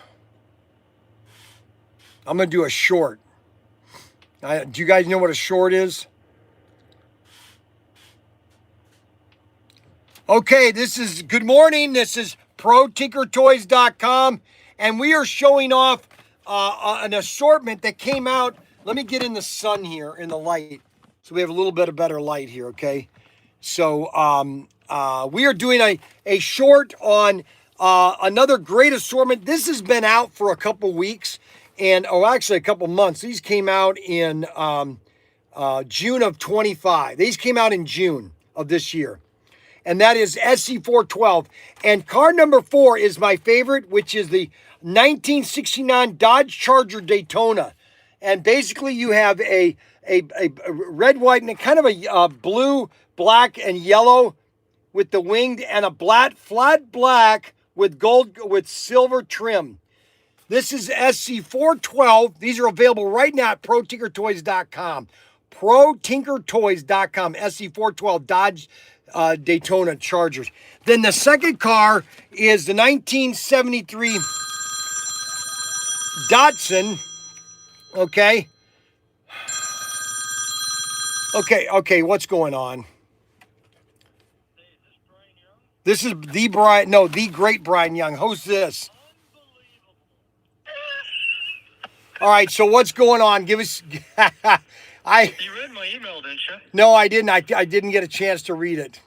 I'm going to do a short. Do you guys know what a short is? Okay, this is good morning. This is ProTinkerToys.com, and we are showing off an assortment that came out. Let me get in the sun here, in the light, so we have a little bit of better light here, okay? So we are doing a short on another great assortment. This has been out for a couple weeks, and actually a couple months. These came out in June of 25. These came out in June of this year. And that is SC412. And car number 4 is my favorite, which is the 1969 Dodge Charger Daytona. And basically you have a red, white, and kind of a blue, black, and yellow with the winged, and a flat black with gold, with silver trim. This is SC412. These are available right now at ProTinkerToys.com. ProTinkerToys.com. SC412 Dodge Daytona Chargers. Then the second car is the 1973 Datsun. Okay. Okay, what's going on? This is the Bryan, no, the great Bryan Young. Who's this? All right, so what's going on? Give us.
You read my email, didn't you?
No, I didn't. I didn't get a chance to read it.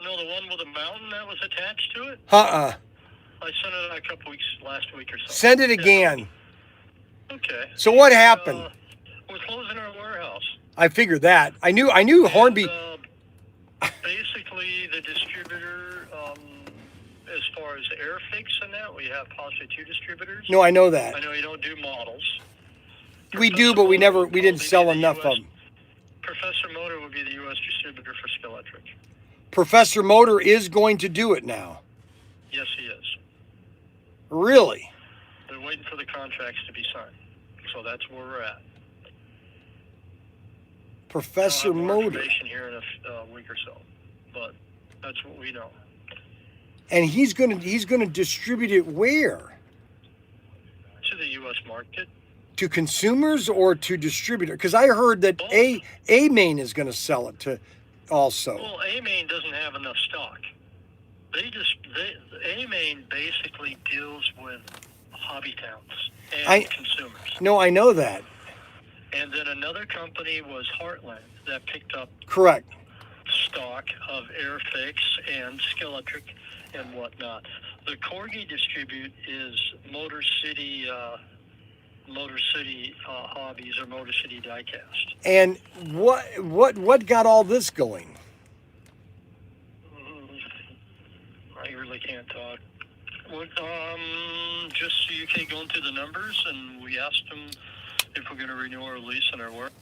No, the one with the mountain that was attached to it?
I
sent it out a couple weeks, last week or so.
Send it again.
Okay.
So what happened?
We're closing our warehouse.
I figured that. I knew Hornby.
Basically, the distributor, as far as Airfix and that, we have possibly 2 distributors.
No, I know that.
I know you don't do models.
We do, but we didn't sell enough of them.
Professor Motor would be the U.S. distributor for Skeletric.
Professor Motor is going to do it now.
Yes, he is.
Really?
They're waiting for the contracts to be signed. So that's where we're at.
Professor
I'll have more
Motor.
information here in a week or so, but that's what we know.
And he's gonna distribute it where?
To the U.S. market.
To consumers or to distributor? Because I heard that A-Main is going to sell it to also.
Well, A-Main doesn't have enough stock. A-Main basically deals with hobby towns and consumers.
No, I know that.
And then another company was Heartland that picked up
Correct.
stock of Airfix and Skeletric and whatnot. The Corgi distribute is Motor City Hobbies or Motor City Diecast.
And what got all this going?
I really can't talk. Just UK going through the numbers, and we asked them if we're going to renew our lease and our work.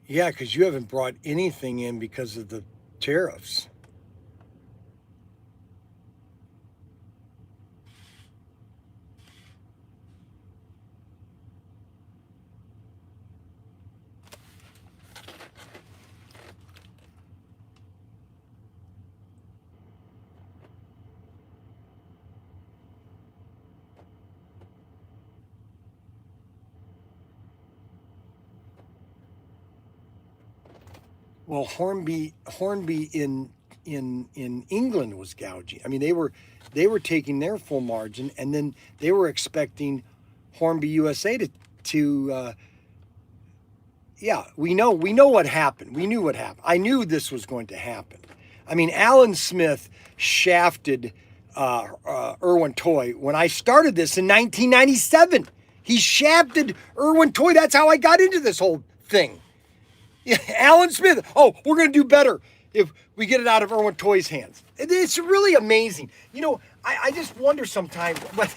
Yeah, because you haven't brought anything in because of the tariffs. Well, Hornby in England was gouging. I mean, they were taking their full margin, and then they were expecting Hornby USA to yeah, we know what happened. We knew what happened. I knew this was going to happen. I mean, Alan Smith shafted Irwin Toy when I started this in 1997. He shafted Irwin Toy. That's how I got into this whole thing. Yeah, Alan Smith. Oh, we're going to do better if we get it out of Irwin Toy's hands. It's really amazing. You know, I just wonder sometimes, but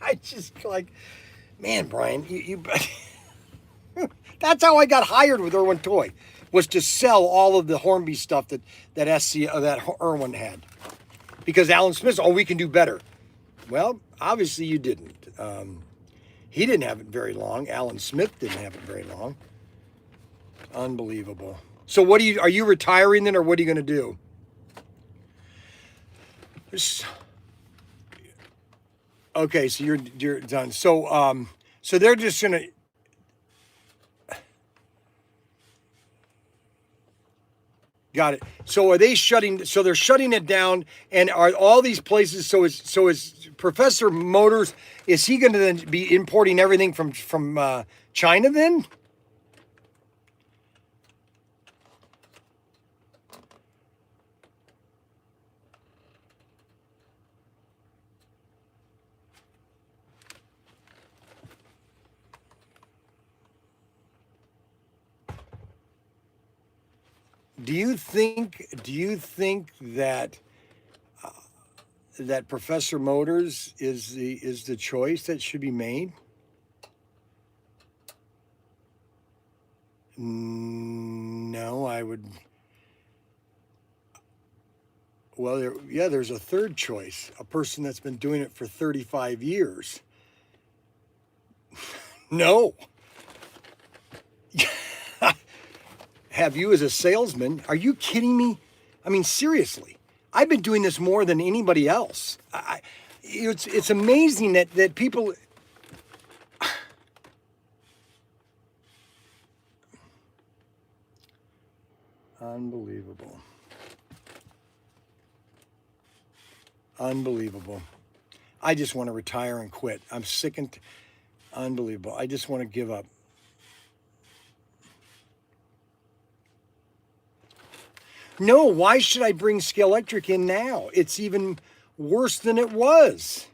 I just like, man, Bryan, you that's how I got hired with Irwin Toy, was to sell all of the Hornby stuff that Irwin had. Because Alan Smith, we can do better. Well, obviously you didn't. He didn't have it very long. Alan Smith didn't have it very long. Unbelievable. So are you retiring then, or what are you going to do? Okay, so you're done. So so they're just going to. Got it. So are they shutting? So they're shutting it down, and are all these places? So is Professor Motors? Is he going to then be importing everything from China then? Do you think that that Professor Motors is the choice that should be made? No, I would. Well, there's a third choice. A person that's been doing it for 35 years. No. Have you as a salesman? Are you kidding me? I mean, seriously. I've been doing this more than anybody else. It's amazing that people. Unbelievable. Unbelievable. I just want to retire and quit. I'm sick and unbelievable. I just want to give up. No, why should I bring Scale Electric in now? It's even worse than it was.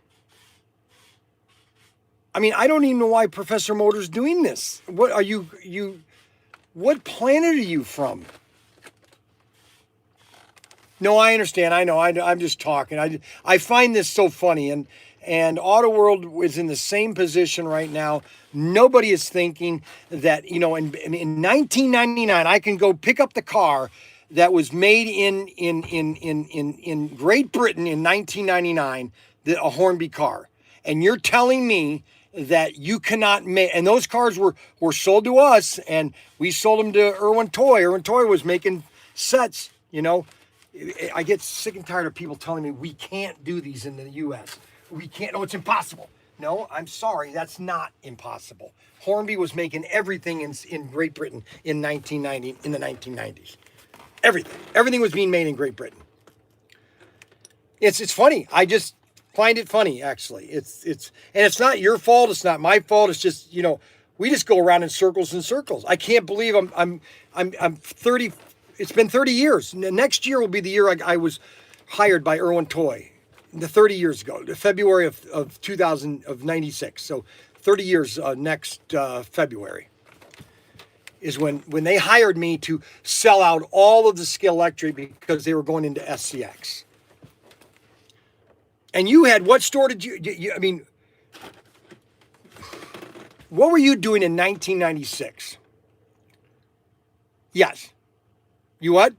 I mean, I don't even know why Professor Motor's doing this. What are you what planet are you from? No, I understand. I know. I'm just talking. I find this so funny, and Auto World is in the same position right now. Nobody is thinking that, in 1999 I can go pick up the car that was made in Great Britain in 1999, a Hornby car, and you're telling me that you cannot make, and those cars were sold to us, and we sold them to Irwin Toy. Irwin Toy was making sets, I get sick and tired of people telling me we can't do these in the U.S. We can't. Oh, it's impossible. No, I'm sorry. That's not impossible. Hornby was making everything in Great Britain in the 1990s. Everything was being made in Great Britain. It's funny. I just find it funny, actually. And it's not your fault. It's not my fault. It's just, we just go around in circles and circles. I can't believe I'm 30. It's been 30 years. Next year will be the year I was hired by Irwin Toy, 30 years ago, February of 96. So 30 years next February is when they hired me to sell out all of the Scale Electric because they were going into SCX. And you had, what store did you I mean, what were you doing in 1996? Yes. You what?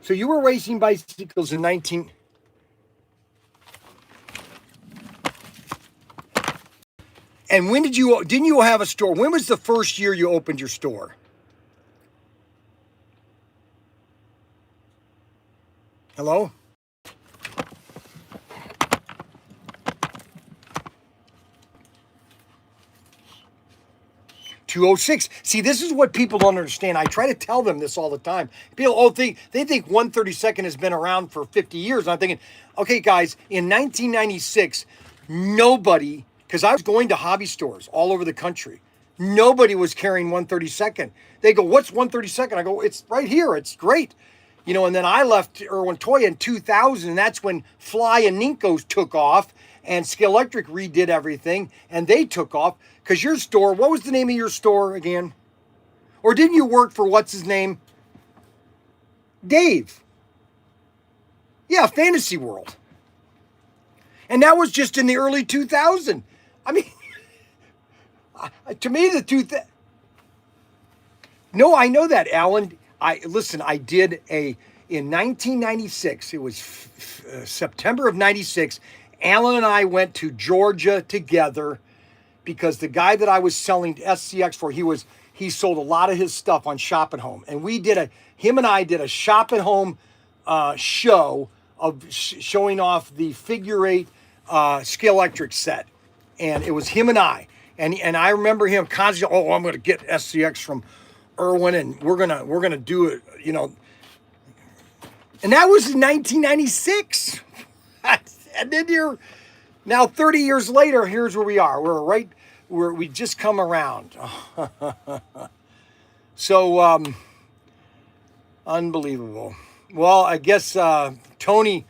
So you were racing bicycles in 19... And when didn't you have a store? When was the first year you opened your store? Hello? 206. See, this is what people don't understand. I try to tell them this all the time. People, they think 132nd has been around for 50 years. And I'm thinking, okay, guys, in 1996, nobody, because I was going to hobby stores all over the country, nobody was carrying 132nd. They go, what's 132nd? I go, it's right here. It's great. And then I left Irwin Toy in 2000, and that's when Fly and Ninko's took off, and Scale Electric redid everything, and they took off. Because your store, what was the name of your store again? Or didn't you work for, what's his name? Dave. Yeah, Fantasy World. And that was just in the early 2000s. I mean, to me, No, I know that, Alan. I did in 1996, it was September of 96, Alan and I went to Georgia together because the guy that I was selling SCX for, he sold a lot of his stuff on Shop and Home. And him and I did a Shop and Home show of showing off the figure 8 Scale Electric set. And it was him and I. And I remember him constantly, I'm going to get SCX from Irwin, and we're gonna do it, And that was in 1996. And then now 30 years later, here's where we are. We just come around. So, unbelievable. Well, I guess Tony,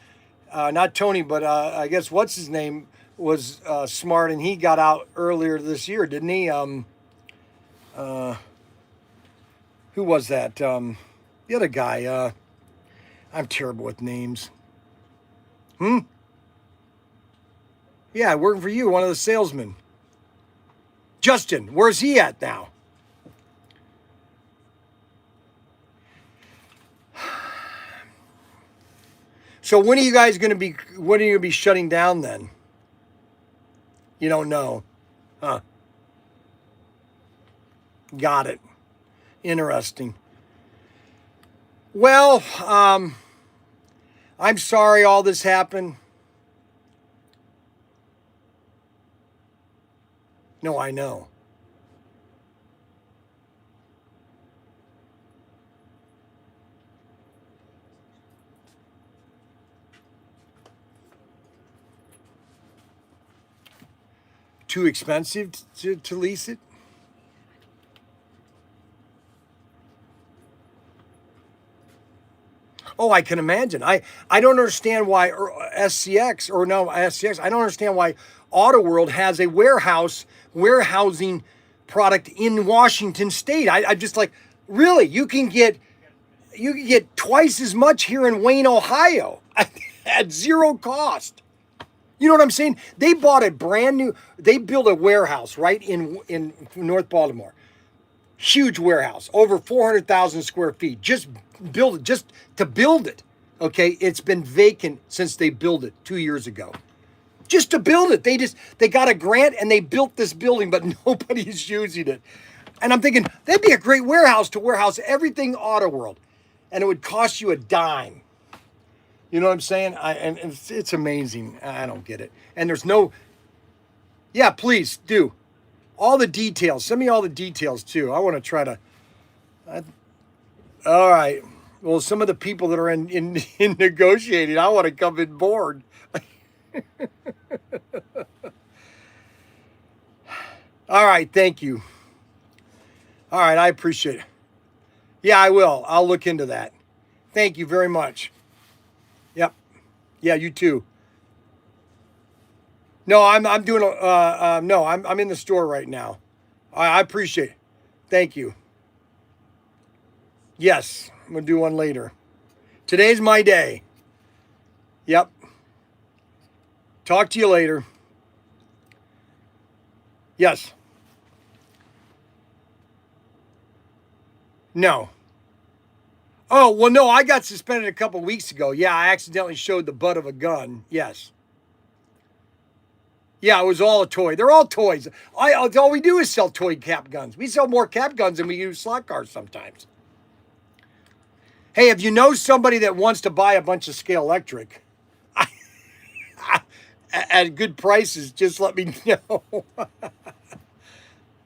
not Tony, but I guess what's his name was smart, and he got out earlier this year, didn't he? Who was that? The other guy. I'm terrible with names. Yeah, working for you, one of the salesmen. Justin, where's he at now? So when are you guys going to be, when are you going to be shutting down then? You don't know. Huh. Got it. Interesting. Well, I'm sorry all this happened. No, I know. Too expensive to lease it? Oh, I can imagine. I don't understand why SCX, or no, SCX, I don't understand why Auto World has a warehousing product in Washington State. I'm just like, really? You can get twice as much here in Wayne, Ohio at zero cost. You know what I'm saying? They bought a brand new, they built a warehouse right in North Baltimore. Huge warehouse, over 400,000 square feet. Just to build it. Okay, it's been vacant since they built it 2 years ago. Just to build it, they got a grant and they built this building, but nobody's using it. And I'm thinking that'd be a great warehouse to warehouse everything Auto World, and it would cost you a dime. You know what I'm saying? And it's amazing. I don't get it. And there's no. Yeah, please do. All the details. Send me all the details too. I want to try to. All right. Well, some of the people that are in negotiating, I want to come in board. All right. Thank you. All right. I appreciate it. Yeah, I will. I'll look into that. Thank you very much. Yep. Yeah, you too. No, I'm doing no, I'm in the store right now. I appreciate it. Thank you. Yes, I'm gonna do one later. Today's my day. Yep. Talk to you later. Yes. No. Oh, well, no, I got suspended a couple weeks ago. Yeah, I accidentally showed the butt of a gun. Yes. Yeah, it was all a toy. They're all toys. All we do is sell toy cap guns. We sell more cap guns than we use slot cars sometimes. Hey, if you know somebody that wants to buy a bunch of Scale Electric at good prices, just let me know. All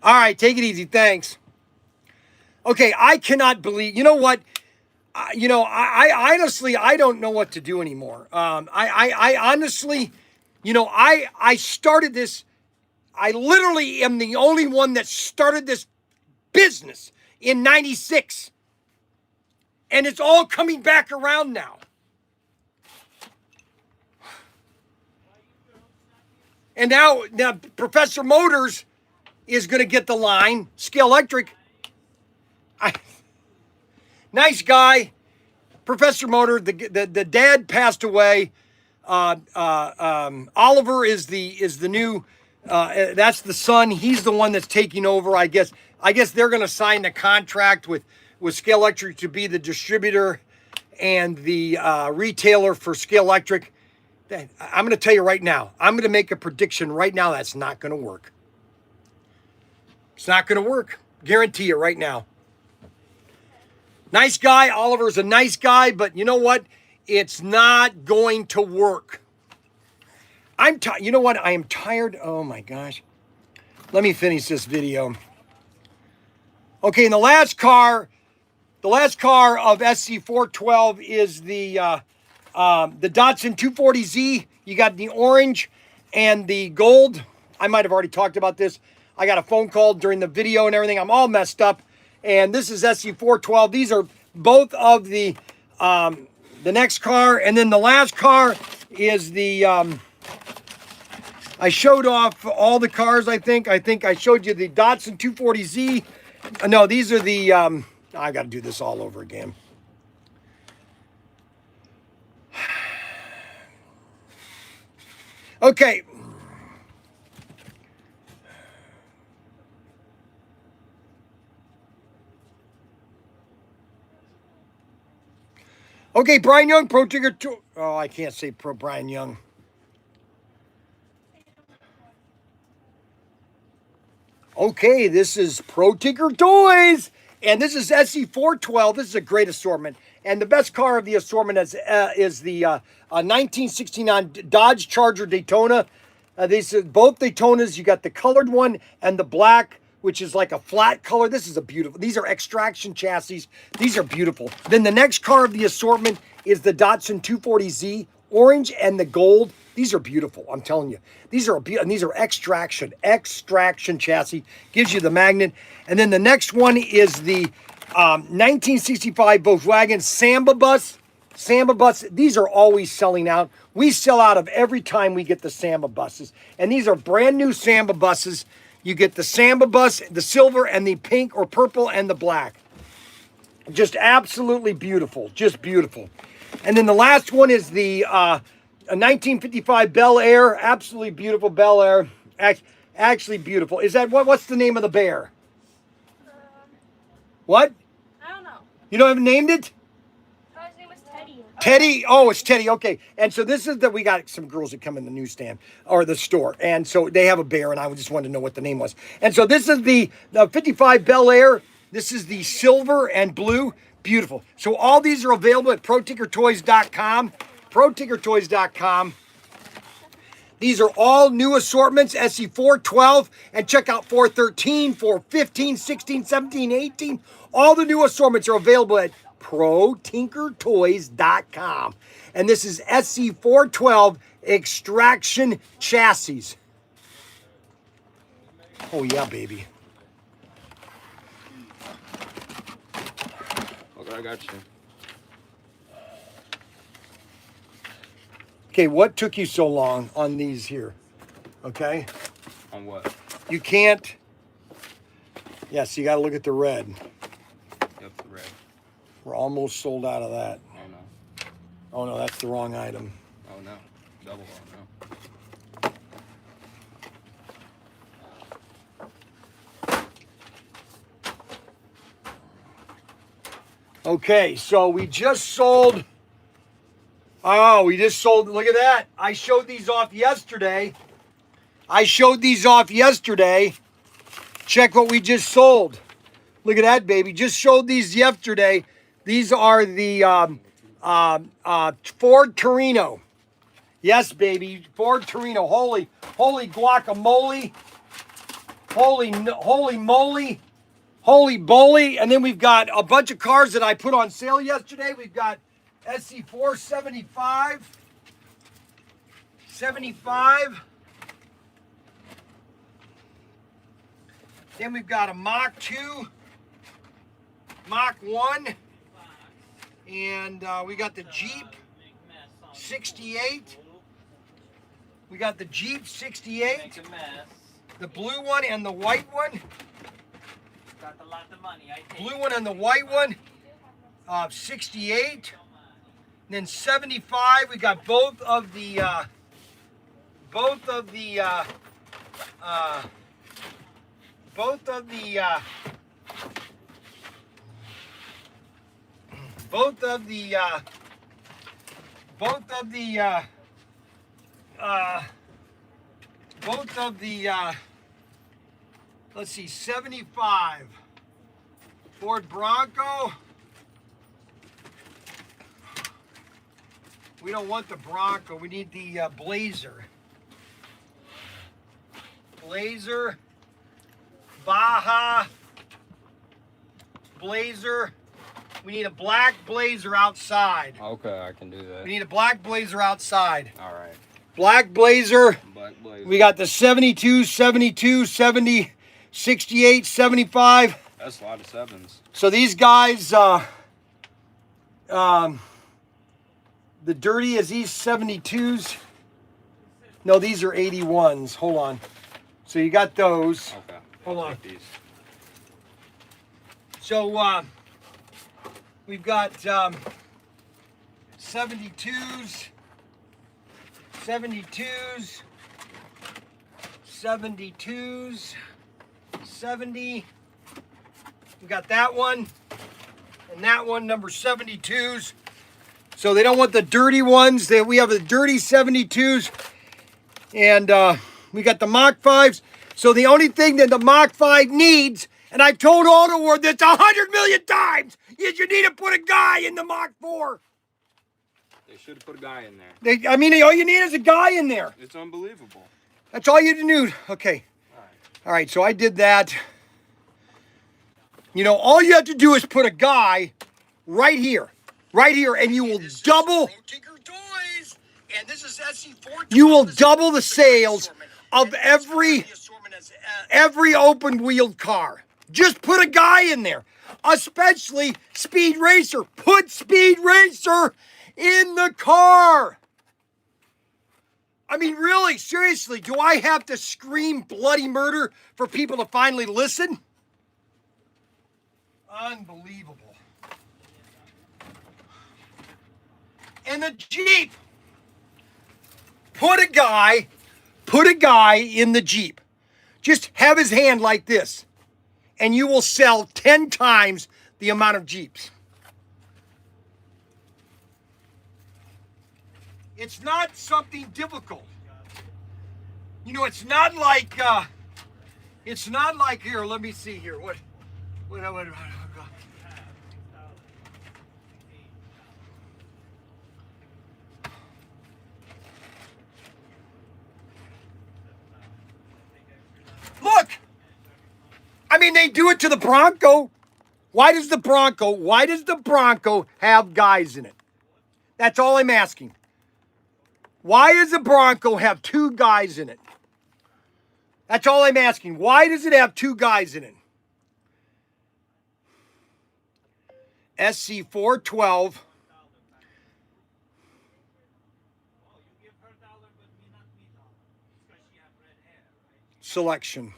right, take it easy. Thanks. Okay, I cannot believe. You know what? I honestly, I don't know what to do anymore. I honestly, I started this. I literally am the only one that started this business in '96. And it's all coming back around now. And now Professor Motors is going to get the line. Scale Electric. Nice guy. Professor Motor, the dad passed away. Oliver is the new, that's the son. He's the one that's taking over, I guess. I guess they're going to sign the contract with Scale Electric to be the distributor and the retailer for Scale Electric. I'm going to tell you right now, I'm going to make a prediction right now that's not going to work. It's not going to work. Guarantee you right now. Nice guy. Oliver's a nice guy, but you know what? It's not going to work. You know what? I am tired. Oh my gosh. Let me finish this video. Okay, and the last car of SC412 is the Datsun 240Z. You got the orange and the gold. I might have already talked about this. I got a phone call during the video and everything. I'm all messed up. And this is SC412. These are both of the next car. And then the last car is the, I showed off all the cars, I think. I think I showed you the Datsun 240Z. No, these are the, I got to do this all over again. Okay. Okay, Bryan Young, Pro Tinker Toy. Oh, I can't say Pro Bryan Young. Okay, this is Pro Tinker Toys, and this is SE412. This is a great assortment, and the best car of the assortment is the 1969 Dodge Charger Daytona. These are both Daytonas. You got the colored one and the black, which is like a flat color. This is a beautiful. These are extraction chassis. These are beautiful. Then the next car of the assortment is the Datsun 240Z, orange and the gold. These are beautiful. I'm telling you, these are and these are extraction chassis. Gives you the magnet. And then the next one is the 1965 Volkswagen Samba bus. Samba bus. These are always selling out. We sell out of every time we get the Samba buses. And these are brand new Samba buses. You get the Samba bus, the silver and the pink or purple and the black. Just absolutely beautiful. Just beautiful. And then the last one is the a 1955 Bel Air, absolutely beautiful Bel Air, actually beautiful. Is that what's the name of the bear? What?
I don't know.
You don't have named it?
Oh, his name was Teddy.
Teddy. Oh, it's Teddy. Okay. And so this is that we got some girls that come in the newsstand or the store, and so they have a bear, and I just wanted to know what the name was. And so this is the 55 Bel Air. This is the silver and blue. Beautiful. So all these are available at ProTinkerToys.com. ProTinkerToys.com. These are all new assortments, SE412, and check out 413, 415, 16, 17, 18. All the new assortments are available at ProTinkerToys.com. And this is SE412 Extraction Chassis. Oh yeah, baby.
Okay, I got you.
Okay, what took you so long on these here? Okay?
On what?
You can't. Yes, you got to look at the red.
Yep, the red.
We're almost sold out of that.
Oh no.
Oh no, that's the wrong item.
Oh no. Double oh no.
Okay, so we just sold. Oh, we just sold. Look at that. I showed these off yesterday. Check what we just sold. Look at that, baby. Just showed these yesterday. These are the Ford Torino. Yes, baby. Ford Torino. Holy guacamole. Holy moly. Holy bully. And then we've got a bunch of cars that I put on sale yesterday. We've got SC475. 75. Then we've got a Mach 2. Mach 1. And we got the Jeep 68. We got the Jeep 68. The blue one and the white one.
Got a lot of money.
Blue one and the white one. 68. And then 75. We got both of the both of the let's see, 75 Ford Bronco. We don't want the Bronco. We need the Blazer. Blazer. Baja. Blazer. We need a black Blazer outside.
Okay, I can do that.
We need a black Blazer outside.
All right.
Black Blazer.
Black Blazer.
We got the 72, 72, 70, 68, 75.
That's a lot of sevens.
So these guys, the dirty is these 72s. No, these are 81s. Hold on. So you got those.
Okay.
Hold
I'll
on.
take these.
So we've got 72s, 72s, 72s, 70. We got that one and that one, number 72s. So they don't want the dirty ones. We have the dirty 72s, and we got the Mach 5s. So the only thing that the Mach 5 needs, and I've told Auto World this 100 million times, is you need to put a guy in the Mach 4.
They should have put a guy in there.
I mean, all you need is a guy in there.
It's unbelievable.
That's all you need. Okay. All right, so I did that. You know, all you have to do is put a guy right here, and you will double. ProTinkerToys, and this is SC4. You will double the sales of every open-wheeled car. Just put a guy in there, especially Speed Racer. Put Speed Racer in the car. I mean, really, seriously, do I have to scream bloody murder for people to finally listen? Unbelievable. And the Jeep. Put a guy in the Jeep. Just have his hand like this, and you will sell 10 times the amount of Jeeps. It's not something difficult. You know, it's not like here, let me see here. What Look! I mean, they do it to the Bronco. Why does the Bronco have guys in it? That's all I'm asking. Why does the Bronco have 2 guys in it? That's all I'm asking. Why does it have 2 guys in it? SC412. Selection.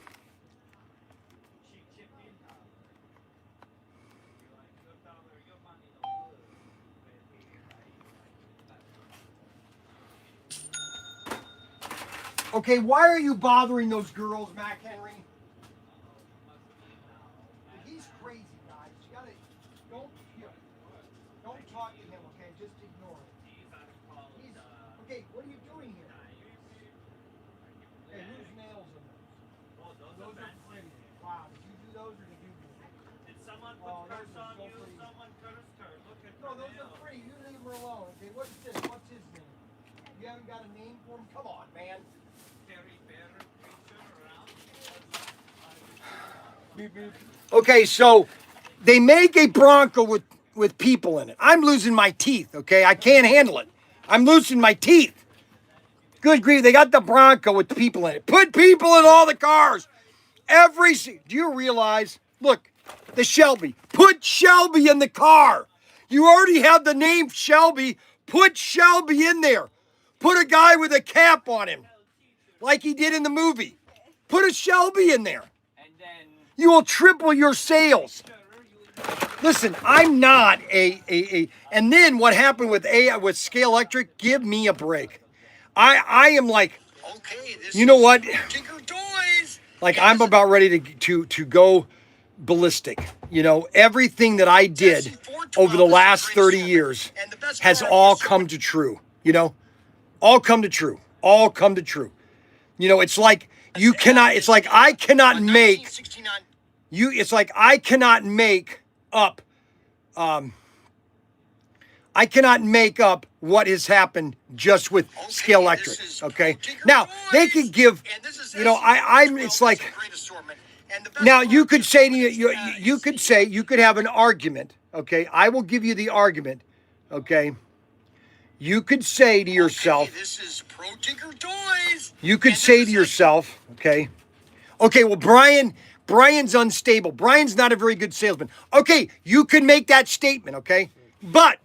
Okay, why are you bothering those girls, Mac Henry? He's crazy, guys. You gotta don't talk to him, okay? Just ignore him. Okay, what are you doing here? Hey, whose nails are those? Those are pretty. Wow, did you do those or did you do them?
Did someone put curse on you? Someone cursed her. Look at
No, those are pretty. You leave her alone. Okay, what's this? What's his name? You haven't got a name for him? Come on, man. Okay, so they make a Bronco with people in it. I'm losing my teeth, okay? I can't handle it. I'm losing my teeth. Good grief, they got the Bronco with people in it. Put people in all the cars. Do you realize, look, the Shelby. Put Shelby in the car. You already have the name Shelby. Put Shelby in there. Put a guy with a cap on him, like he did in the movie. Put a Shelby in there. You will triple your sales. Listen, I'm not and then what happened with Scale Electric, give me a break. I am like, okay, you know what? Like I'm about ready to go ballistic. You know, everything that I did over the last 30 years has all come to true, you know? All come to true. All come to true. You know, it's like you cannot, it's like I cannot make it's like I cannot make up what has happened just with Scale Electric. Okay. Now they could give, you know, it's like, now you could say to you could have an argument. Okay. I will give you the argument. Okay. You could say to yourself, this is ProTinkerToys. You could say to yourself, okay, well, Bryan's unstable. Bryan's not a very good salesman. Okay, you can make that statement, okay? But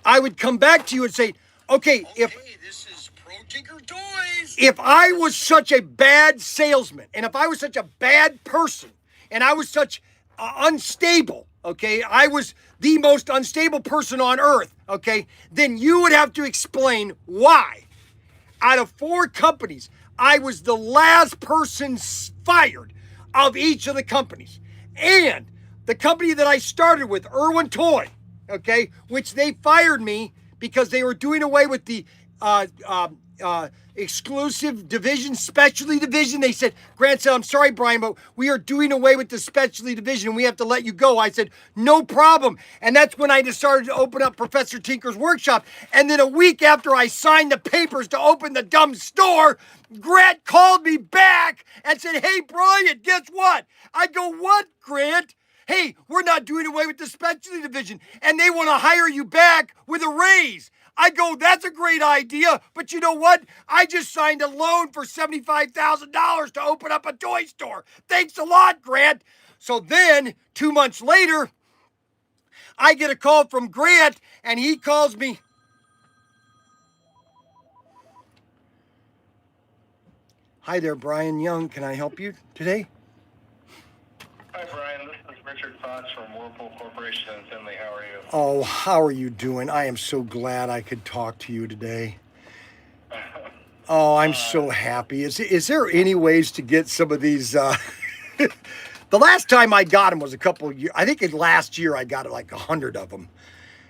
I would come back to you and say, okay, this is ProTinkerToys. If I was such a bad salesman, and if I was such a bad person, and I was such unstable, okay, I was the most unstable person on earth, okay, then you would have to explain why. Out of 4 companies, I was the last person fired of each of the companies. And the company that I started with, Irwin Toy, okay, which they fired me because they were doing away with the exclusive division, specialty division. They said, Grant said, I'm sorry, Bryan, but we are doing away with the specialty division and we have to let you go. I said, no problem. And that's when I decided to open up Professor Tinker's workshop. And then a week after I signed the papers to open the dumb store, Grant called me back and said, hey, Bryan, guess what? I go, what, Grant? Hey, we're not doing away with the specialty division and they want to hire you back with a raise. I go, that's a great idea, but you know what? I just signed a loan for $75,000 to open up a toy store. Thanks a lot, Grant. So then, 2 months later, I get a call from Grant, and he calls me. Hi there, Bryan Young. Can I help you today?
Hi, Bryan. This is Richard Fox from Whirlpool Corporation in Finley. How are you?
Oh, how are you doing? I am so glad I could talk to you today. Oh, I'm so happy. Is there any ways to get some of these? The last time I got them was a couple of years. I think last year I got like 100 of them.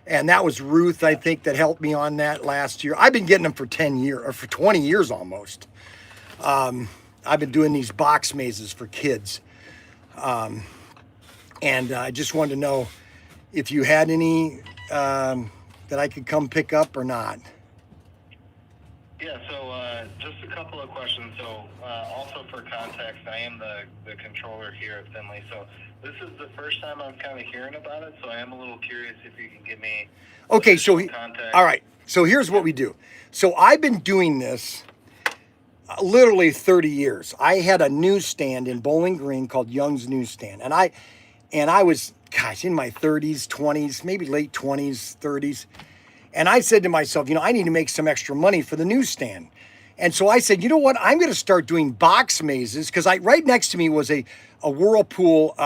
And that was Ruth, I think, that helped me on that last year. I've been getting them for 10 years, or for 20 years almost. I've been doing these box mazes for kids. And I just wanted to know if you had any that I could come pick up or not.
Yeah, so just a couple of questions. So also for context, I am the controller here at Finley. So this is the first time I'm kind of hearing about it. So I am a little curious if you can give me
okay, so
context.
All right. So here's what we do. So I've been doing this literally 30 years. I had a newsstand in Bowling Green called Young's Newsstand. And I was, gosh, in my 30s, 20s, maybe late 20s, 30s. And I said to myself, you know, I need to make some extra money for the newsstand. And so I said, you know what? I'm going to start doing box mazes because right next to me was a Whirlpool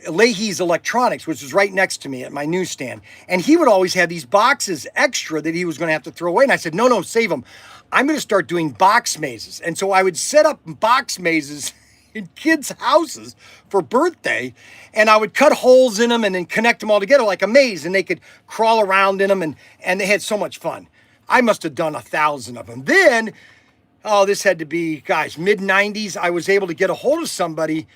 Leahy's Electronics, which was right next to me at my newsstand. And he would always have these boxes extra that he was going to have to throw away. And I said, no, save them. I'm going to start doing box mazes. And so I would set up box mazes in kids' houses for birthday, and I would cut holes in them and then connect them all together like a maze, and they could crawl around in them, and they had so much fun. I must have done 1,000 of them. Then, this had to be, guys, mid-90s, I was able to get a hold of somebody,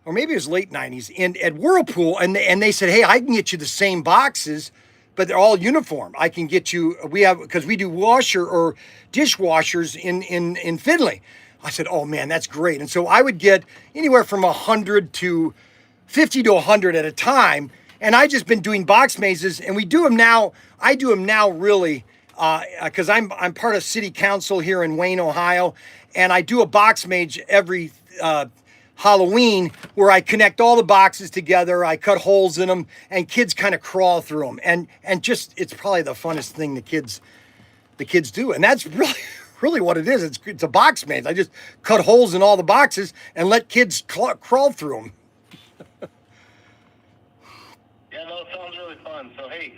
or maybe it was late 90s, at Whirlpool, and they said, hey, I can get you the same boxes, but they're all uniform. I can get you, because we do washer or dishwashers in Finley. I said, oh man, that's great. And so I would get anywhere from 100 to 50 to 100 at a time. And I just been doing box mazes, and we do them now. I do them now really, because I'm part of city council here in Wayne, Ohio. And I do a box maze every Halloween where I connect all the boxes together. I cut holes in them, and kids kind of crawl through them. And just, it's probably the funnest thing the kids do. And that's really what it is. It's a box maze. I just cut holes in all the boxes and let kids crawl through them.
Yeah, no, it sounds really fun. So, hey,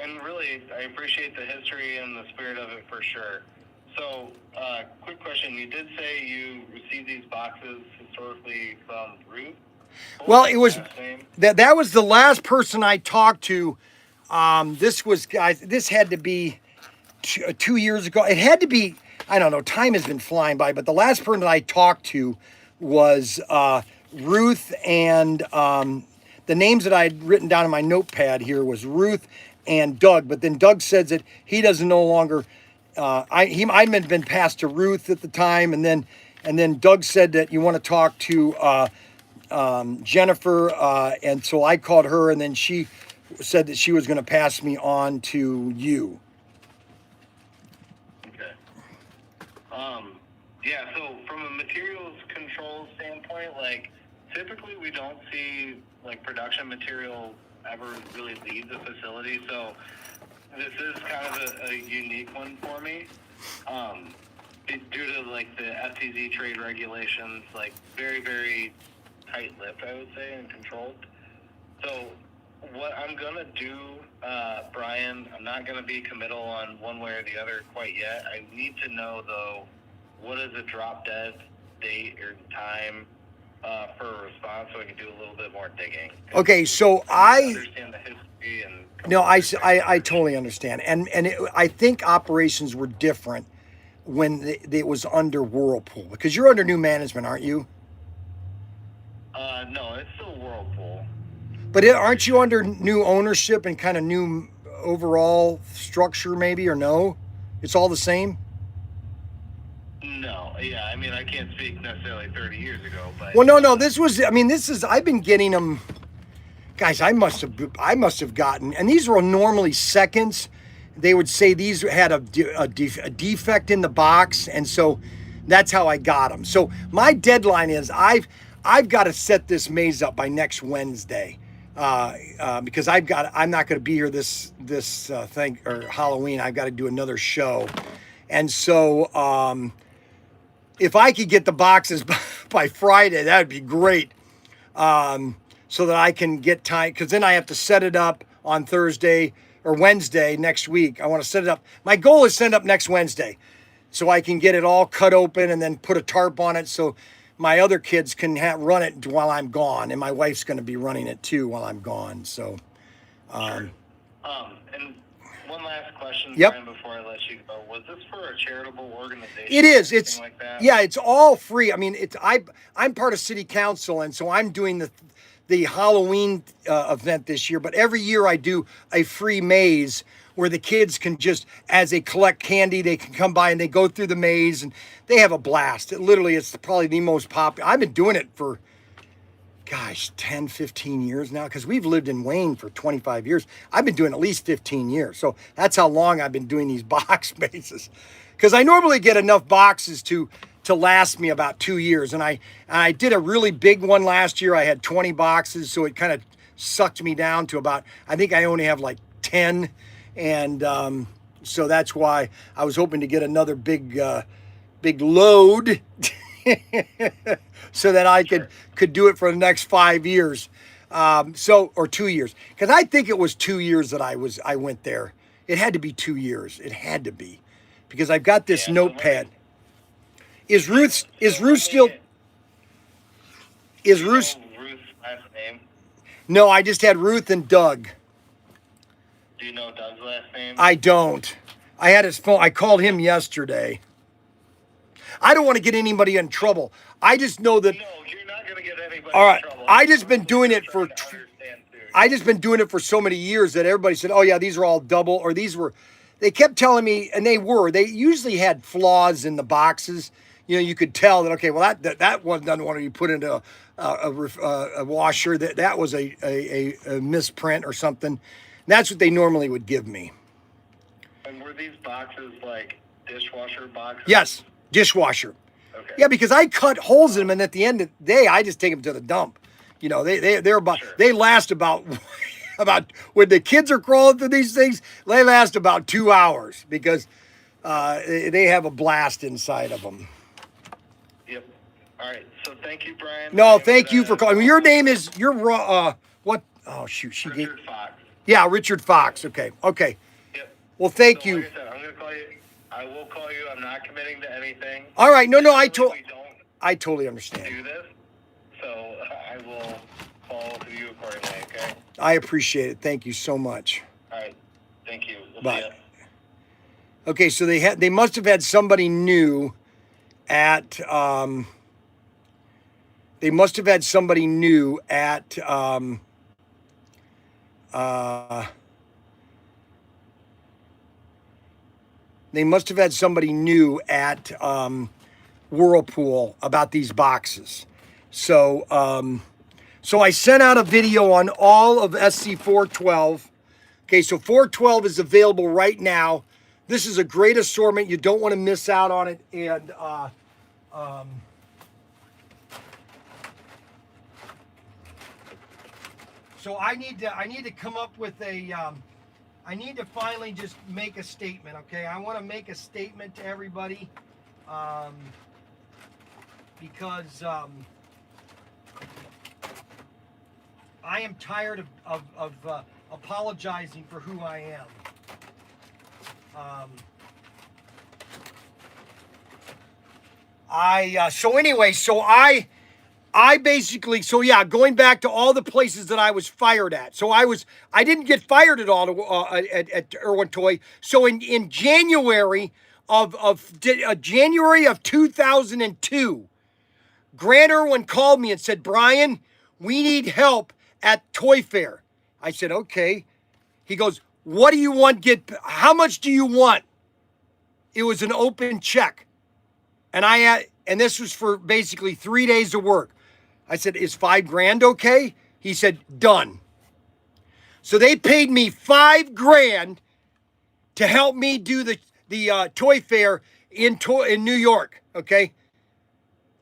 and really, I appreciate the history and the spirit of it for sure. So, quick question. You did say you received these boxes historically from Ruth?
Well, it was, that was the last person I talked to. This had to be 2 years ago. It had to be, I don't know, time has been flying by, but the last person that I talked to was Ruth, and the names that I had written down in my notepad here was Ruth and Doug, but then Doug said that he doesn't no longer, he might have been passed to Ruth at the time, and then Doug said that you want to talk to Jennifer, and so I called her, and then she said that she was going to pass me on to you.
Yeah, so from a materials control standpoint, like, typically we don't see, like, production material ever really leave the facility, so this is kind of a unique one for me. Due to, like, the FTZ trade regulations, like, very, very tight-lipped, I would say, and controlled. So what I'm going to do, Bryan, I'm not going to be committal on one way or the other quite yet. I need to know, though, what is a drop-dead date or time for a response so I can do a little bit more digging.
Okay, so
I
I
understand the history and.
no, I totally understand, and I think operations were different when it was under Whirlpool, because you're under new management, aren't you?
No, it's still Whirlpool.
But aren't you under new ownership and kind of new overall structure, maybe, or no? It's all the same?
No, yeah, I mean, I can't speak necessarily 30 years ago, but.
Well, no, this is, I've been getting them, guys, I must have gotten, and these were normally seconds. They would say these had a defect in the box, and so that's how I got them. So my deadline is I've got to set this maze up by next Wednesday, because I'm not going to be here this thing or Halloween. I've got to do another show, and so if I could get the boxes by Friday, that would be great, so that I can get time, because then I have to set it up on Thursday or Wednesday next week. I want to set it up. My goal is set it up next Wednesday so I can get it all cut open and then put a tarp on it so my other kids can run it while I'm gone. And my wife's going to be running it too while I'm gone. So,
Sure. And one last question,
Yep.
Brian, before I let you go. Was this for a charitable organization?
it is.
or
It's,
anything like that?
yeah, it's all free. I mean, I'm part of city council, and so I'm doing the Halloween event this year, but every year I do a free maze where the kids can just, as they collect candy, they can come by and they go through the maze and they have a blast. It's probably the most popular. I've been doing it for, gosh, 10, 15 years now, because we've lived in Wayne for 25 years. I've been doing at least 15 years. So that's how long I've been doing these box mazes, because I normally get enough boxes to last me about 2 years. And I did a really big one last year. I had 20 boxes, so it kind of sucked me down to about, I think I only have like 10. And so that's why I was hoping to get another big load so that I could do it for the next 5 years. Or 2 years. Because I think it was 2 years that I went there. It had to be 2 years. It had to be. Because I've got this notepad. Is Ruth still? Is
Ruth's last name?
No, I just had Ruth and Doug.
Do you know Doug's last name?
I don't. I had his phone. I called him yesterday. I don't want to get anybody in trouble. I just know that.
No, you're not going to get anybody
All right.
in trouble.
I just been doing it for.
Trying to understand, too.
I just been doing it for so many years that everybody said, "Oh yeah, these are all double," or these were. They kept telling me, and they were. They usually had flaws in the boxes. You know, you could tell that. Okay, well that one doesn't want to be put into a washer. That was a misprint or something. That's what they normally would give me.
And were these boxes like dishwasher boxes?
Yes, dishwasher.
Okay.
Yeah, because I cut holes in them, and at the end of the day, I just take them to the dump. You know, they're about
Sure.
they last about when the kids are crawling through these things, they last about 2 hours because they have a blast inside of them.
Yep. All right. So thank you, Brian.
No, thank you for calling. Your name is what? Oh shoot, she gave.
Richard Fox.
Yeah, Richard Fox. Okay.
Yep.
Well, thank
So,
you.
Like I said, I'm going to call you. I will call you. I'm not committing to anything.
All right. No,
We
I totally
don't
understand.
do this. So I will follow with you accordingly. Okay.
I appreciate it. Thank you so much.
All right. Thank you. We'll
Bye.
see ya.
Okay, so they must have had somebody new at they must have had somebody new at they must have had somebody new at Whirlpool about these boxes. So so I sent out a video on all of SC412. Okay, so 412 is available right now. This is a great assortment. You don't want to miss out on it. And so I need to come up with a. I need to finally just make a statement. Okay, I want to make a statement to everybody because I am tired of apologizing for who I am. So I basically, so yeah, going back to all the places that I was fired at. So I didn't get fired at all at Irwin Toy. So in January January of 2002, Grant Irwin called me and said, Bryan, we need help at Toy Fair. I said, okay. He goes, what do you want? How much do you want? It was an open check. And this was for basically 3 days of work. I said, is $5,000 okay? He said, done. So they paid me $5,000 to help me do the Toy Fair in New York, okay?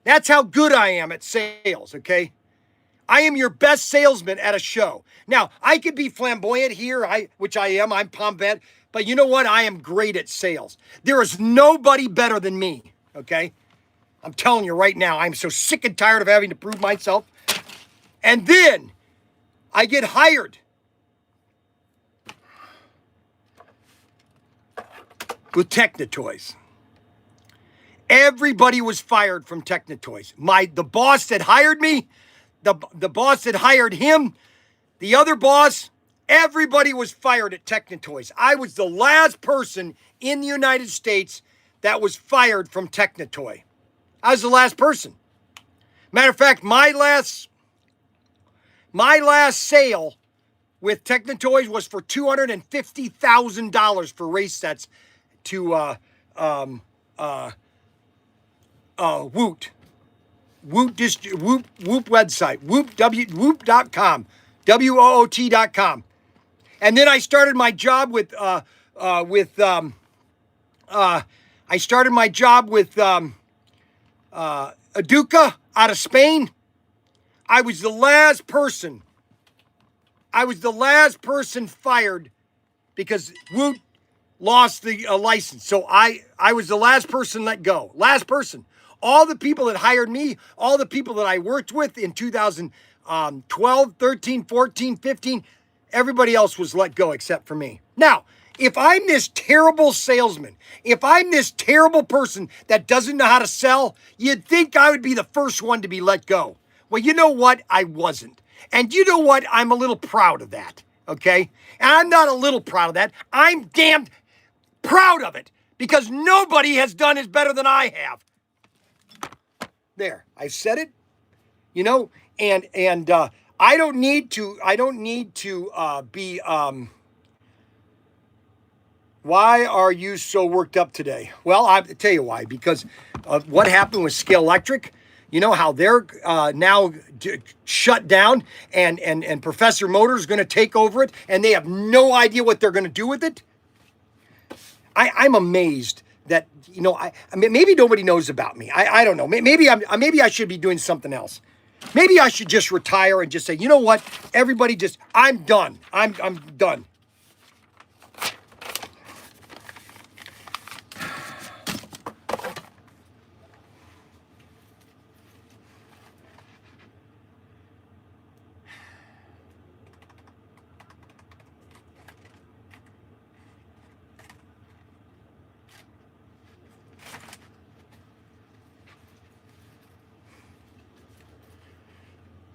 That's how good I am at sales, okay? I am your best salesman at a show. Now, I could be flamboyant here, which I am. I'm pompous, but you know what? I am great at sales. There is nobody better than me, okay? I'm telling you right now, I'm so sick and tired of having to prove myself. And then I get hired with TechnoToys. Everybody was fired from TechnoToys. The boss that hired me, the boss that hired him, the other boss, everybody was fired at TechnoToys. I was the last person in the United States that was fired from TechnoToy. I was the last person. Matter of fact, my last sale with TechnoToys was for $250,000 for race sets to Woot. Woot website. Woot.com. WOOT.com. And then I started my job with Aduca out of Spain. I was the last person fired because Woot lost the license. So I was the last person let go. Last person. All the people that hired me, all the people that I worked with in 2012, 13, 14, 15, everybody else was let go except for me. Now, if I'm this terrible salesman, if I'm this terrible person that doesn't know how to sell, you'd think I would be the first one to be let go. Well, you know what? I wasn't. And you know what? I'm a little proud of that, okay? And I'm not a little proud of that. I'm damned proud of it because nobody has done it better than I have. There, I said it, you know, and I don't need to be, why are you so worked up today? Well, I'll tell you why, because of what happened with Scale Electric. You know how they're now shut down and Professor Motors is going to take over it and they have no idea what they're going to do with it. I'm amazed that, you know, I mean, maybe nobody knows about me. I don't know. Maybe I should be doing something else. Maybe I should just retire and just say, you know what? Everybody I'm done. I'm done.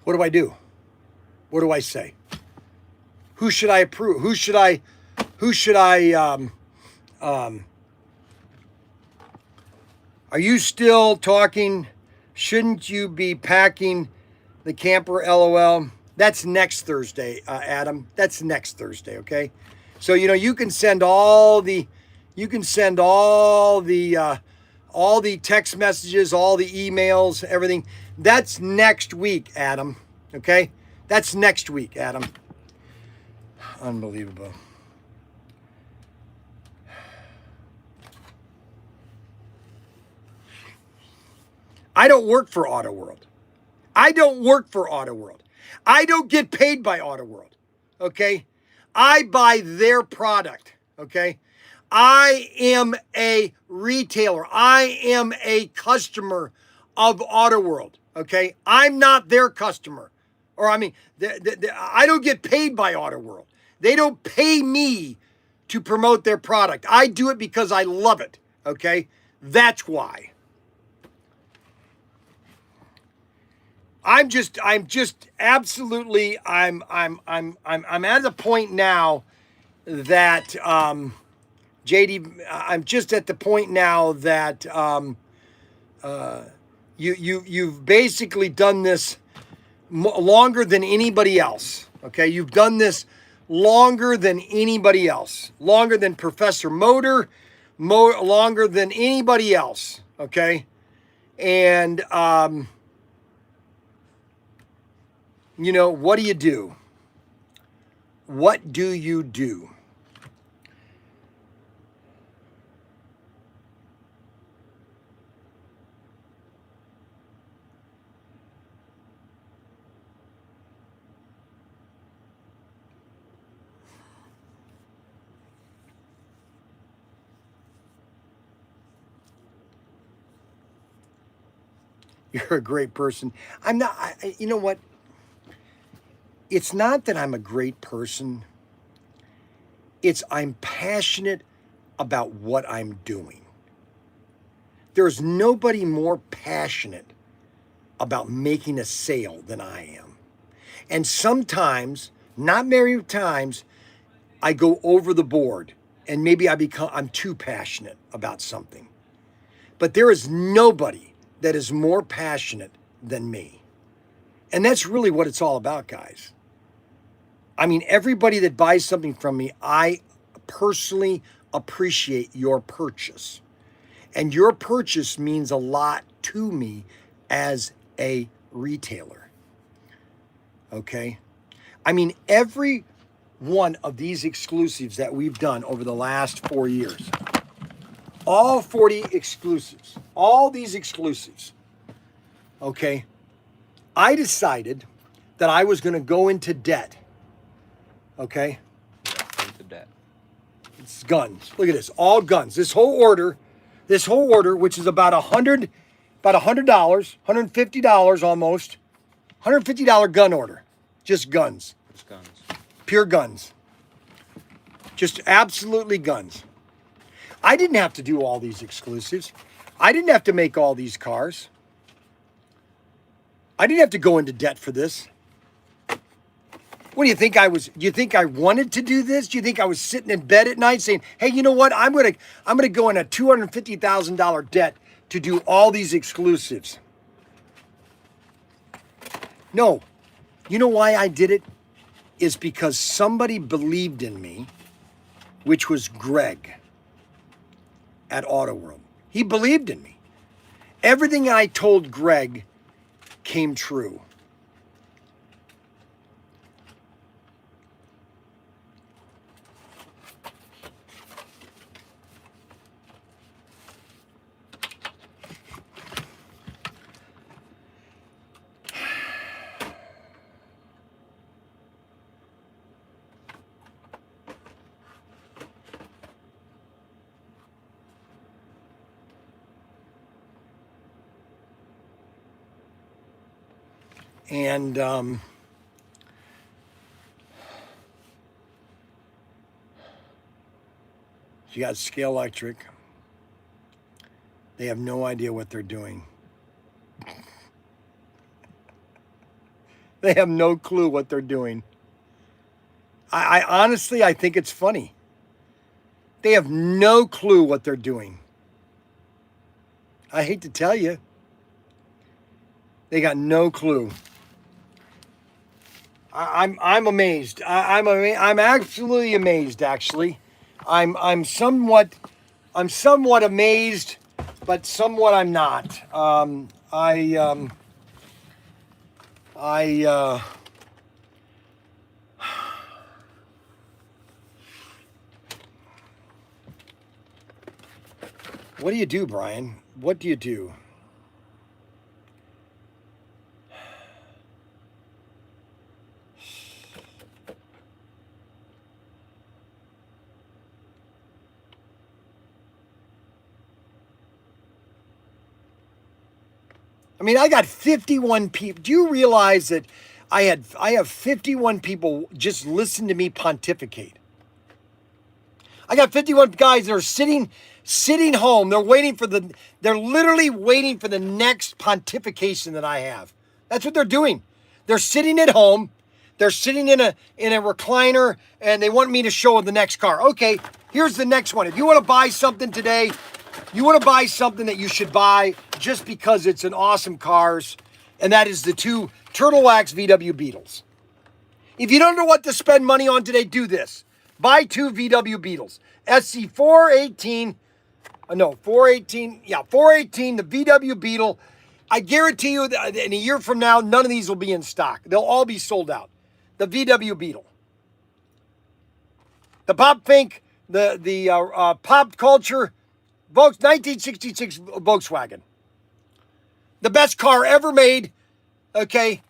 What do I do? What do I say? Who should I approve? Who should I, are you still talking? Shouldn't you be packing the camper? LOL. That's next Thursday, Adam. That's next Thursday, okay? So, you know, you can send all the text messages, all the emails, everything. That's next week, Adam. Okay? That's next week, Adam. Unbelievable. I don't work for Auto World. I don't work for Auto World. I don't get paid by Auto World. Okay? I buy their product. Okay? I am a retailer. I am a customer of Auto World. Okay? I'm not their customer. Or I mean, I don't get paid by Auto World. They don't pay me to promote their product. I do it because I love it. Okay? That's why. I'm just absolutely, I'm at the point now that, JD, I'm just at the point now that, you've basically done this longer than anybody else. Okay. You've done this longer than anybody else, longer than Professor Motor, longer than anybody else. Okay. And, you know, what do you do? What do you do? You're a great person. I'm not, you know what? It's not that I'm a great person. It's I'm passionate about what I'm doing. There's nobody more passionate about making a sale than I am. And sometimes, not many times, I go over the board and maybe I'm too passionate about something. But there is nobody that is more passionate than me. And that's really what it's all about, guys. I mean, everybody that buys something from me, I personally appreciate your purchase. And your purchase means a lot to me as a retailer. Okay? I mean, every one of these exclusives that we've done over the last 4 years, all 40 exclusives, all these exclusives, okay, I decided that I was going to go into debt, okay?
Into debt.
It's guns. Look at this, all guns. This whole order, which is about $100, $150 almost, $150 gun order, just guns.
Just guns.
Pure guns. Just absolutely guns. I didn't have to do all these exclusives. I didn't have to make all these cars. I didn't have to go into debt for this. What do you think I was? Do you think I wanted to do this? Do you think I was sitting in bed at night saying, "Hey, you know what? I'm gonna go in a $250,000 debt to do all these exclusives"? No. You know why I did it? Is because somebody believed in me, which was Greg at Auto World. He believed in me. Everything I told Greg came true. And you got Scale Electric. They have no idea what they're doing. They have no clue what they're doing. I honestly, I think it's funny. They have no clue what they're doing. I hate to tell you. They got no clue. I'm amazed. I'm absolutely amazed. Actually, I'm somewhat amazed, but somewhat I'm not. What do you do, Bryan? What do you do? I mean, I got 51 people. Do you realize that I have 51 people just listen to me pontificate? I got 51 guys that are sitting home. They're literally waiting for the next pontification that I have. That's what they're doing. They're sitting at home. They're sitting in a recliner, and they want me to show the next car. Okay, here's the next one. If you want to buy something today, you want to buy something that you should buy just because it's an awesome cars, and that is the two Turtle Wax VW Beetles. If you don't know what to spend money on today, do this. Buy two VW Beetles. SC418, 418, the VW Beetle. I guarantee you that in a year from now, none of these will be in stock. They'll all be sold out. The VW Beetle. The Pop Pink, the Pop Culture, 1966 Volkswagen. The best car ever made, okay?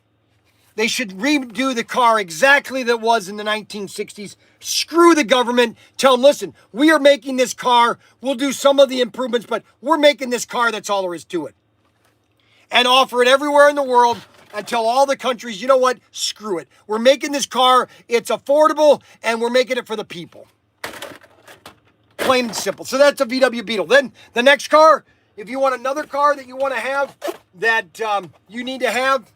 They should redo the car exactly that was in the 1960s. Screw the government. Tell them, listen, we are making this car. We'll do some of the improvements, but we're making this car. That's all there is to it. And offer it everywhere in the world and tell all the countries, you know what? Screw it. We're making this car. It's affordable, and we're making it for the people. Plain and simple. So that's a VW Beetle. Then the next car, if you want another car that you want to have, that you need to have,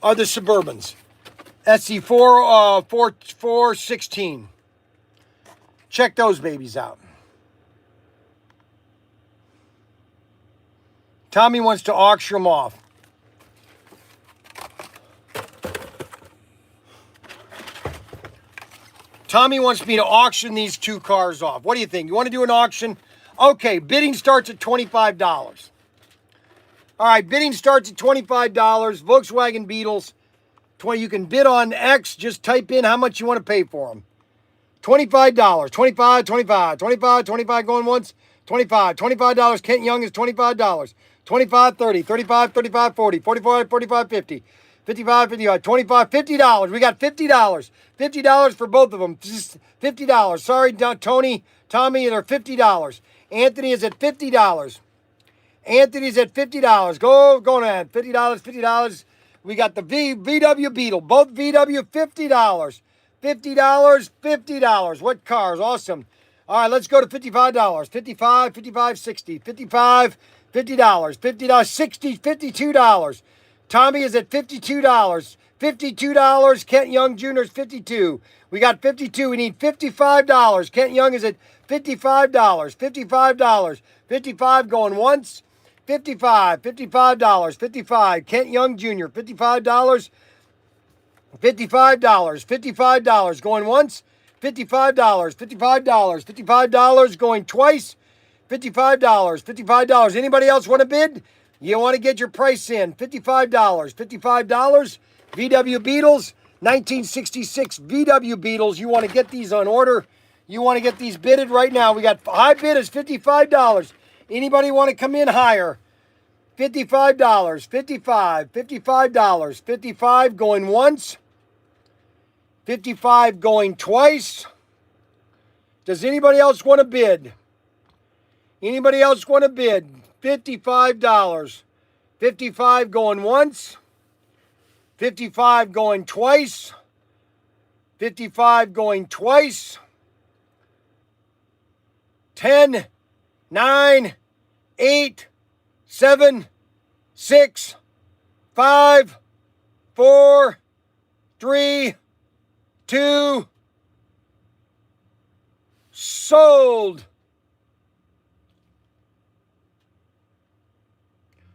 are the Suburbans. SC416. Check those babies out. Tommy wants to auction them off. Tommy wants me to auction these two cars off. What do you think? You want to do an auction? Okay, bidding starts at $25. All right, bidding starts at $25. Volkswagen Beetles. You can bid on X. Just type in how much you want to pay for them. $25. 25, 25, 25, 25 going once. 25. $25. Kent Young is $25. 25, 30, 35, 35, 40, 45, 45, 50. 55, 55, 25, $50. We got $50. $50 for both of them. Just $50. Sorry, Tommy, they're $50. Anthony is at $50. Anthony's at $50. Go ahead. $50, $50. We got the VW Beetle. Both VW, $50. $50, $50. What cars? Awesome. All right, let's go to $55. 55, 55, 60. 55, $50. $50, 60, $52. Tommy is at $52. $52. Kent Young Jr. is $52. We got $52. We need $55. Kent Young is at $55. $55. $55 going once. $55. $55. Kent Young Jr. $55. $55. $55 going once. $55. $55. $55 going twice. $55. $55. Anybody else want to bid? You want to get your price in. $55. $55. VW Beetles. 1966 VW Beetles. You want to get these on order. You want to get these bidded right now. We got high bid is $55. Anybody want to come in higher? $55. 55. $55. 55 going once. 55 going twice. Does anybody else want to bid? Anybody else want to bid? $55. 55 going once. 55 going twice. 55 going twice. 10, 9, 8, 7, 6, 5, 4, 3, 2, sold.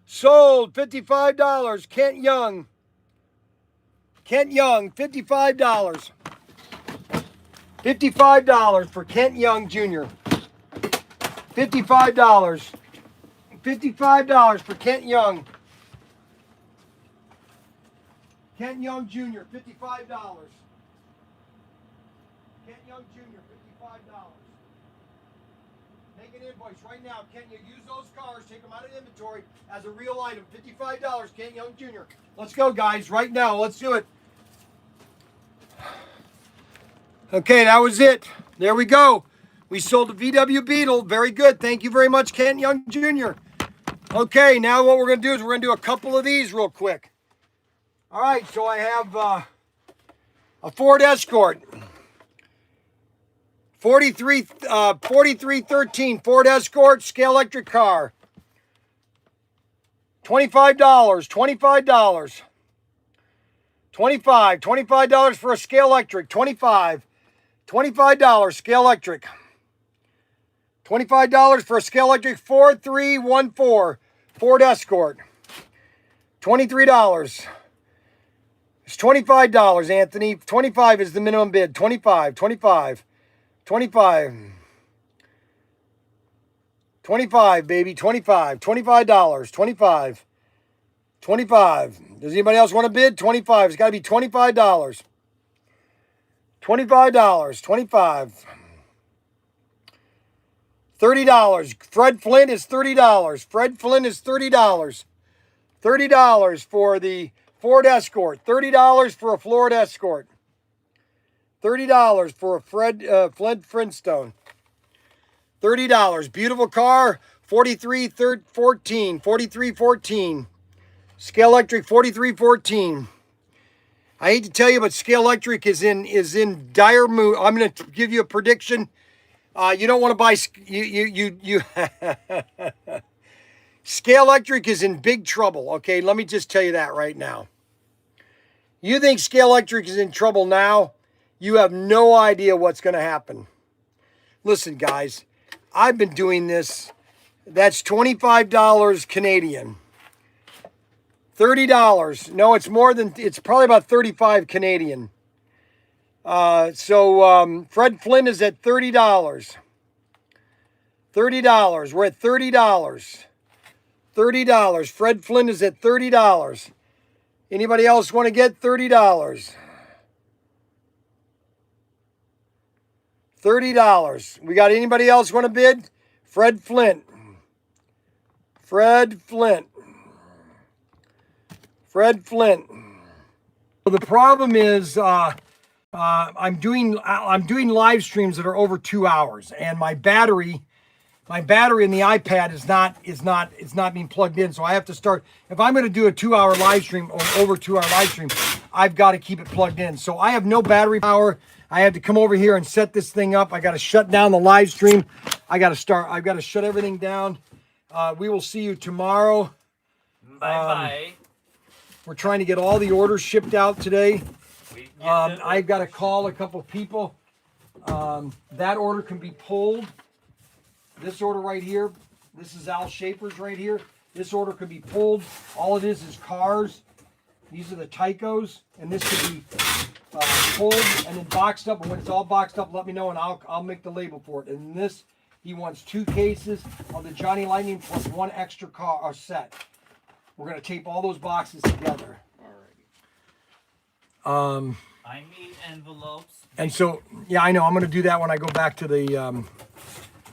Sold, $55. Kent Young. Kent Young, $55. $55 for Kent Young Jr. $55. $55 for Kent Young. Kent Young Jr., $55. Kent Young Jr., $55. Make an invoice right now. Kent, you use those cars, take them out of inventory as a real item. $55, Kent Young Jr. Let's go, guys, right now. Let's do it. Okay, that was it. There we go. We sold a VW Beetle. Very good. Thank you very much, Kent Young Jr. Okay, now what we're going to do is we're going to do a couple of these real quick. All right, so I have A Ford Escort. 4313 Ford Escort scale electric car. $25. $25. $25 for a scale electric. $25 scale electric. $25 for a scale electric 4314 Ford Escort. $23. It's $25, Anthony. 25 is the minimum bid. 25, 25, 25. 25, baby. 25. $25. 25. 25. Does anybody else want to bid? 25. It's got to be $25. $25. 25. $30. Fred Flint is $30. Fred Flint is $30. $30 for the Ford Escort. $30 for a Ford Escort. $30 for a Fred Flintstone. $30. Beautiful car. 4314. 4314. Scale Electric 4314. I hate to tell you, but Scale Electric is in dire mood. I'm going to give you a prediction. You don't want to buy you Scale Electric is in big trouble. Okay, let me just tell you that right now. You think Scale Electric is in trouble now? You have no idea what's going to happen. Listen, guys, I've been doing this. That's $25 Canadian. $30. No, it's more than, it's probably about 35 Canadian. So Fred Flynn is at $30. $30. We're at $30. $30. Fred Flynn is at $30. Anybody else want to get $30? $30. We got anybody else want to bid? Fred Flint. Fred Flint. Fred Flint. So the problem is I'm doing live streams that are over 2 hours, and my battery in the iPad is not being plugged in. So I have to start, if I'm going to do a 2 hour live stream or over 2 hour live stream, I've got to keep it plugged in. So I have no battery power. I had to come over here and set this thing up. I got to shut down the live stream. I've got to shut everything down. We will see you tomorrow.
Bye-bye.
We're trying to get all the orders shipped out today. I've got to call a couple people. That order can be pulled. This order right here, this is Al Schaefer's right here. This order could be pulled. All it is cars. These are the Tycos, and this could be pulled and then boxed up. And when it's all boxed up, let me know, and I'll make the label for it. And this, he wants 2 cases of the Johnny Lightning plus 1 extra car or set. We're gonna tape all those boxes together.
I need envelopes.
And so, yeah, I know. I'm gonna do that when I go back to the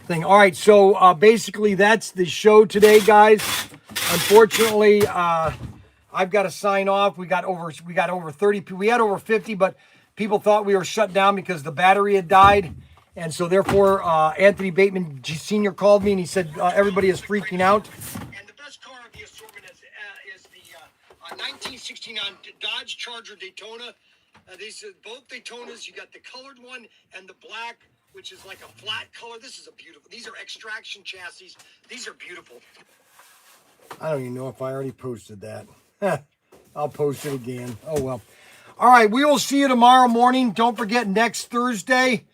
thing. All right, so basically that's the show today, guys. Unfortunately, I've got to sign off. We got over 30. We had over 50, but people thought we were shut down because the battery had died, and so therefore Anthony Bateman Sr. called me and he said everybody is freaking out. And the best car of the assortment is the 1969 Dodge Charger Daytona. These are both Daytonas. You got the colored one and the black, which is like a flat color. This is a beautiful. These are extraction chassis. These are beautiful. I don't even know if I already posted that. I'll post it again. Oh, well. All right, we will see you tomorrow morning. Don't forget, next Thursday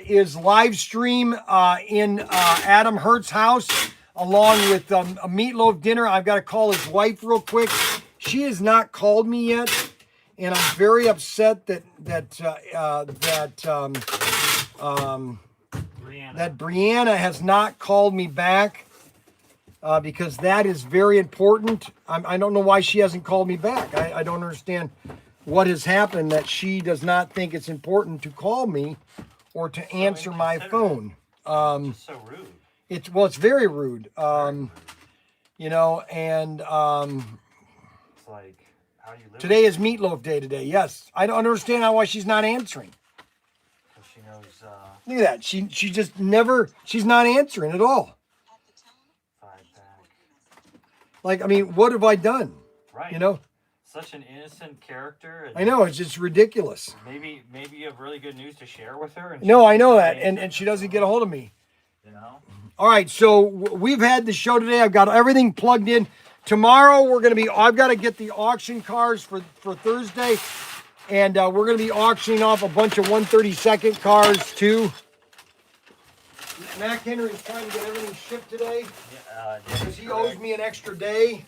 is live stream in Adam Hertz's house, along with a meatloaf dinner. I've got to call his wife real quick. She has not called me yet, and I'm very upset that Brianna has not called me back. Because that is very important. I don't know why she hasn't called me back. I don't understand what has happened that she does not think it's important to call me or to answer my phone.
It's so rude.
It's very rude. You know, and
It's like, how do you live
today is Meatloaf Day today. Yes, I don't understand why she's not answering.
because she knows
Look at that. She just never. She's not answering at all.
5-pack.
Like, I mean, what have I done?
Right.
You know.
such an innocent character. And
I know, it's just ridiculous.
Maybe you have really good news to share with her. And
No,
she's
I know that,
amazing
and she doesn't get a hold of me.
You know.
All right, so we've had the show today. I've got everything plugged in. Tomorrow I've got to get the auction cars for Thursday, and we're going to be auctioning off a bunch of 132nd cars too. Mac Henry's trying to get everything shipped today because he owes me an extra day.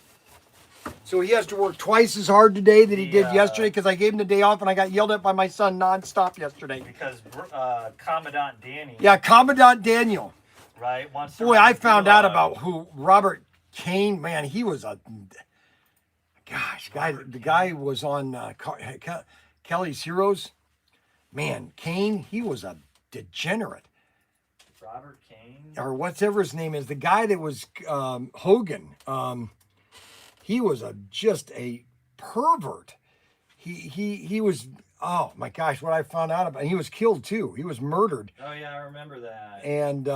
So he has to work twice as hard today that he did yesterday because I gave him the day off and I got yelled at by my son nonstop yesterday.
Because Commandant Danny.
Yeah, Commandant Daniel.
Right.
Boy, I found out about who Robert Kane. Man, he was a the guy was on Kelly's Heroes. Man, Kane, he was a degenerate.
Robert Kane,
or whatever his name is, the guy that was Hogan. He was just a pervert. He was. Oh my gosh, what I found out about. He was killed too. He was murdered.
Oh yeah, I remember that.
And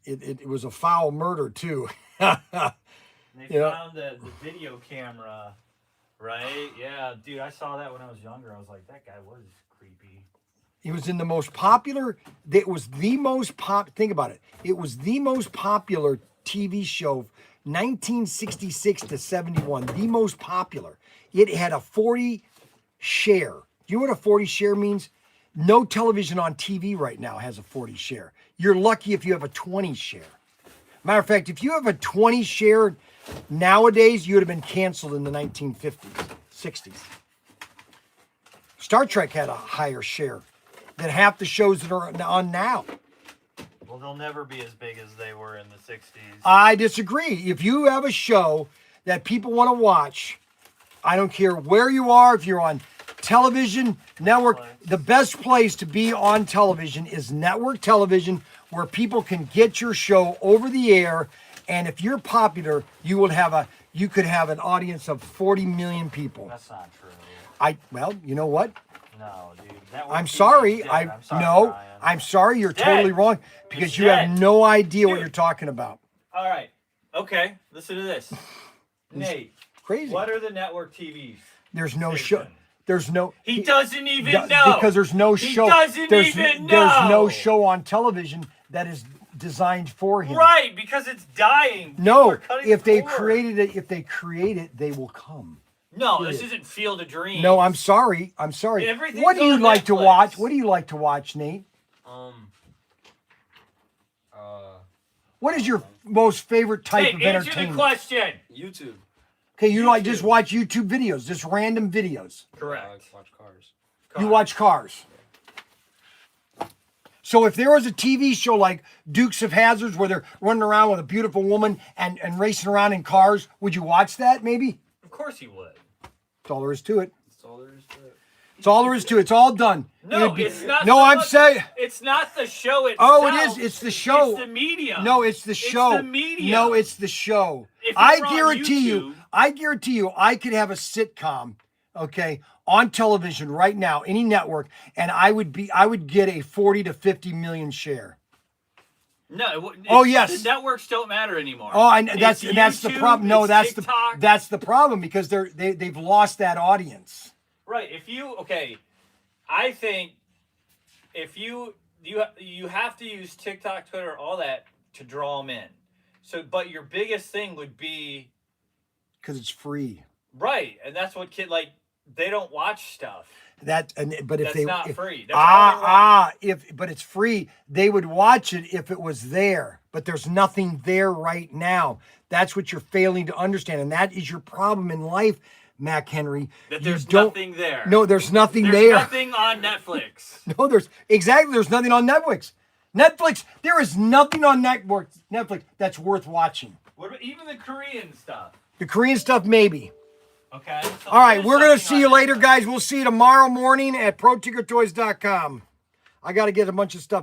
it was a foul murder too.
They found the video camera, right? Yeah, dude, I saw that when I was younger. I was like, that guy was creepy.
He was in the most popular. It was the most think about it. It was the most popular TV show, 1966 to 71. The most popular. It had a 40 share. Do you know what a 40 share means? No television on TV right now has a 40 share. You're lucky if you have a 20 share. Matter of fact, if you have a 20 share nowadays, you would have been canceled in the 1950s, 60s. Star Trek had a higher share than half the shows that are on now.
Well, they'll never be as big as they were in the 60s.
I disagree. If you have a show that people want to watch, I don't care where you are, if you're on television, network, the best place to be on television is network television, where people can get your show over the air. And if you're popular, you could have an audience of 40 million people.
That's not true.
Well, you know what?
No, dude.
I'm sorry.
Brian.
I'm sorry. You're totally wrong because you have no idea what you're talking about.
All right. Okay. Listen to this. Nate.
Crazy.
What are the network TVs?
There's no show. There's no.
He doesn't even know.
Because there's no show.
He doesn't even know.
There's no show on television that is designed for him.
Right, because it's dying.
No, if they created it, they will come.
No, this isn't Field of Dreams.
No, I'm sorry.
Everything's
What do you
on
like to
Netflix.
watch? What do you like to watch, Nate? What is your most favorite type of
answer
entertainment?
the question.
YouTube.
Okay, you like just watch YouTube videos, just random videos.
Correct.
Watch cars.
You watch cars. So if there was a TV show like Dukes of Hazzards where they're running around with a beautiful woman and racing around in cars, would you watch that maybe?
Of course you would.
That's all there is to it.
That's all there is to it.
It's all there is to it. It's all done.
No, it's not.
No, I'm saying.
It's not the show itself.
Oh, it is. It's the show.
It's the medium.
No, it's the show.
It's the medium.
No, it's the show.
If it
I
were on
guarantee
YouTube-
you, I could have a sitcom, okay, on television right now, any network, and I would get a 40 to 50 million share.
No.
Oh, yes.
The networks don't matter anymore.
Oh, that's the
YouTube,
problem. No,
it's
that's
TikTok.
that's the problem because they've lost that audience.
Right. I think if you have to use TikTok, Twitter, all that to draw them in. So, but your biggest thing would be
Because it's free.
right, and that's what they don't watch stuff.
But if
That's not free. That's all they watch.
but it's free, they would watch it if it was there. But there's nothing there right now. That's what you're failing to understand, and that is your problem in life, Mac Henry.
That there's nothing there.
No, there's nothing
There's
there.
nothing on Netflix.
No, there's nothing on Netflix. There is nothing on Netflix that's worth watching.
What about even the Korean stuff?
The Korean stuff, maybe.
Okay. So
All right,
there's
we're going to
something
see you
on
later,
Netflix.
guys. We'll see you tomorrow morning at ProTinkerToys.com. I got to get a bunch of stuff